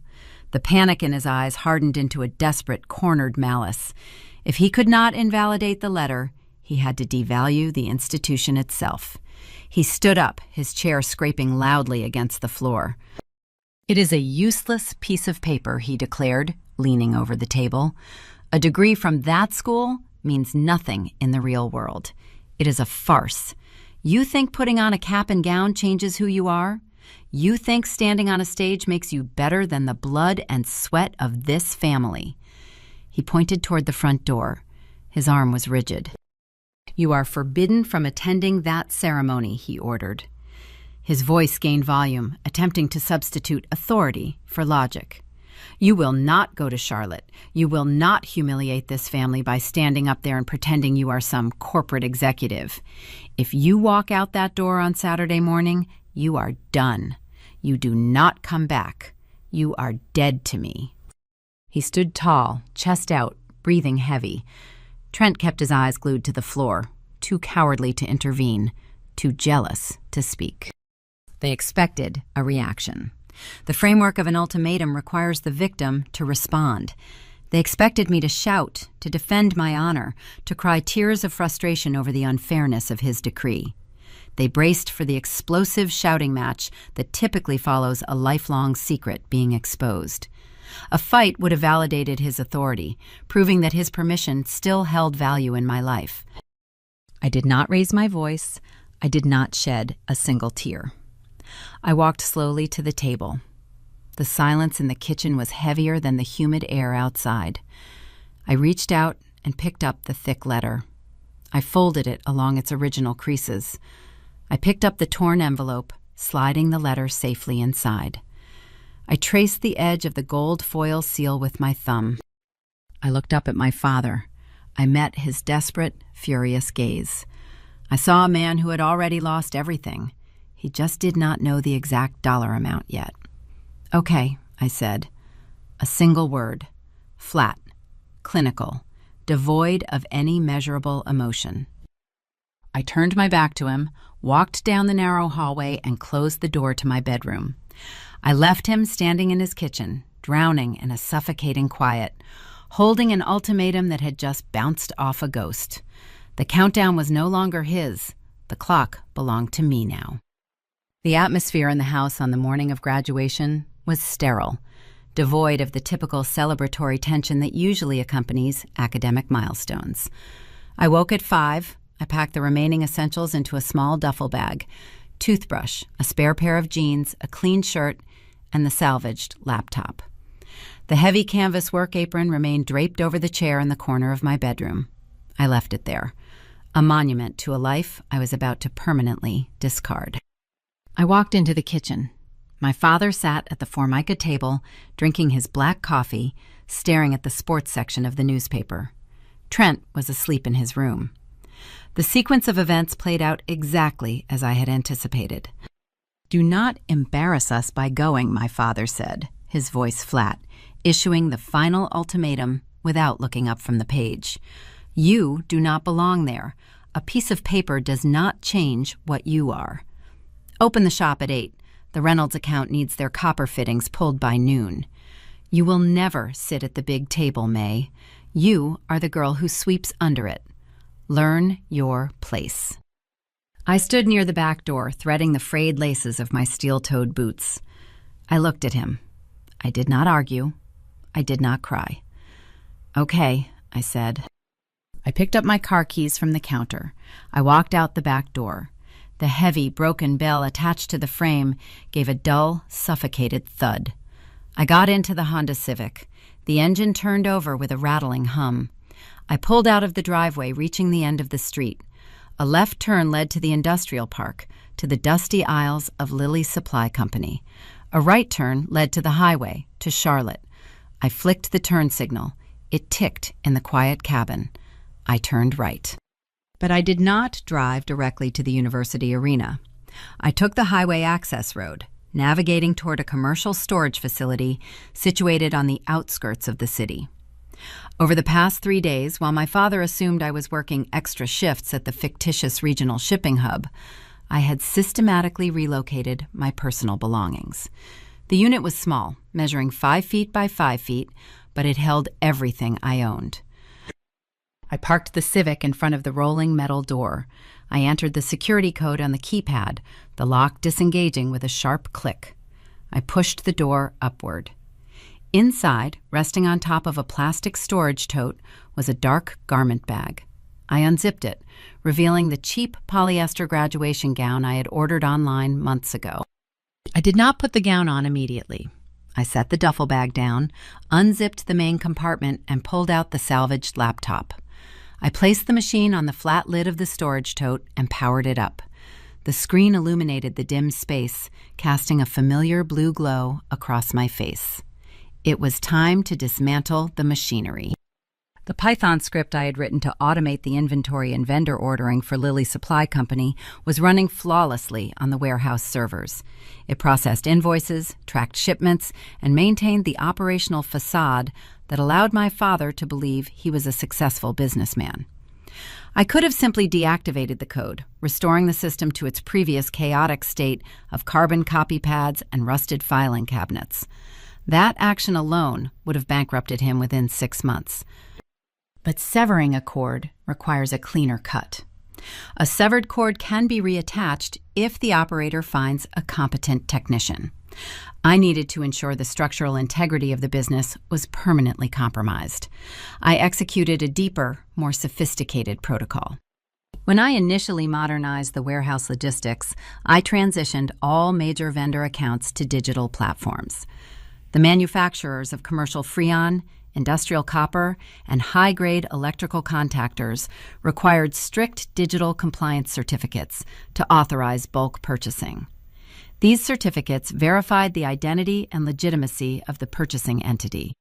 The panic in his eyes hardened into a desperate, cornered malice. If he could not invalidate the letter, he had to devalue the institution itself. He stood up, his chair scraping loudly against the floor. "It is a useless piece of paper," he declared, leaning over the table. "A degree from that school means nothing in the real world. It is a farce. You think putting on a cap and gown changes who you are? You think standing on a stage makes you better than the blood and sweat of this family?" He pointed toward the front door. His arm was rigid. "You are forbidden from attending that ceremony," he ordered. His voice gained volume, attempting to substitute authority for logic. "You will not go to Charlotte. You will not humiliate this family by standing up there and pretending you are some corporate executive. If you walk out that door on Saturday morning, you are done. You do not come back. You are dead to me." He stood tall, chest out, breathing heavy. Trent kept his eyes glued to the floor, too cowardly to intervene, too jealous to speak. They expected a reaction. The framework of an ultimatum requires the victim to respond. They expected me to shout, to defend my honor, to cry tears of frustration over the unfairness of his decree. They braced for the explosive shouting match that typically follows a lifelong secret being exposed. A fight would have validated his authority, proving that his permission still held value in my life. I did not raise my voice. I did not shed a single tear. I walked slowly to the table. The silence in the kitchen was heavier than the humid air outside. I reached out and picked up the thick letter. I folded it along its original creases. I picked up the torn envelope, sliding the letter safely inside. I traced the edge of the gold foil seal with my thumb. I looked up at my father. I met his desperate, furious gaze. I saw a man who had already lost everything. He just did not know the exact dollar amount yet. "Okay," I said. A single word. Flat, clinical, devoid of any measurable emotion. I turned my back to him, walked down the narrow hallway, and closed the door to my bedroom. I left him standing in his kitchen, drowning in a suffocating quiet, holding an ultimatum that had just bounced off a ghost. The countdown was no longer his. The clock belonged to me now. The atmosphere in the house on the morning of graduation was sterile, devoid of the typical celebratory tension that usually accompanies academic milestones. I woke at 5. I packed the remaining essentials into a small duffel bag: toothbrush, a spare pair of jeans, a clean shirt, and the salvaged laptop. The heavy canvas work apron remained draped over the chair in the corner of my bedroom. I left it there, a monument to a life I was about to permanently discard. I walked into the kitchen. My father sat at the Formica table, drinking his black coffee, staring at the sports section of the newspaper. Trent was asleep in his room. The sequence of events played out exactly as I had anticipated. "Do not embarrass us by going," my father said, his voice flat, issuing the final ultimatum without looking up from the page. "You do not belong there. A piece of paper does not change what you are. Open the shop at 8. The Reynolds account needs their copper fittings pulled by noon. You will never sit at the big table, May. You are the girl who sweeps under it. Learn your place." I stood near the back door, threading the frayed laces of my steel-toed boots. I looked at him. I did not argue. I did not cry. "Okay," I said. I picked up my car keys from the counter. I walked out the back door. The heavy, broken bell attached to the frame gave a dull, suffocated thud. I got into the Honda Civic. The engine turned over with a rattling hum. I pulled out of the driveway, reaching the end of the street. A left turn led to the industrial park, to the dusty aisles of Lilly Supply Company. A right turn led to the highway, to Charlotte. I flicked the turn signal. It ticked in the quiet cabin. I turned right. But I did not drive directly to the university arena. I took the highway access road, navigating toward a commercial storage facility situated on the outskirts of the city. Over the past 3 days, while my father assumed I was working extra shifts at the fictitious regional shipping hub, I had systematically relocated my personal belongings. The unit was small, measuring 5 feet by 5 feet, but it held everything I owned. I parked the Civic in front of the rolling metal door. I entered the security code on the keypad, the lock disengaging with a sharp click. I pushed the door upward. Inside, resting on top of a plastic storage tote, was a dark garment bag. I unzipped it, revealing the cheap polyester graduation gown I had ordered online months ago. I did not put the gown on immediately. I set the duffel bag down, unzipped the main compartment, and pulled out the salvaged laptop. I placed the machine on the flat lid of the storage tote and powered it up. The screen illuminated the dim space, casting a familiar blue glow across my face. It was time to dismantle the machinery. The Python script I had written to automate the inventory and vendor ordering for Lilly Supply Company was running flawlessly on the warehouse servers. It processed invoices, tracked shipments, and maintained the operational facade that allowed my father to believe he was a successful businessman. I could have simply deactivated the code, restoring the system to its previous chaotic state of carbon copy pads and rusted filing cabinets. That action alone would have bankrupted him within 6 months. But severing a cord requires a cleaner cut. A severed cord can be reattached if the operator finds a competent technician. I needed to ensure the structural integrity of the business was permanently compromised. I executed a deeper, more sophisticated protocol. When I initially modernized the warehouse logistics, I transitioned all major vendor accounts to digital platforms. The manufacturers of commercial Freon, industrial copper, and high-grade electrical contactors required strict digital compliance certificates to authorize bulk purchasing. These certificates verified the identity and legitimacy of the purchasing entity.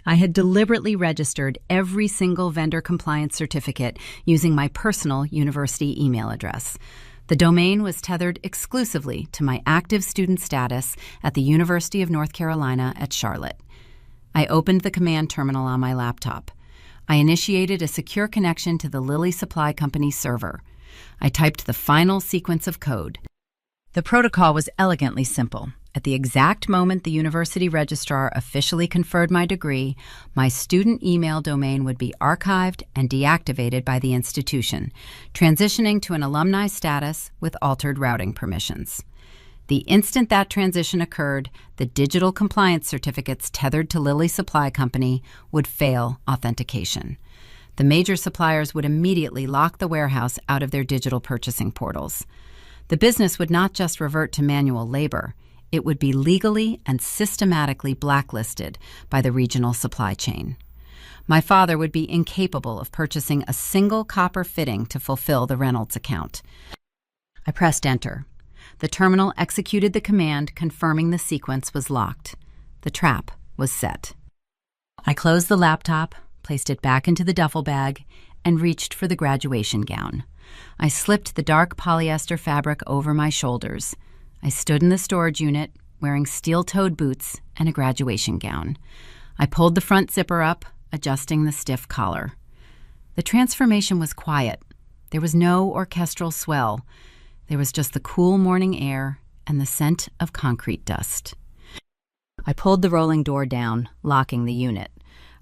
I had deliberately registered every single vendor compliance certificate using my personal university email address. The domain was tethered exclusively to my active student status at the University of North Carolina at Charlotte. I opened the command terminal on my laptop. I initiated a secure connection to the Lilly Supply Company server. I typed the final sequence of code. The protocol was elegantly simple. At the exact moment the university registrar officially conferred my degree, my student email domain would be archived and deactivated by the institution, transitioning to an alumni status with altered routing permissions. The instant that transition occurred, the digital compliance certificates tethered to Lilly Supply Company would fail authentication. The major suppliers would immediately lock the warehouse out of their digital purchasing portals. The business would not just revert to manual labor. It would be legally and systematically blacklisted by the regional supply chain. My father would be incapable of purchasing a single copper fitting to fulfill the Reynolds account. I pressed enter. The terminal executed the command confirming the sequence was locked. The trap was set. I closed the laptop, placed it back into the duffel bag, and reached for the graduation gown. I slipped the dark polyester fabric over my shoulders. I stood in the storage unit, wearing steel-toed boots and a graduation gown. I pulled the front zipper up, adjusting the stiff collar. The transformation was quiet. There was no orchestral swell. There was just the cool morning air and the scent of concrete dust. I pulled the rolling door down, locking the unit.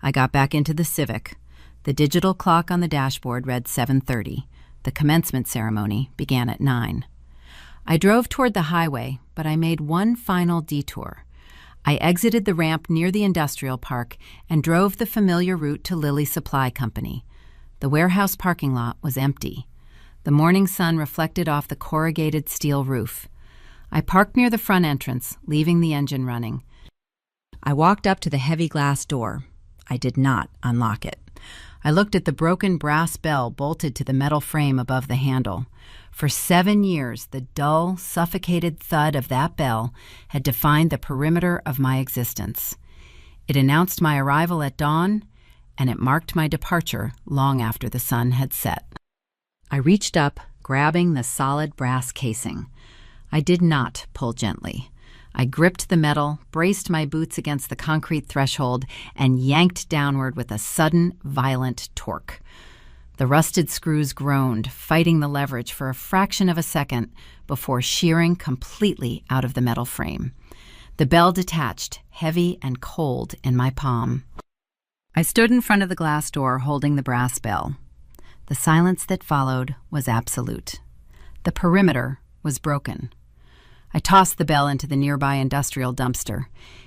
I got back into the Civic. The digital clock on the dashboard read 7:30. The commencement ceremony began at 9. I drove toward the highway, but I made one final detour. I exited the ramp near the industrial park and drove the familiar route to Lilly Supply Company. The warehouse parking lot was empty. The morning sun reflected off the corrugated steel roof. I parked near the front entrance, leaving the engine running. I walked up to the heavy glass door. I did not unlock it. I looked at the broken brass bell bolted to the metal frame above the handle. For 7 years, the dull, suffocated thud of that bell had defined the perimeter of my existence. It announced my arrival at dawn, and it marked my departure long after the sun had set. I reached up, grabbing the solid brass casing. I did not pull gently. I gripped the metal, braced my boots against the concrete threshold, and yanked downward with a sudden, violent torque. The rusted screws groaned, fighting the leverage for a fraction of a second before shearing completely out of the metal frame. The bell detached, heavy and cold in my palm. I stood in front of the glass door holding the brass bell. The silence that followed was absolute. The perimeter was broken. I tossed the bell into the nearby industrial dumpster.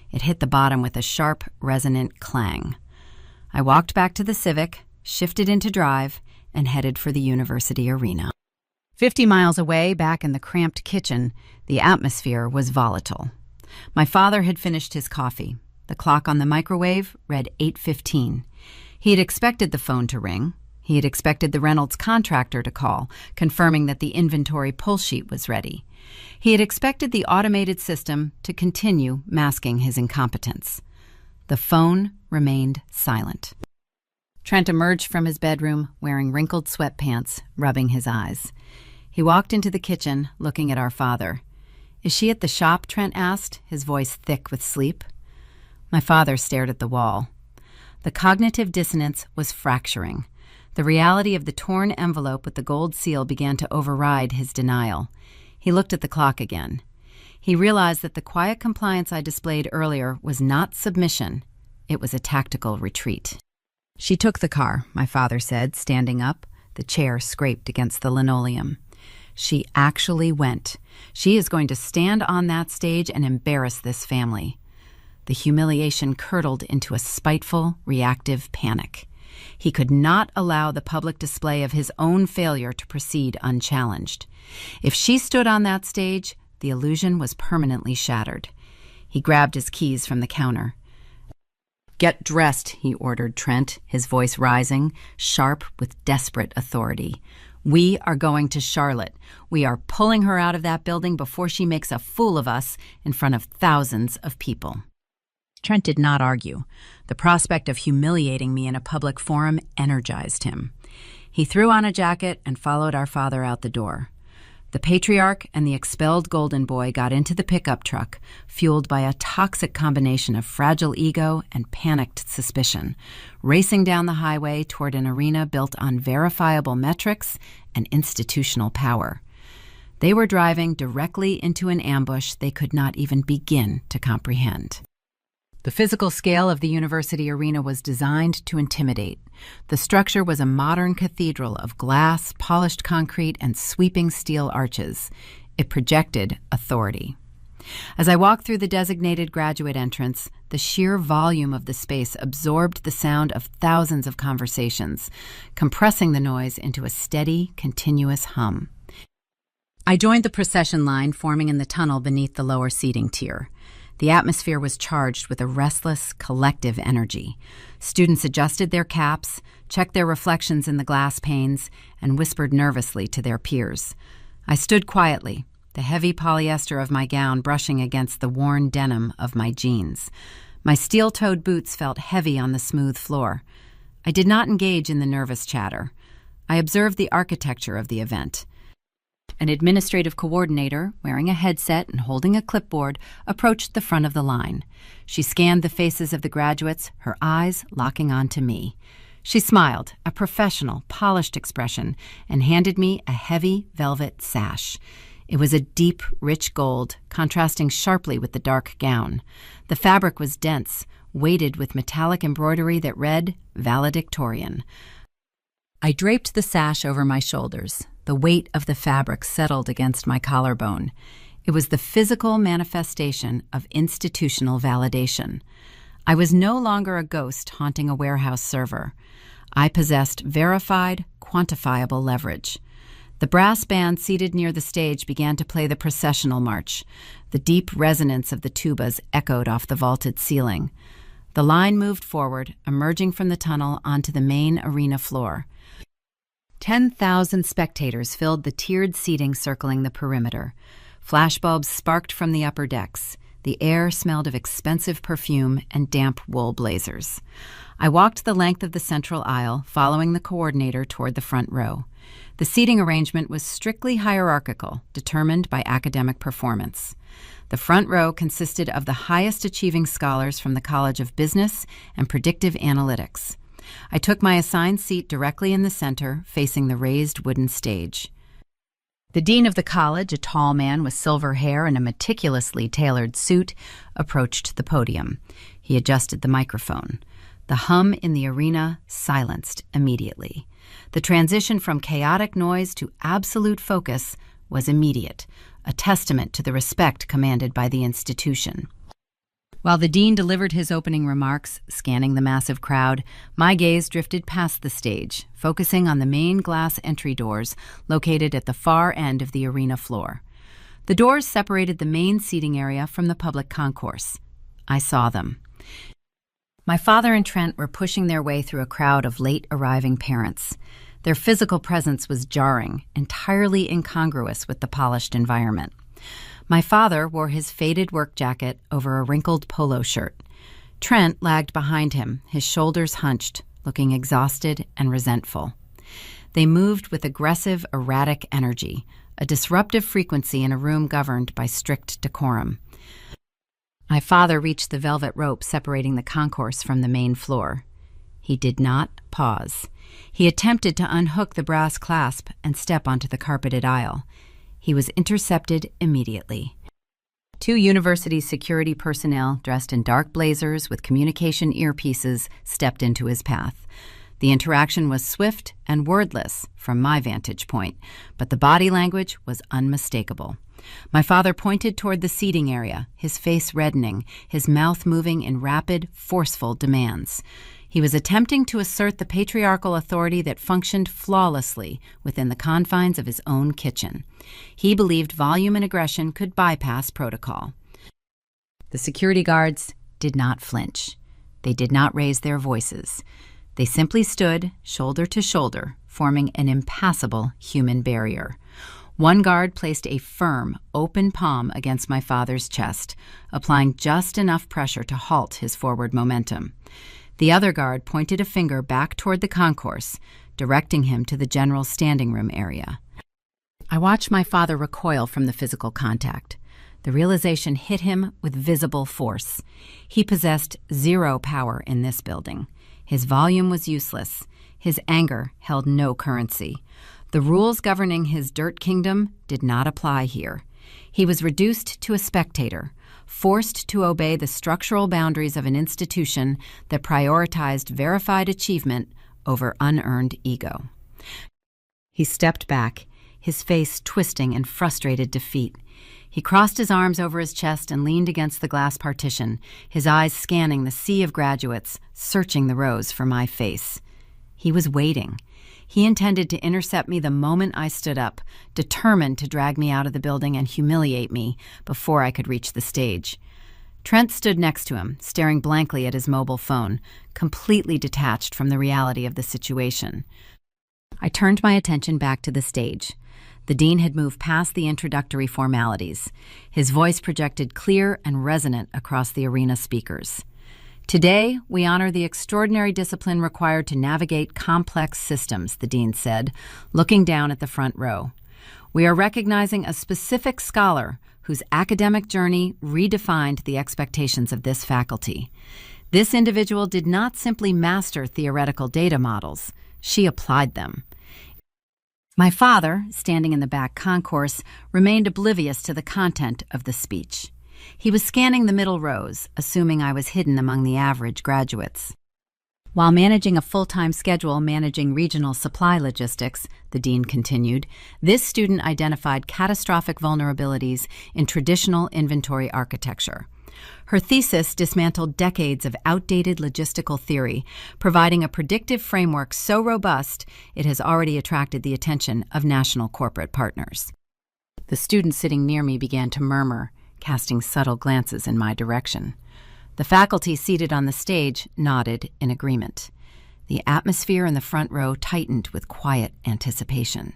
It hit the bottom with a sharp, resonant clang. I walked back to the Civic, shifted into drive, and headed for the university arena. 50 miles away, back in the cramped kitchen, the atmosphere was volatile. My father had finished his coffee. The clock on the microwave read 8:15. He had expected the phone to ring. He had expected the Reynolds contractor to call, confirming that the inventory pull sheet was ready. He had expected the automated system to continue masking his incompetence. The phone remained silent. Trent emerged from his bedroom wearing wrinkled sweatpants, rubbing his eyes. He walked into the kitchen, looking at our father. "Is she at the shop?" Trent asked, his voice thick with sleep. My father stared at the wall. The cognitive dissonance was fracturing. The reality of the torn envelope with the gold seal began to override his denial. He looked at the clock again. He realized that the quiet compliance I displayed earlier was not submission. It was a tactical retreat. "She took the car," my father said, standing up. The chair scraped against the linoleum. "She actually went. She is going to stand on that stage and embarrass this family." The humiliation curdled into a spiteful, reactive panic. He could not allow the public display of his own failure to proceed unchallenged. If she stood on that stage, the illusion was permanently shattered. He grabbed his keys from the counter. "Get dressed," he ordered Trent, his voice rising, sharp with desperate authority. "We are going to Charlotte. We are pulling her out of that building before she makes a fool of us in front of thousands of people." Trent did not argue. The prospect of humiliating me in a public forum energized him. He threw on a jacket and followed our father out the door. The patriarch and the expelled golden boy got into the pickup truck, fueled by a toxic combination of fragile ego and panicked suspicion, racing down the highway toward an arena built on verifiable metrics and institutional power. They were driving directly into an ambush they could not even begin to comprehend. The physical scale of the university arena was designed to intimidate. The structure was a modern cathedral of glass, polished concrete, and sweeping steel arches. It projected authority. As I walked through the designated graduate entrance, the sheer volume of the space absorbed the sound of thousands of conversations, compressing the noise into a steady, continuous hum. I joined the procession line forming in the tunnel beneath the lower seating tier. The atmosphere was charged with a restless, collective energy. Students adjusted their caps, checked their reflections in the glass panes, and whispered nervously to their peers. I stood quietly, the heavy polyester of my gown brushing against the worn denim of my jeans. My steel-toed boots felt heavy on the smooth floor. I did not engage in the nervous chatter. I observed the architecture of the event. An administrative coordinator, wearing a headset and holding a clipboard, approached the front of the line. She scanned the faces of the graduates, her eyes locking onto me. She smiled, a professional, polished expression, and handed me a heavy velvet sash. It was a deep, rich gold, contrasting sharply with the dark gown. The fabric was dense, weighted with metallic embroidery that read, Valedictorian. I draped the sash over my shoulders. The weight of the fabric settled against my collarbone. It was the physical manifestation of institutional validation. I was no longer a ghost haunting a warehouse server. I possessed verified, quantifiable leverage. The brass band seated near the stage began to play the processional march. The deep resonance of the tubas echoed off the vaulted ceiling. The line moved forward, emerging from the tunnel onto the main arena floor. 10,000 spectators filled the tiered seating circling the perimeter. Flashbulbs sparked from the upper decks. The air smelled of expensive perfume and damp wool blazers. I walked the length of the central aisle, following the coordinator toward the front row. The seating arrangement was strictly hierarchical, determined by academic performance. The front row consisted of the highest-achieving scholars from the College of Business and Predictive Analytics. I took my assigned seat directly in the center, facing the raised wooden stage. The dean of the college, a tall man with silver hair and a meticulously tailored suit, approached the podium. He adjusted the microphone. The hum in the arena silenced immediately. The transition from chaotic noise to absolute focus was immediate, a testament to the respect commanded by the institution. While the dean delivered his opening remarks, scanning the massive crowd, my gaze drifted past the stage, focusing on the main glass entry doors located at the far end of the arena floor. The doors separated the main seating area from the public concourse. I saw them. My father and Trent were pushing their way through a crowd of late-arriving parents. Their physical presence was jarring, entirely incongruous with the polished environment. My father wore his faded work jacket over a wrinkled polo shirt. Trent lagged behind him, his shoulders hunched, looking exhausted and resentful. They moved with aggressive, erratic energy, a disruptive frequency in a room governed by strict decorum. My father reached the velvet rope separating the concourse from the main floor. He did not pause. He attempted to unhook the brass clasp and step onto the carpeted aisle. He was intercepted immediately. 2 university security personnel dressed in dark blazers with communication earpieces stepped into his path. The interaction was swift and wordless from my vantage point, but the body language was unmistakable. My father pointed toward the seating area, his face reddening, his mouth moving in rapid, forceful demands. He was attempting to assert the patriarchal authority that functioned flawlessly within the confines of his own kitchen. He believed volume and aggression could bypass protocol. The security guards did not flinch. They did not raise their voices. They simply stood, shoulder to shoulder, forming an impassable human barrier. One guard placed a firm, open palm against my father's chest, applying just enough pressure to halt his forward momentum. The other guard pointed a finger back toward the concourse, directing him to the general standing room area. I watched my father recoil from the physical contact. The realization hit him with visible force. He possessed zero power in this building. His volume was useless. His anger held no currency. The rules governing his dirt kingdom did not apply here. He was reduced to a spectator, forced to obey the structural boundaries of an institution that prioritized verified achievement over unearned ego. He stepped back, his face twisting in frustrated defeat. He crossed his arms over his chest and leaned against the glass partition, his eyes scanning the sea of graduates, searching the rows for my face. He was waiting. He intended to intercept me the moment I stood up, determined to drag me out of the building and humiliate me before I could reach the stage. Trent stood next to him, staring blankly at his mobile phone, completely detached from the reality of the situation. I turned my attention back to the stage. The dean had moved past the introductory formalities. His voice projected clear and resonant across the arena speakers. Today, we honor the extraordinary discipline required to navigate complex systems, the dean said, looking down at the front row. We are recognizing a specific scholar whose academic journey redefined the expectations of this faculty. This individual did not simply master theoretical data models, she applied them. My father, standing in the back concourse, remained oblivious to the content of the speech. He was scanning the middle rows, assuming I was hidden among the average graduates. While managing a full-time schedule managing regional supply logistics, the dean continued, this student identified catastrophic vulnerabilities in traditional inventory architecture. Her thesis dismantled decades of outdated logistical theory, providing a predictive framework so robust it has already attracted the attention of national corporate partners. The student sitting near me began to murmur, casting subtle glances in my direction. The faculty seated on the stage nodded in agreement. The atmosphere in the front row tightened with quiet anticipation.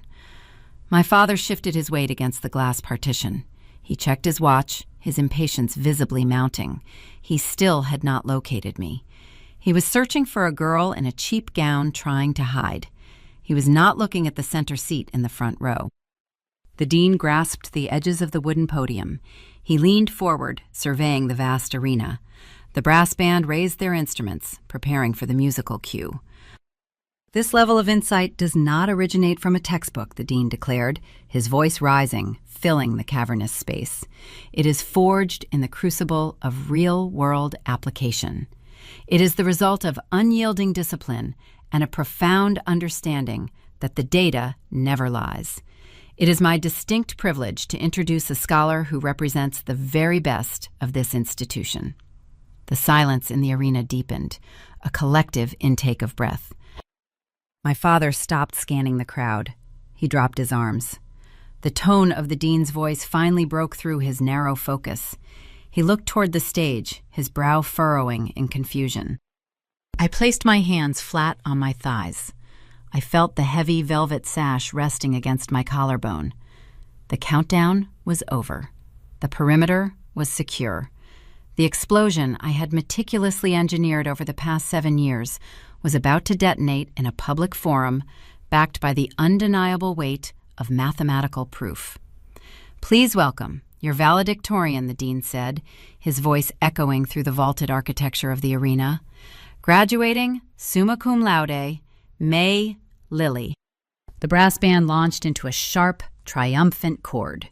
My father shifted his weight against the glass partition. He checked his watch, his impatience visibly mounting. He still had not located me. He was searching for a girl in a cheap gown trying to hide. He was not looking at the center seat in the front row. The dean grasped the edges of the wooden podium. He leaned forward, surveying the vast arena. The brass band raised their instruments, preparing for the musical cue. This level of insight does not originate from a textbook, the dean declared, his voice rising, filling the cavernous space. It is forged in the crucible of real-world application. It is the result of unyielding discipline and a profound understanding that the data never lies. It is my distinct privilege to introduce a scholar who represents the very best of this institution. The silence in the arena deepened, a collective intake of breath. My father stopped scanning the crowd. He dropped his arms. The tone of the dean's voice finally broke through his narrow focus. He looked toward the stage, his brow furrowing in confusion. I placed my hands flat on my thighs. I felt the heavy velvet sash resting against my collarbone. The countdown was over. The perimeter was secure. The explosion I had meticulously engineered over the past 7 years was about to detonate in a public forum, backed by the undeniable weight of mathematical proof. Please welcome your valedictorian, the dean said, his voice echoing through the vaulted architecture of the arena. Graduating, summa cum laude, May Lilly. The brass band launched into a sharp, triumphant chord.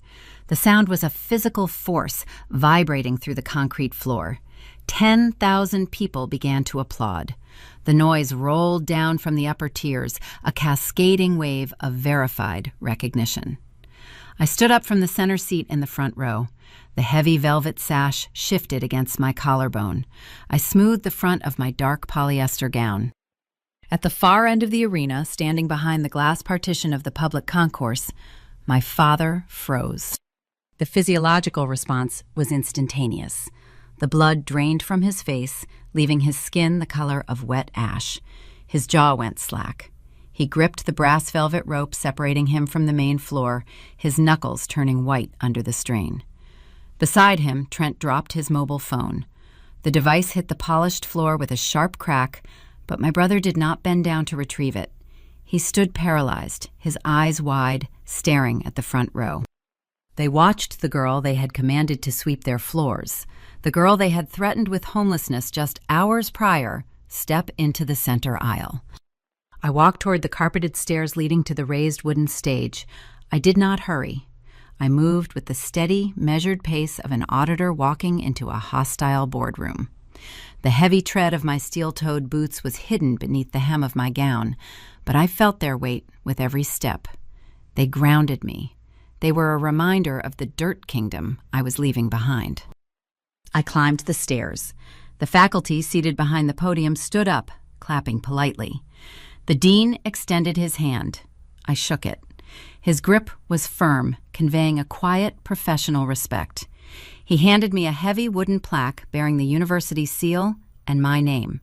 The sound was a physical force vibrating through the concrete floor. 10,000 people began to applaud. The noise rolled down from the upper tiers, a cascading wave of verified recognition. I stood up from the center seat in the front row. The heavy velvet sash shifted against my collarbone. I smoothed the front of my dark polyester gown. At the far end of the arena, standing behind the glass partition of the public concourse, my father froze. The physiological response was instantaneous. The blood drained from his face, leaving his skin the color of wet ash. His jaw went slack. He gripped the brass velvet rope separating him from the main floor, his knuckles turning white under the strain. Beside him, Trent dropped his mobile phone. The device hit the polished floor with a sharp crack, but my brother did not bend down to retrieve it. He stood paralyzed, his eyes wide, staring at the front row. They watched the girl they had commanded to sweep their floors, the girl they had threatened with homelessness just hours prior, step into the center aisle. I walked toward the carpeted stairs leading to the raised wooden stage. I did not hurry. I moved with the steady, measured pace of an auditor walking into a hostile boardroom. The heavy tread of my steel-toed boots was hidden beneath the hem of my gown, but I felt their weight with every step. They grounded me. They were a reminder of the dirt kingdom I was leaving behind. I climbed the stairs. The faculty seated behind the podium stood up, clapping politely. The dean extended his hand. I shook it. His grip was firm, conveying a quiet, professional respect. He handed me a heavy wooden plaque bearing the university seal and my name.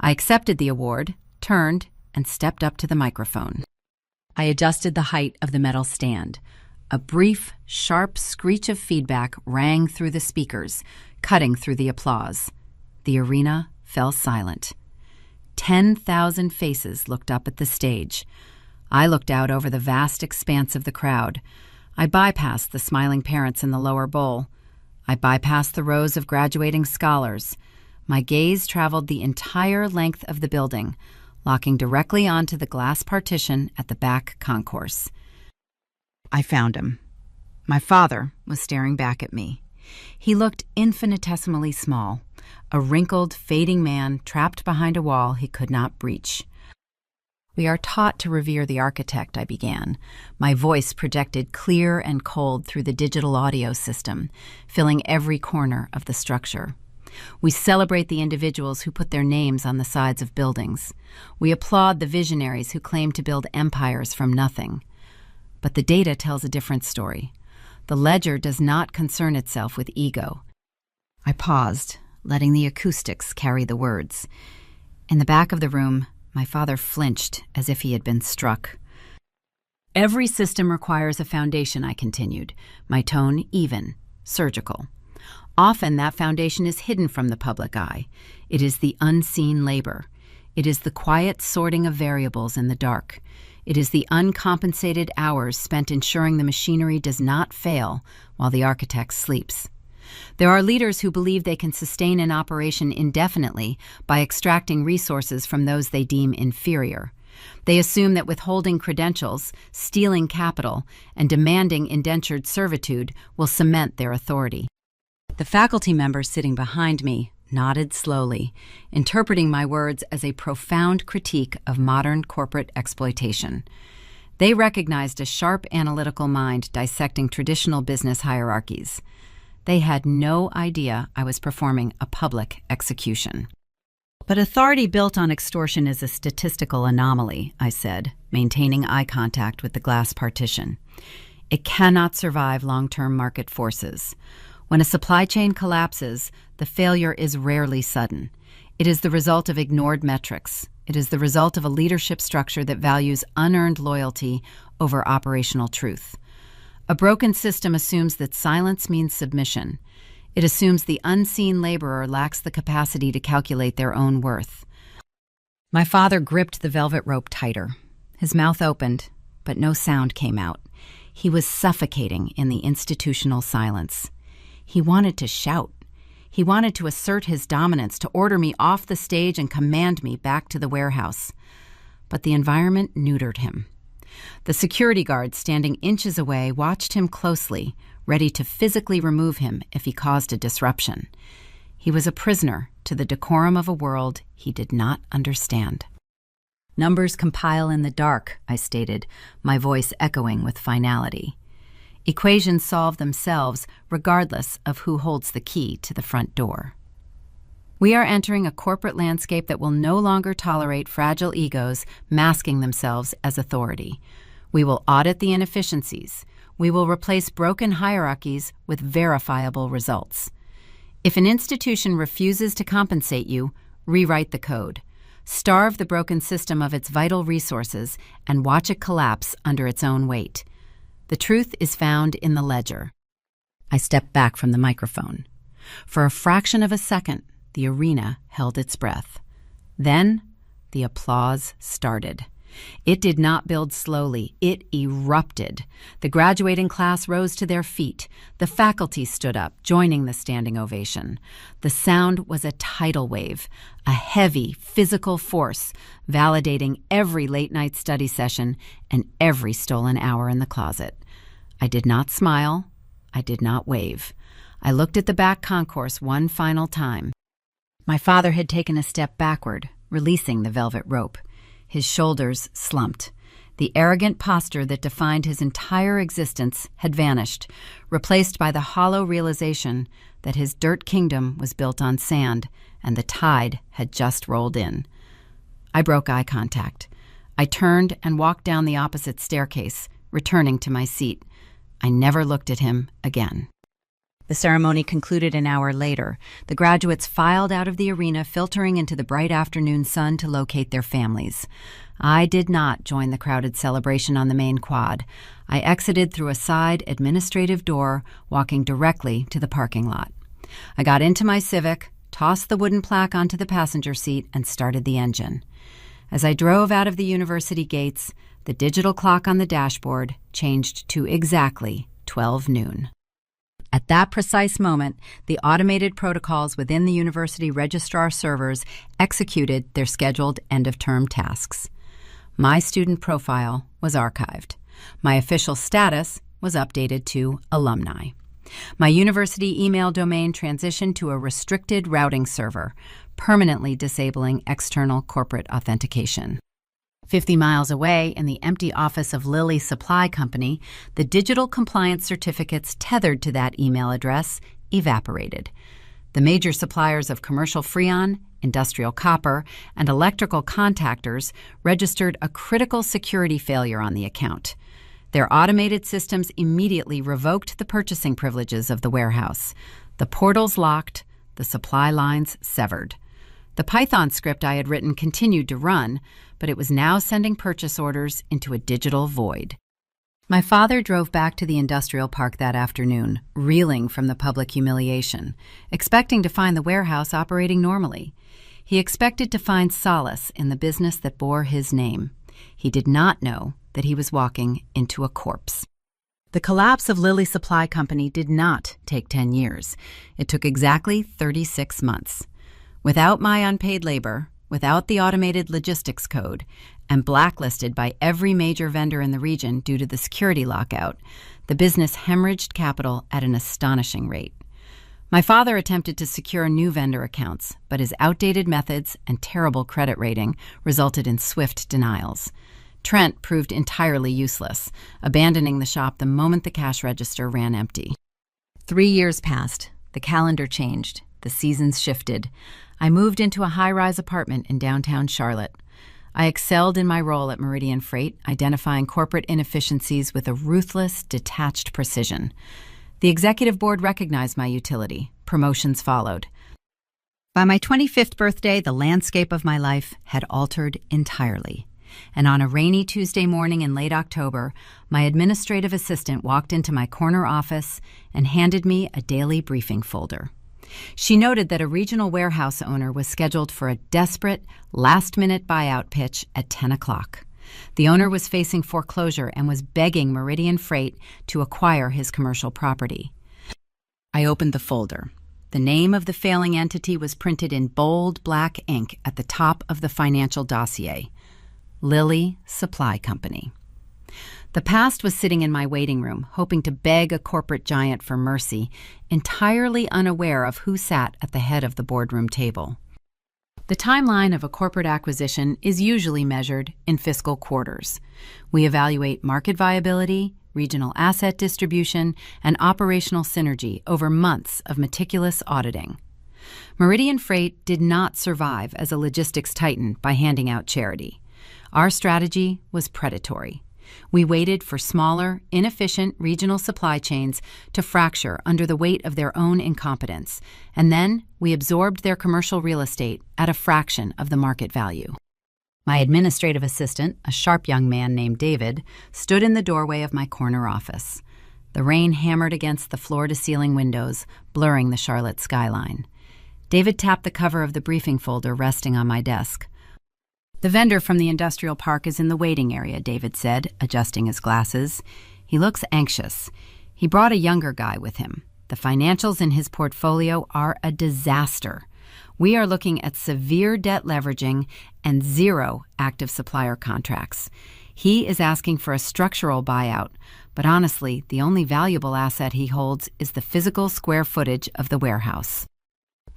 I accepted the award, turned, and stepped up to the microphone. I adjusted the height of the metal stand. A brief, sharp screech of feedback rang through the speakers, cutting through the applause. The arena fell silent. 10,000 faces looked up at the stage. I looked out over the vast expanse of the crowd. I bypassed the smiling parents in the lower bowl. I bypassed the rows of graduating scholars. My gaze traveled the entire length of the building, locking directly onto the glass partition at the back concourse. I found him. My father was staring back at me. He looked infinitesimally small, a wrinkled, fading man trapped behind a wall he could not breach. "We are taught to revere the architect," I began, my voice projected clear and cold through the digital audio system, filling every corner of the structure. "We celebrate the individuals who put their names on the sides of buildings. We applaud the visionaries who claim to build empires from nothing. But the data tells a different story. The ledger does not concern itself with ego." I paused, letting the acoustics carry the words. In the back of the room, my father flinched as if he had been struck. "Every system requires a foundation," I continued, my tone even, surgical. "Often that foundation is hidden from the public eye. It is the unseen labor. It is the quiet sorting of variables in the dark. It is the uncompensated hours spent ensuring the machinery does not fail while the architect sleeps. There are leaders who believe they can sustain an operation indefinitely by extracting resources from those they deem inferior. They assume that withholding credentials, stealing capital, and demanding indentured servitude will cement their authority." The faculty member sitting behind me nodded slowly, interpreting my words as a profound critique of modern corporate exploitation. They recognized a sharp analytical mind dissecting traditional business hierarchies. They had no idea I was performing a public execution. "But authority built on extortion is a statistical anomaly," I said, maintaining eye contact with the glass partition. "It cannot survive long-term market forces. When a supply chain collapses, the failure is rarely sudden. It is the result of ignored metrics. It is the result of a leadership structure that values unearned loyalty over operational truth. A broken system assumes that silence means submission. It assumes the unseen laborer lacks the capacity to calculate their own worth." My father gripped the velvet rope tighter. His mouth opened, but no sound came out. He was suffocating in the institutional silence. He wanted to shout. He wanted to assert his dominance, to order me off the stage and command me back to the warehouse. But the environment neutered him. The security guards standing inches away watched him closely, ready to physically remove him if he caused a disruption. He was a prisoner to the decorum of a world he did not understand. "Numbers compile in the dark," I stated, my voice echoing with finality. "Equations solve themselves regardless of who holds the key to the front door." We are entering a corporate landscape that will no longer tolerate fragile egos masking themselves as authority. We will audit the inefficiencies. We will replace broken hierarchies with verifiable results. If an institution refuses to compensate you, rewrite the code. Starve the broken system of its vital resources and watch it collapse under its own weight. The truth is found in the ledger. I stepped back from the microphone. For a fraction of a second, the arena held its breath. Then, the applause started. It did not build slowly. It erupted. The graduating class rose to their feet. The faculty stood up, joining the standing ovation. The sound was a tidal wave, a heavy, physical force, validating every late-night study session and every stolen hour in the closet. I did not smile. I did not wave. I looked at the back concourse one final time. My father had taken a step backward, releasing the velvet rope. His shoulders slumped. The arrogant posture that defined his entire existence had vanished, replaced by the hollow realization that his dirt kingdom was built on sand and the tide had just rolled in. I broke eye contact. I turned and walked down the opposite staircase, returning to my seat. I never looked at him again. The ceremony concluded an hour later. The graduates filed out of the arena, filtering into the bright afternoon sun to locate their families. I did not join the crowded celebration on the main quad. I exited through a side administrative door, walking directly to the parking lot. I got into my Civic, tossed the wooden plaque onto the passenger seat, and started the engine. As I drove out of the university gates, the digital clock on the dashboard changed to exactly 12 noon. At that precise moment, the automated protocols within the university registrar servers executed their scheduled end-of-term tasks. My student profile was archived. My official status was updated to alumni. My university email domain transitioned to a restricted routing server, permanently disabling external corporate authentication. 50 miles away, in the empty office of Lilly Supply Company, the digital compliance certificates tethered to that email address evaporated. The major suppliers of commercial freon, industrial copper, and electrical contactors registered a critical security failure on the account. Their automated systems immediately revoked the purchasing privileges of the warehouse. The portals locked, the supply lines severed. The Python script I had written continued to run, but it was now sending purchase orders into a digital void. My father drove back to the industrial park that afternoon, reeling from the public humiliation, expecting to find the warehouse operating normally. He expected to find solace in the business that bore his name. He did not know that he was walking into a corpse. The collapse of Lilly Supply Company did not take 10 years. It took exactly 36 months. Without my unpaid labor, without the automated logistics code, and blacklisted by every major vendor in the region due to the security lockout, the business hemorrhaged capital at an astonishing rate. My father attempted to secure new vendor accounts, but his outdated methods and terrible credit rating resulted in swift denials. Trent proved entirely useless, abandoning the shop the moment the cash register ran empty. 3 years passed. The calendar changed. The seasons shifted. I moved into a high-rise apartment in downtown Charlotte. I excelled in my role at Meridian Freight, identifying corporate inefficiencies with a ruthless, detached precision. The executive board recognized my utility. Promotions followed. By my 25th birthday, the landscape of my life had altered entirely. And on a rainy Tuesday morning in late October, my administrative assistant walked into my corner office and handed me a daily briefing folder. She noted that a regional warehouse owner was scheduled for a desperate, last-minute buyout pitch at 10 o'clock. The owner was facing foreclosure and was begging Meridian Freight to acquire his commercial property. I opened the folder. The name of the failing entity was printed in bold black ink at the top of the financial dossier: Lilly Supply Company. The past was sitting in my waiting room, hoping to beg a corporate giant for mercy, entirely unaware of who sat at the head of the boardroom table. The timeline of a corporate acquisition is usually measured in fiscal quarters. We evaluate market viability, regional asset distribution, and operational synergy over months of meticulous auditing. Meridian Freight did not survive as a logistics titan by handing out charity. Our strategy was predatory. We waited for smaller, inefficient regional supply chains to fracture under the weight of their own incompetence, and then we absorbed their commercial real estate at a fraction of the market value. My administrative assistant, a sharp young man named David, stood in the doorway of my corner office. The rain hammered against the floor-to-ceiling windows, blurring the Charlotte skyline. David tapped the cover of the briefing folder resting on my desk. "The vendor from the industrial park is in the waiting area," David said, adjusting his glasses. "He looks anxious. He brought a younger guy with him. The financials in his portfolio are a disaster. We are looking at severe debt leveraging and 0 active supplier contracts. He is asking for a structural buyout, but honestly, the only valuable asset he holds is the physical square footage of the warehouse."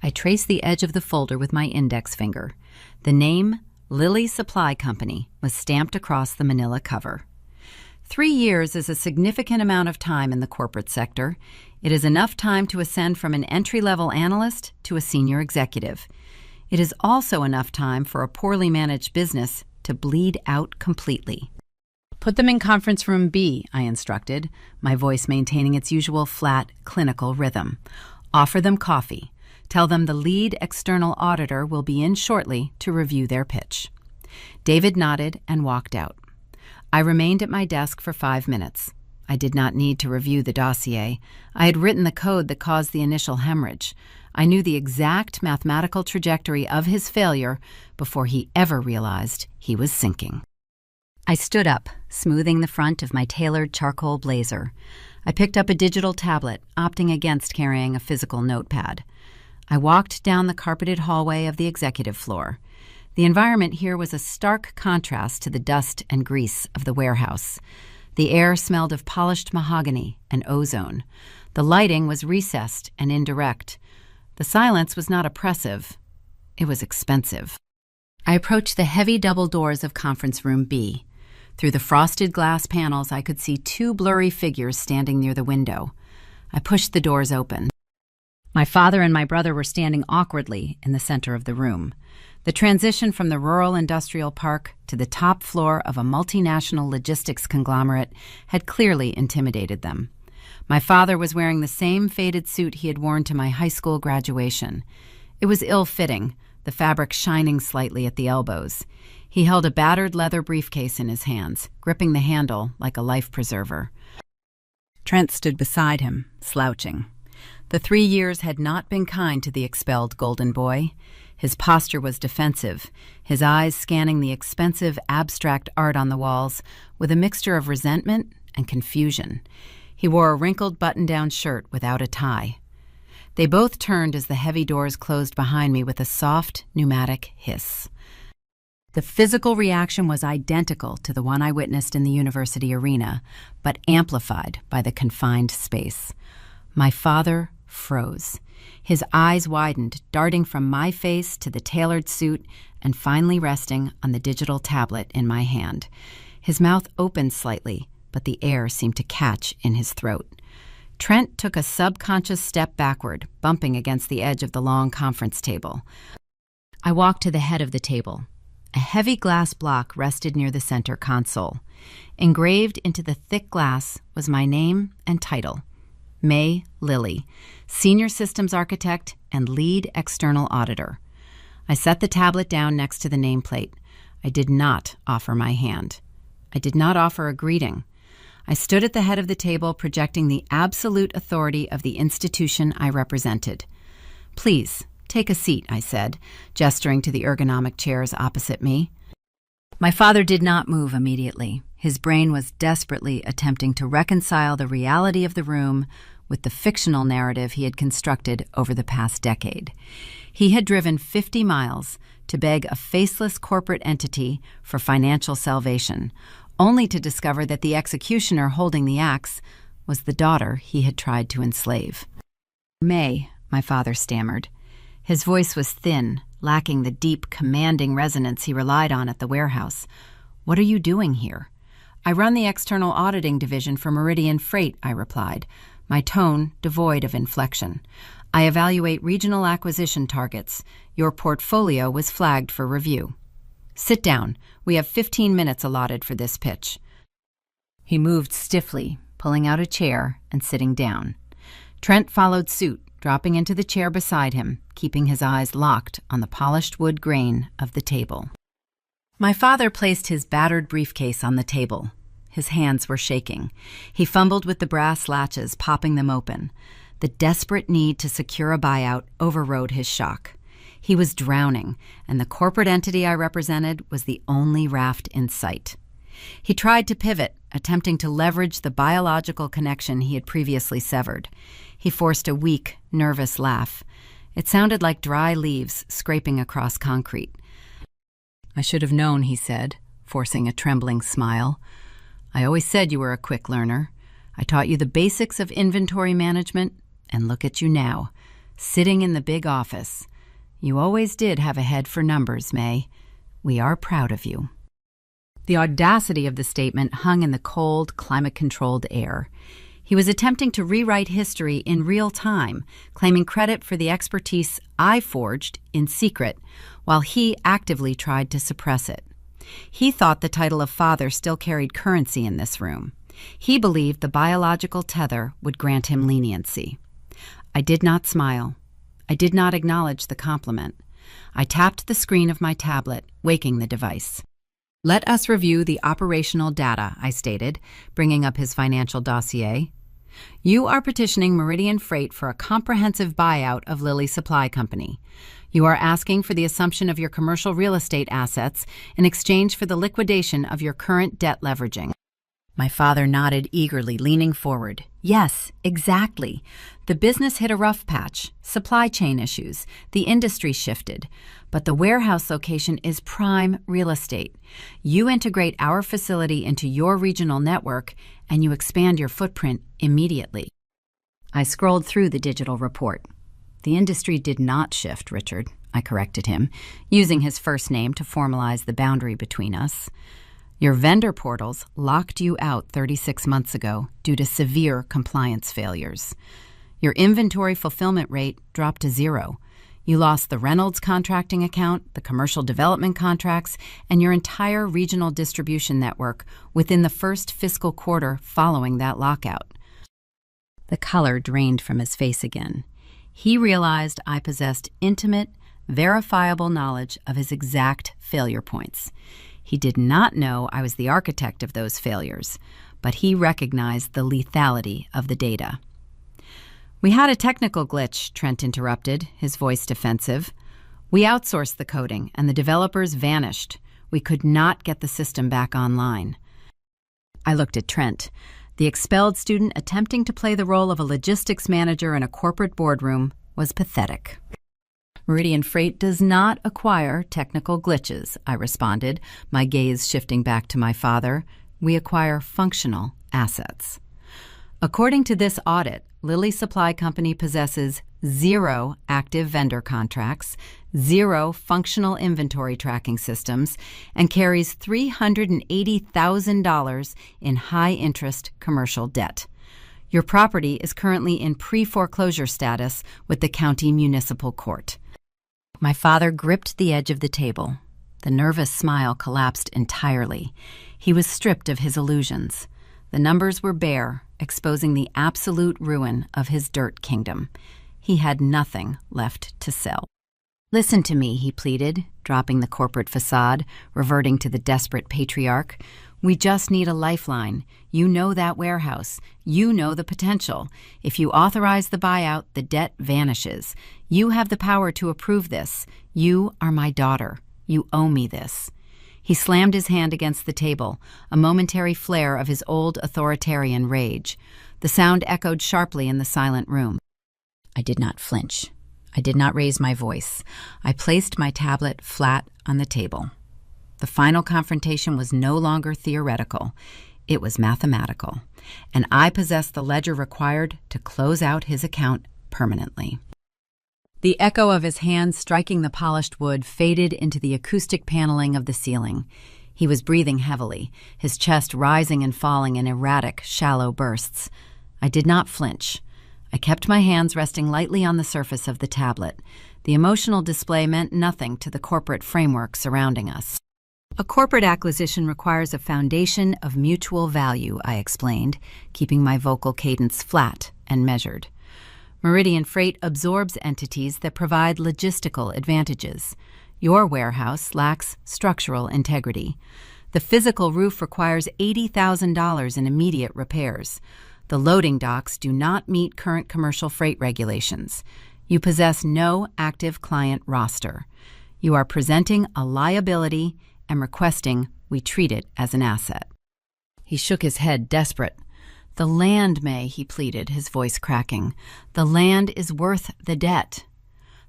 I traced the edge of the folder with my index finger. The name, Lilly Supply Company, was stamped across the manila cover. 3 years is a significant amount of time in the corporate sector. It is enough time to ascend from an entry-level analyst to a senior executive. It is also enough time for a poorly managed business to bleed out completely. "Put them in conference room B," I instructed, my voice maintaining its usual flat, clinical rhythm. "Offer them coffee. Tell them the lead external auditor will be in shortly to review their pitch." David nodded and walked out. I remained at my desk for 5 minutes. I did not need to review the dossier. I had written the code that caused the initial hemorrhage. I knew the exact mathematical trajectory of his failure before he ever realized he was sinking. I stood up, smoothing the front of my tailored charcoal blazer. I picked up a digital tablet, opting against carrying a physical notepad. I walked down the carpeted hallway of the executive floor. The environment here was a stark contrast to the dust and grease of the warehouse. The air smelled of polished mahogany and ozone. The lighting was recessed and indirect. The silence was not oppressive. It was expensive. I approached the heavy double doors of Conference Room B. Through the frosted glass panels, I could see two blurry figures standing near the window. I pushed the doors open. My father and my brother were standing awkwardly in the center of the room. The transition from the rural industrial park to the top floor of a multinational logistics conglomerate had clearly intimidated them. My father was wearing the same faded suit he had worn to my high school graduation. It was ill-fitting, the fabric shining slightly at the elbows. He held a battered leather briefcase in his hands, gripping the handle like a life preserver. Trent stood beside him, slouching. The 3 years had not been kind to the expelled golden boy. His posture was defensive, his eyes scanning the expensive abstract art on the walls with a mixture of resentment and confusion. He wore a wrinkled button-down shirt without a tie. They both turned as the heavy doors closed behind me with a soft, pneumatic hiss. The physical reaction was identical to the one I witnessed in the university arena, but amplified by the confined space. My father froze. His eyes widened, darting from my face to the tailored suit and finally resting on the digital tablet in my hand. His mouth opened slightly, but the air seemed to catch in his throat. Trent took a subconscious step backward, bumping against the edge of the long conference table. I walked to the head of the table. A heavy glass block rested near the center console. Engraved into the thick glass was my name and title, May Lilly, Senior Systems Architect and Lead External Auditor. I set the tablet down next to the nameplate. I did not offer my hand. I did not offer a greeting. I stood at the head of the table, projecting the absolute authority of the institution I represented. "Please, take a seat," I said, gesturing to the ergonomic chairs opposite me. My father did not move immediately. His brain was desperately attempting to reconcile the reality of the room with the fictional narrative he had constructed over the past decade. He had driven 50 miles to beg a faceless corporate entity for financial salvation, only to discover that the executioner holding the axe was the daughter he had tried to enslave. "May," my father stammered. His voice was thin, lacking the deep, commanding resonance he relied on at the warehouse. "What are you doing here?" "I run the external auditing division for Meridian Freight," I replied, my tone devoid of inflection. "I evaluate regional acquisition targets. Your portfolio was flagged for review." "Sit down. We have 15 minutes allotted for this pitch." He moved stiffly, pulling out a chair and sitting down. Trent followed suit, dropping into the chair beside him, keeping his eyes locked on the polished wood grain of the table. My father placed his battered briefcase on the table. His hands were shaking. He fumbled with the brass latches, popping them open. The desperate need to secure a buyout overrode his shock. He was drowning, and the corporate entity I represented was the only raft in sight. He tried to pivot, attempting to leverage the biological connection he had previously severed. He forced a weak, nervous laugh. It sounded like dry leaves scraping across concrete. "I should have known," he said, forcing a trembling smile. "I always said you were a quick learner. I taught you the basics of inventory management, and look at you now, sitting in the big office. You always did have a head for numbers, May. We are proud of you." The audacity of the statement hung in the cold, climate-controlled air. He was attempting to rewrite history in real time, claiming credit for the expertise I forged in secret, while he actively tried to suppress it. He thought the title of father still carried currency in this room. He believed the biological tether would grant him leniency. I did not smile. I did not acknowledge the compliment. I tapped the screen of my tablet, waking the device. "Let us review the operational data," I stated, bringing up his financial dossier. You are petitioning Meridian Freight for a comprehensive buyout of Lilly Supply Company. You are asking for the assumption of your commercial real estate assets in exchange for the liquidation of your current debt leveraging. My father nodded eagerly, leaning forward. Yes, exactly. The business hit a rough patch, supply chain issues, the industry shifted, but the warehouse location is prime real estate. You integrate our facility into your regional network, and you expand your footprint immediately. I scrolled through the digital report. The industry did not shift, Richard, I corrected him, using his first name to formalize the boundary between us. Your vendor portals locked you out 36 months ago due to severe compliance failures. Your inventory fulfillment rate dropped to 0. You lost the Reynolds contracting account, the commercial development contracts, and your entire regional distribution network within the first fiscal quarter following that lockout. The color drained from his face again. He realized I possessed intimate, verifiable knowledge of his exact failure points. He did not know I was the architect of those failures, but he recognized the lethality of the data. We had a technical glitch, Trent interrupted, his voice defensive. We outsourced the coding, and the developers vanished. We could not get the system back online. I looked at Trent, the expelled student attempting to play the role of a logistics manager in a corporate boardroom was pathetic. Meridian Freight does not acquire technical glitches, I responded, my gaze shifting back to my father. We acquire functional assets. According to this audit, Lilly Supply Company possesses 0 active vendor contracts, 0 functional inventory tracking systems, and carries $380,000 in high-interest commercial debt. Your property is currently in pre-foreclosure status with the county municipal court. My father gripped the edge of the table. The nervous smile collapsed entirely. He was stripped of his illusions. The numbers were bare, exposing the absolute ruin of his dirt kingdom. He had nothing left to sell. Listen to me, he pleaded, dropping the corporate facade, reverting to the desperate patriarch. We just need a lifeline. You know that warehouse. You know the potential. If you authorize the buyout, the debt vanishes. You have the power to approve this. You are my daughter. You owe me this. He slammed his hand against the table, a momentary flare of his old authoritarian rage. The sound echoed sharply in the silent room. I did not flinch. I did not raise my voice. I placed my tablet flat on the table. The final confrontation was no longer theoretical. It was mathematical, and I possessed the ledger required to close out his account permanently. The echo of his hands striking the polished wood faded into the acoustic paneling of the ceiling. He was breathing heavily, his chest rising and falling in erratic, shallow bursts. I did not flinch. I kept my hands resting lightly on the surface of the tablet. The emotional display meant nothing to the corporate framework surrounding us. A corporate acquisition requires a foundation of mutual value, I explained, keeping my vocal cadence flat and measured. Meridian Freight absorbs entities that provide logistical advantages. Your warehouse lacks structural integrity. The physical roof requires $80,000 in immediate repairs. The loading docks do not meet current commercial freight regulations. You possess no active client roster. You are presenting a liability and requesting we treat it as an asset. He shook his head, desperate. The land, May, he pleaded, his voice cracking. The land is worth the debt.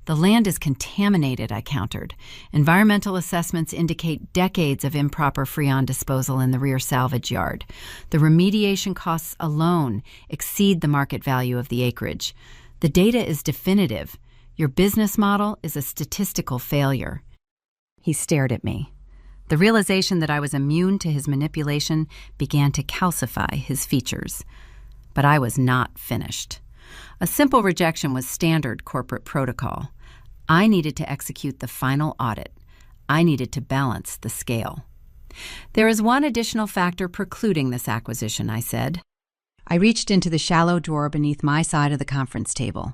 The land is contaminated, I countered. Environmental assessments indicate decades of improper freon disposal in the rear salvage yard. The remediation costs alone exceed the market value of the acreage. The data is definitive. Your business model is a statistical failure. He stared at me. The realization that I was immune to his manipulation began to calcify his features. But I was not finished. A simple rejection was standard corporate protocol. I needed to execute the final audit. I needed to balance the scale. There is one additional factor precluding this acquisition, I said. I reached into the shallow drawer beneath my side of the conference table.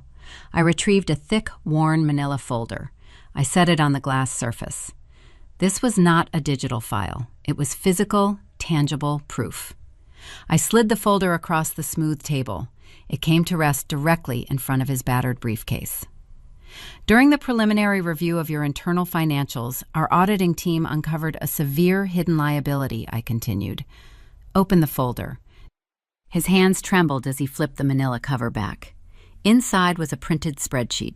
I retrieved a thick, worn manila folder. I set it on the glass surface. This was not a digital file. It was physical, tangible proof. I slid the folder across the smooth table. It came to rest directly in front of his battered briefcase. During the preliminary review of your internal financials, our auditing team uncovered a severe hidden liability, I continued. Open the folder. His hands trembled as he flipped the manila cover back. Inside was a printed spreadsheet.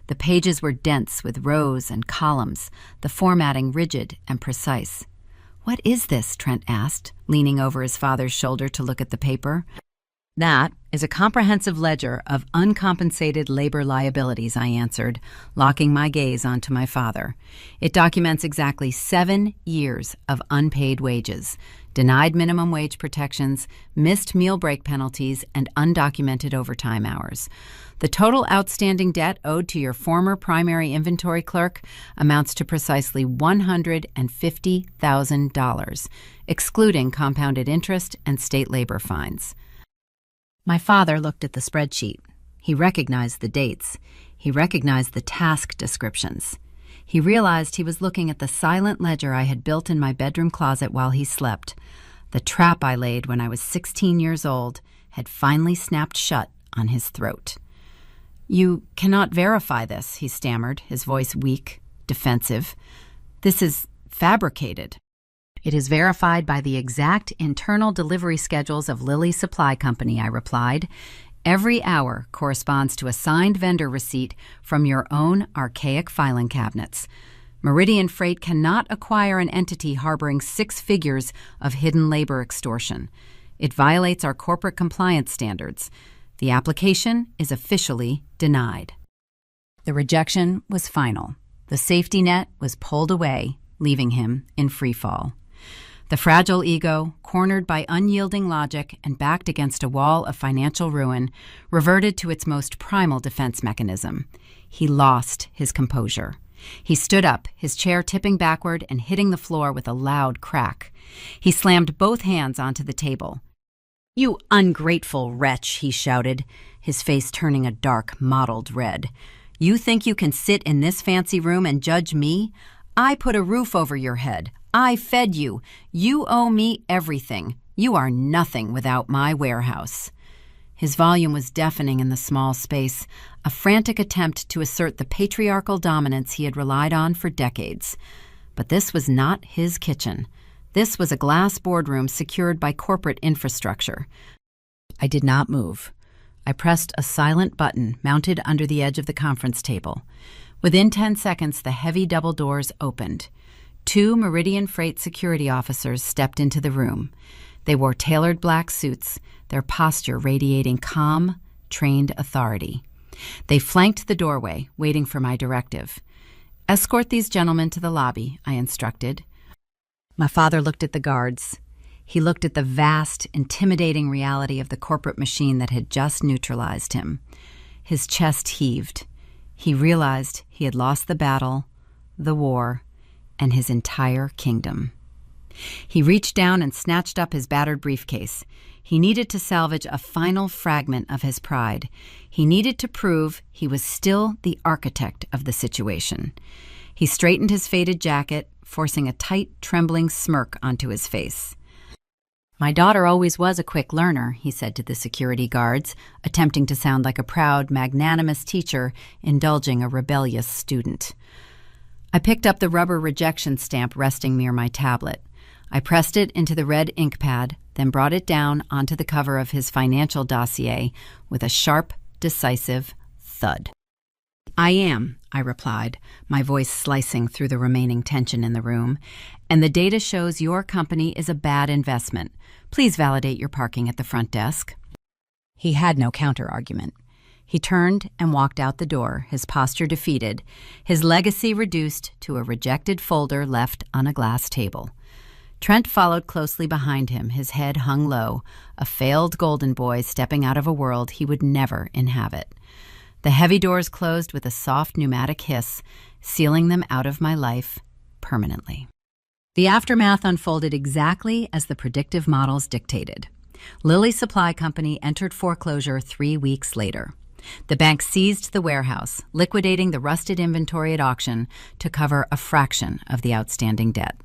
The pages were dense with rows and columns, the formatting rigid and precise. "What is this?" Trent asked, leaning over his father's shoulder to look at the paper. "That is a comprehensive ledger of uncompensated labor liabilities," I answered, locking my gaze onto my father. "It documents exactly 7 years of unpaid wages, denied minimum wage protections, missed meal break penalties, and undocumented overtime hours. The total outstanding debt owed to your former primary inventory clerk amounts to precisely $150,000, excluding compounded interest and state labor fines." My father looked at the spreadsheet. He recognized the dates. He recognized the task descriptions. He realized he was looking at the silent ledger I had built in my bedroom closet while he slept. The trap I laid when I was 16 years old had finally snapped shut on his throat. "You cannot verify this," he stammered, his voice weak, defensive. "This is fabricated." "It is verified by the exact internal delivery schedules of Lilly Supply Company," I replied. "Every hour corresponds to a signed vendor receipt from your own archaic filing cabinets. Meridian Freight cannot acquire an entity harboring 6 figures of hidden labor extortion. It violates our corporate compliance standards. The application is officially denied." The rejection was final. The safety net was pulled away, leaving him in free fall. The fragile ego, cornered by unyielding logic and backed against a wall of financial ruin, reverted to its most primal defense mechanism. He lost his composure. He stood up, his chair tipping backward and hitting the floor with a loud crack. He slammed both hands onto the table. "You ungrateful wretch," he shouted, his face turning a dark, mottled red. "You think you can sit in this fancy room and judge me? I put a roof over your head. I fed you. You owe me everything. You are nothing without my warehouse." His volume was deafening in the small space, a frantic attempt to assert the patriarchal dominance he had relied on for decades. But this was not his kitchen. This was a glass boardroom secured by corporate infrastructure. I did not move. I pressed a silent button mounted under the edge of the conference table. Within 10 seconds, the heavy double doors opened. 2 Meridian Freight security officers stepped into the room. They wore tailored black suits, their posture radiating calm, trained authority. They flanked the doorway, waiting for my directive. "Escort these gentlemen to the lobby," I instructed. My father looked at the guards. He looked at the vast, intimidating reality of the corporate machine that had just neutralized him. His chest heaved. He realized he had lost the battle, the war, and his entire kingdom. He reached down and snatched up his battered briefcase. He needed to salvage a final fragment of his pride. He needed to prove he was still the architect of the situation. He straightened his faded jacket, forcing a tight, trembling smirk onto his face. "My daughter always was a quick learner," he said to the security guards, attempting to sound like a proud, magnanimous teacher indulging a rebellious student. I picked up the rubber rejection stamp resting near my tablet. I pressed it into the red ink pad, then brought it down onto the cover of his financial dossier with a sharp, decisive thud. "I am," I replied, my voice slicing through the remaining tension in the room, "and the data shows your company is a bad investment. Please validate your parking at the front desk." He had no counter-argument. He turned and walked out the door, his posture defeated, his legacy reduced to a rejected folder left on a glass table. Trent followed closely behind him, his head hung low, a failed golden boy stepping out of a world he would never inhabit. The heavy doors closed with a soft pneumatic hiss, sealing them out of my life permanently. The aftermath unfolded exactly as the predictive models dictated. Lilly Supply Company entered foreclosure 3 weeks later. The bank seized the warehouse, liquidating the rusted inventory at auction to cover a fraction of the outstanding debt.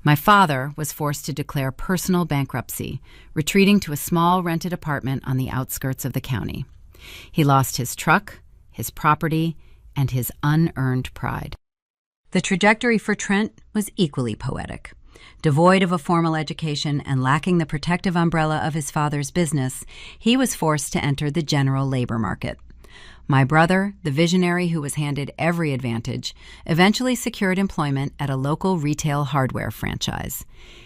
My father was forced to declare personal bankruptcy, retreating to a small rented apartment on the outskirts of the county. He lost his truck, his property, and his unearned pride. The trajectory for Trent was equally poetic. Devoid of a formal education and lacking the protective umbrella of his father's business, he was forced to enter the general labor market. My brother, the visionary who was handed every advantage, eventually secured employment at a local retail hardware franchise.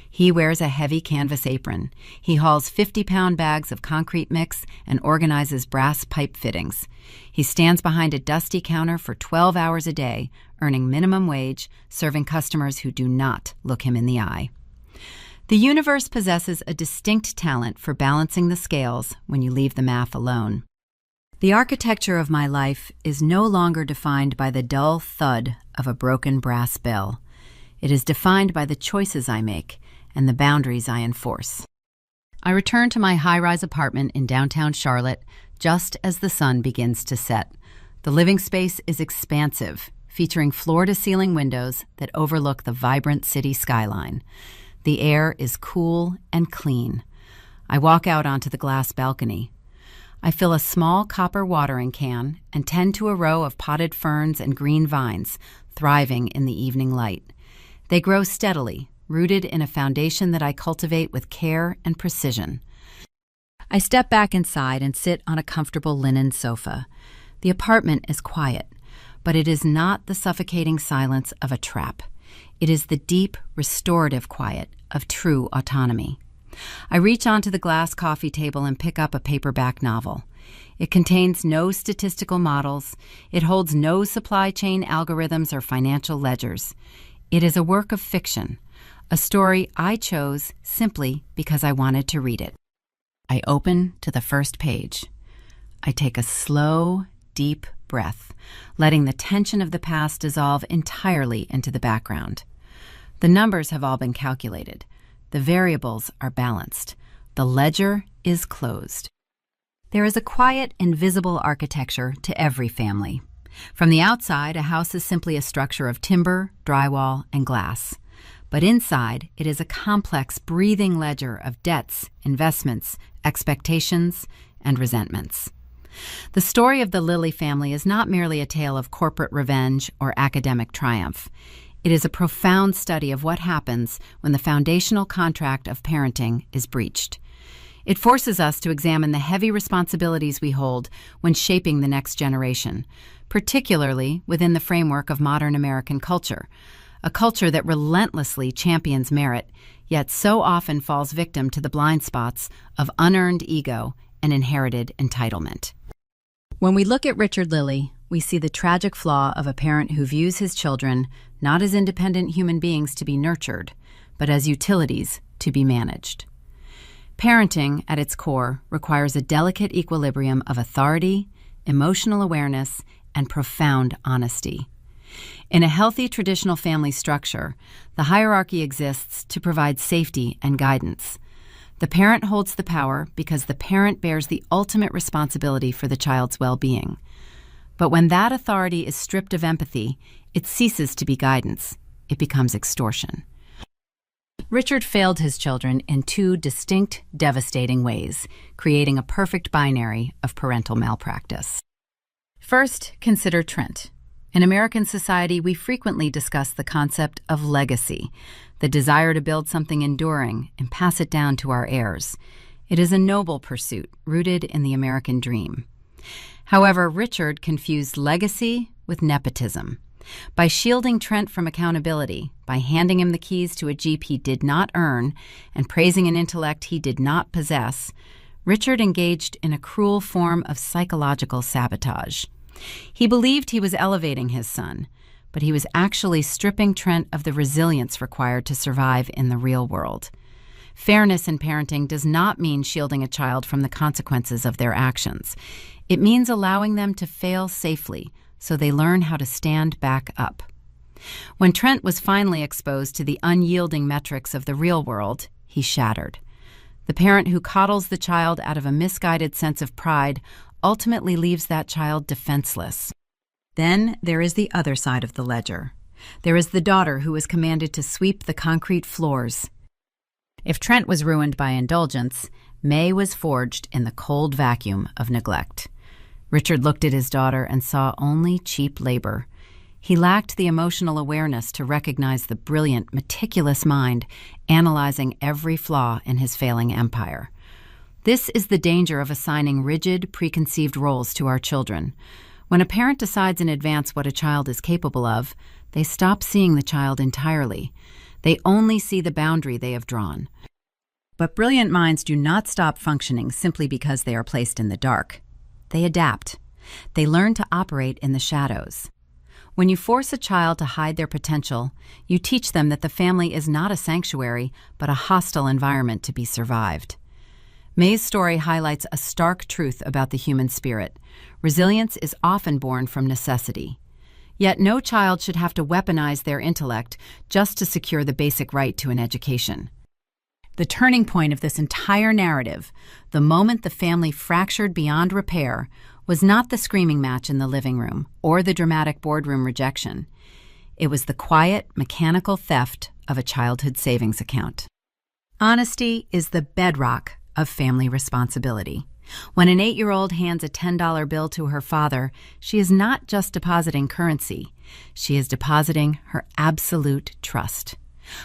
He wears a heavy canvas apron. He hauls 50-pound bags of concrete mix and organizes brass pipe fittings. He stands behind a dusty counter for 12 hours a day, earning minimum wage, serving customers who do not look him in the eye. The universe possesses a distinct talent for balancing the scales when you leave the math alone. The architecture of my life is no longer defined by the dull thud of a broken brass bell. It is defined by the choices I make and the boundaries I enforce. I return to my high-rise apartment in downtown Charlotte just as the sun begins to set. The living space is expansive, featuring floor-to-ceiling windows that overlook the vibrant city skyline. The air is cool and clean. I walk out onto the glass balcony. I fill a small copper watering can and tend to a row of potted ferns and green vines, thriving in the evening light. They grow steadily, rooted in a foundation that I cultivate with care and precision. I step back inside and sit on a comfortable linen sofa. The apartment is quiet, but it is not the suffocating silence of a trap. It is the deep, restorative quiet of true autonomy. I reach onto the glass coffee table and pick up a paperback novel. It contains no statistical models. It holds no supply chain algorithms or financial ledgers. It is a work of fiction, a story I chose simply because I wanted to read it. I open to the first page. I take a slow, deep breath, letting the tension of the past dissolve entirely into the background. The numbers have all been calculated. The variables are balanced. The ledger is closed. There is a quiet, invisible architecture to every family. From the outside, a house is simply a structure of timber, drywall, and glass. But inside, it is a complex, breathing ledger of debts, investments, expectations, and resentments. The story of the Lilly family is not merely a tale of corporate revenge or academic triumph. It is a profound study of what happens when the foundational contract of parenting is breached. It forces us to examine the heavy responsibilities we hold when shaping the next generation, particularly within the framework of modern American culture, a culture that relentlessly champions merit, yet so often falls victim to the blind spots of unearned ego and inherited entitlement. When we look at Richard Lilly, we see the tragic flaw of a parent who views his children not as independent human beings to be nurtured, but as utilities to be managed. Parenting, at its core, requires a delicate equilibrium of authority, emotional awareness, and profound honesty. In a healthy traditional family structure, the hierarchy exists to provide safety and guidance. The parent holds the power because the parent bears the ultimate responsibility for the child's well-being. But when that authority is stripped of empathy, it ceases to be guidance. It becomes extortion. Richard failed his children in two distinct, devastating ways, creating a perfect binary of parental malpractice. First, consider Trent. In American society, we frequently discuss the concept of legacy, the desire to build something enduring and pass it down to our heirs. It is a noble pursuit rooted in the American dream. However, Richard confused legacy with nepotism. By shielding Trent from accountability, by handing him the keys to a Jeep he did not earn, and praising an intellect he did not possess, Richard engaged in a cruel form of psychological sabotage. He believed he was elevating his son, but he was actually stripping Trent of the resilience required to survive in the real world. Fairness in parenting does not mean shielding a child from the consequences of their actions. It means allowing them to fail safely so they learn how to stand back up. When Trent was finally exposed to the unyielding metrics of the real world, he shattered. The parent who coddles the child out of a misguided sense of pride ultimately leaves that child defenseless. Then there is the other side of the ledger. There is the daughter who is commanded to sweep the concrete floors. If Trent was ruined by indulgence, May was forged in the cold vacuum of neglect. Richard looked at his daughter and saw only cheap labor. He lacked the emotional awareness to recognize the brilliant, meticulous mind analyzing every flaw in his failing empire. This is the danger of assigning rigid, preconceived roles to our children. When a parent decides in advance what a child is capable of, they stop seeing the child entirely. They only see the boundary they have drawn. But brilliant minds do not stop functioning simply because they are placed in the dark. They adapt. They learn to operate in the shadows. When you force a child to hide their potential, you teach them that the family is not a sanctuary, but a hostile environment to be survived. May's story highlights a stark truth about the human spirit. Resilience is often born from necessity. Yet no child should have to weaponize their intellect just to secure the basic right to an education. The turning point of this entire narrative, the moment the family fractured beyond repair, was not the screaming match in the living room or the dramatic boardroom rejection. It was the quiet, mechanical theft of a childhood savings account. Honesty is the bedrock of family responsibility. When an 8-year-old hands a $10 bill to her father, she is not just depositing currency. She is depositing her absolute trust.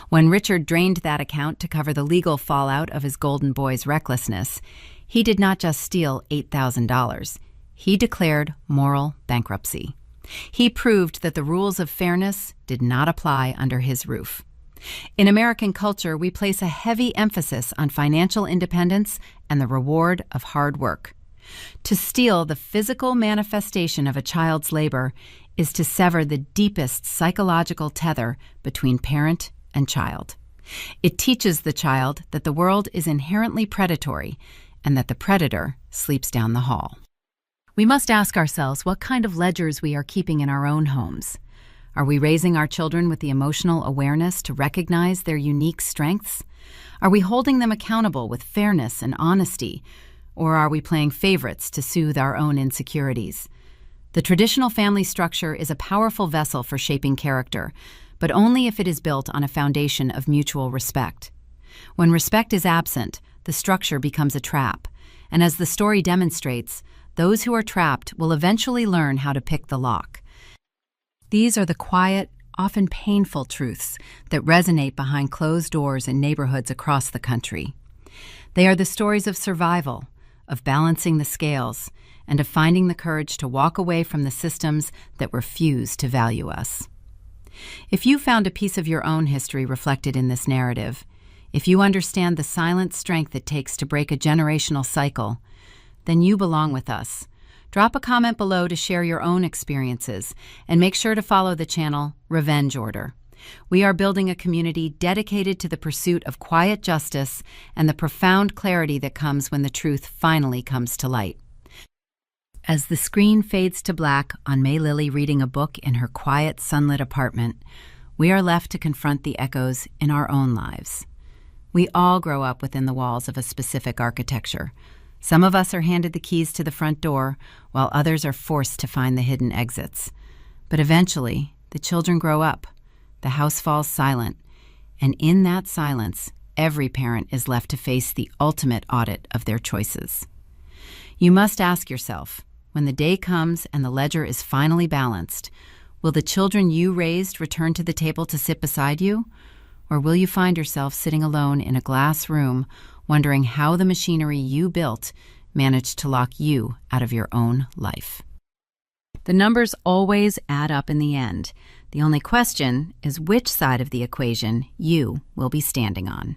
When Richard drained that account to cover the legal fallout of his golden boy's recklessness, he did not just steal $8,000. He declared moral bankruptcy. He proved that the rules of fairness did not apply under his roof. In American culture, we place a heavy emphasis on financial independence and the reward of hard work. To steal the physical manifestation of a child's labor is to sever the deepest psychological tether between parent and child. It teaches the child that the world is inherently predatory and that the predator sleeps down the hall. We must ask ourselves what kind of ledgers we are keeping in our own homes. Are we raising our children with the emotional awareness to recognize their unique strengths? Are we holding them accountable with fairness and honesty? Or are we playing favorites to soothe our own insecurities? The traditional family structure is a powerful vessel for shaping character, but only if it is built on a foundation of mutual respect. When respect is absent, the structure becomes a trap, and as the story demonstrates, those who are trapped will eventually learn how to pick the lock. These are the quiet, often painful truths that resonate behind closed doors in neighborhoods across the country. They are the stories of survival, of balancing the scales, and of finding the courage to walk away from the systems that refuse to value us. If you found a piece of your own history reflected in this narrative, if you understand the silent strength it takes to break a generational cycle, then you belong with us. Drop a comment below to share your own experiences, and make sure to follow the channel Revenge Order. We are building a community dedicated to the pursuit of quiet justice and the profound clarity that comes when the truth finally comes to light. As the screen fades to black on May Lily reading a book in her quiet, sunlit apartment, we are left to confront the echoes in our own lives. We all grow up within the walls of a specific architecture. Some of us are handed the keys to the front door, while others are forced to find the hidden exits. But eventually, the children grow up, the house falls silent, and in that silence, every parent is left to face the ultimate audit of their choices. You must ask yourself, when the day comes and the ledger is finally balanced, will the children you raised return to the table to sit beside you? Or will you find yourself sitting alone in a glass room, wondering how the machinery you built managed to lock you out of your own life? The numbers always add up in the end. The only question is which side of the equation you will be standing on.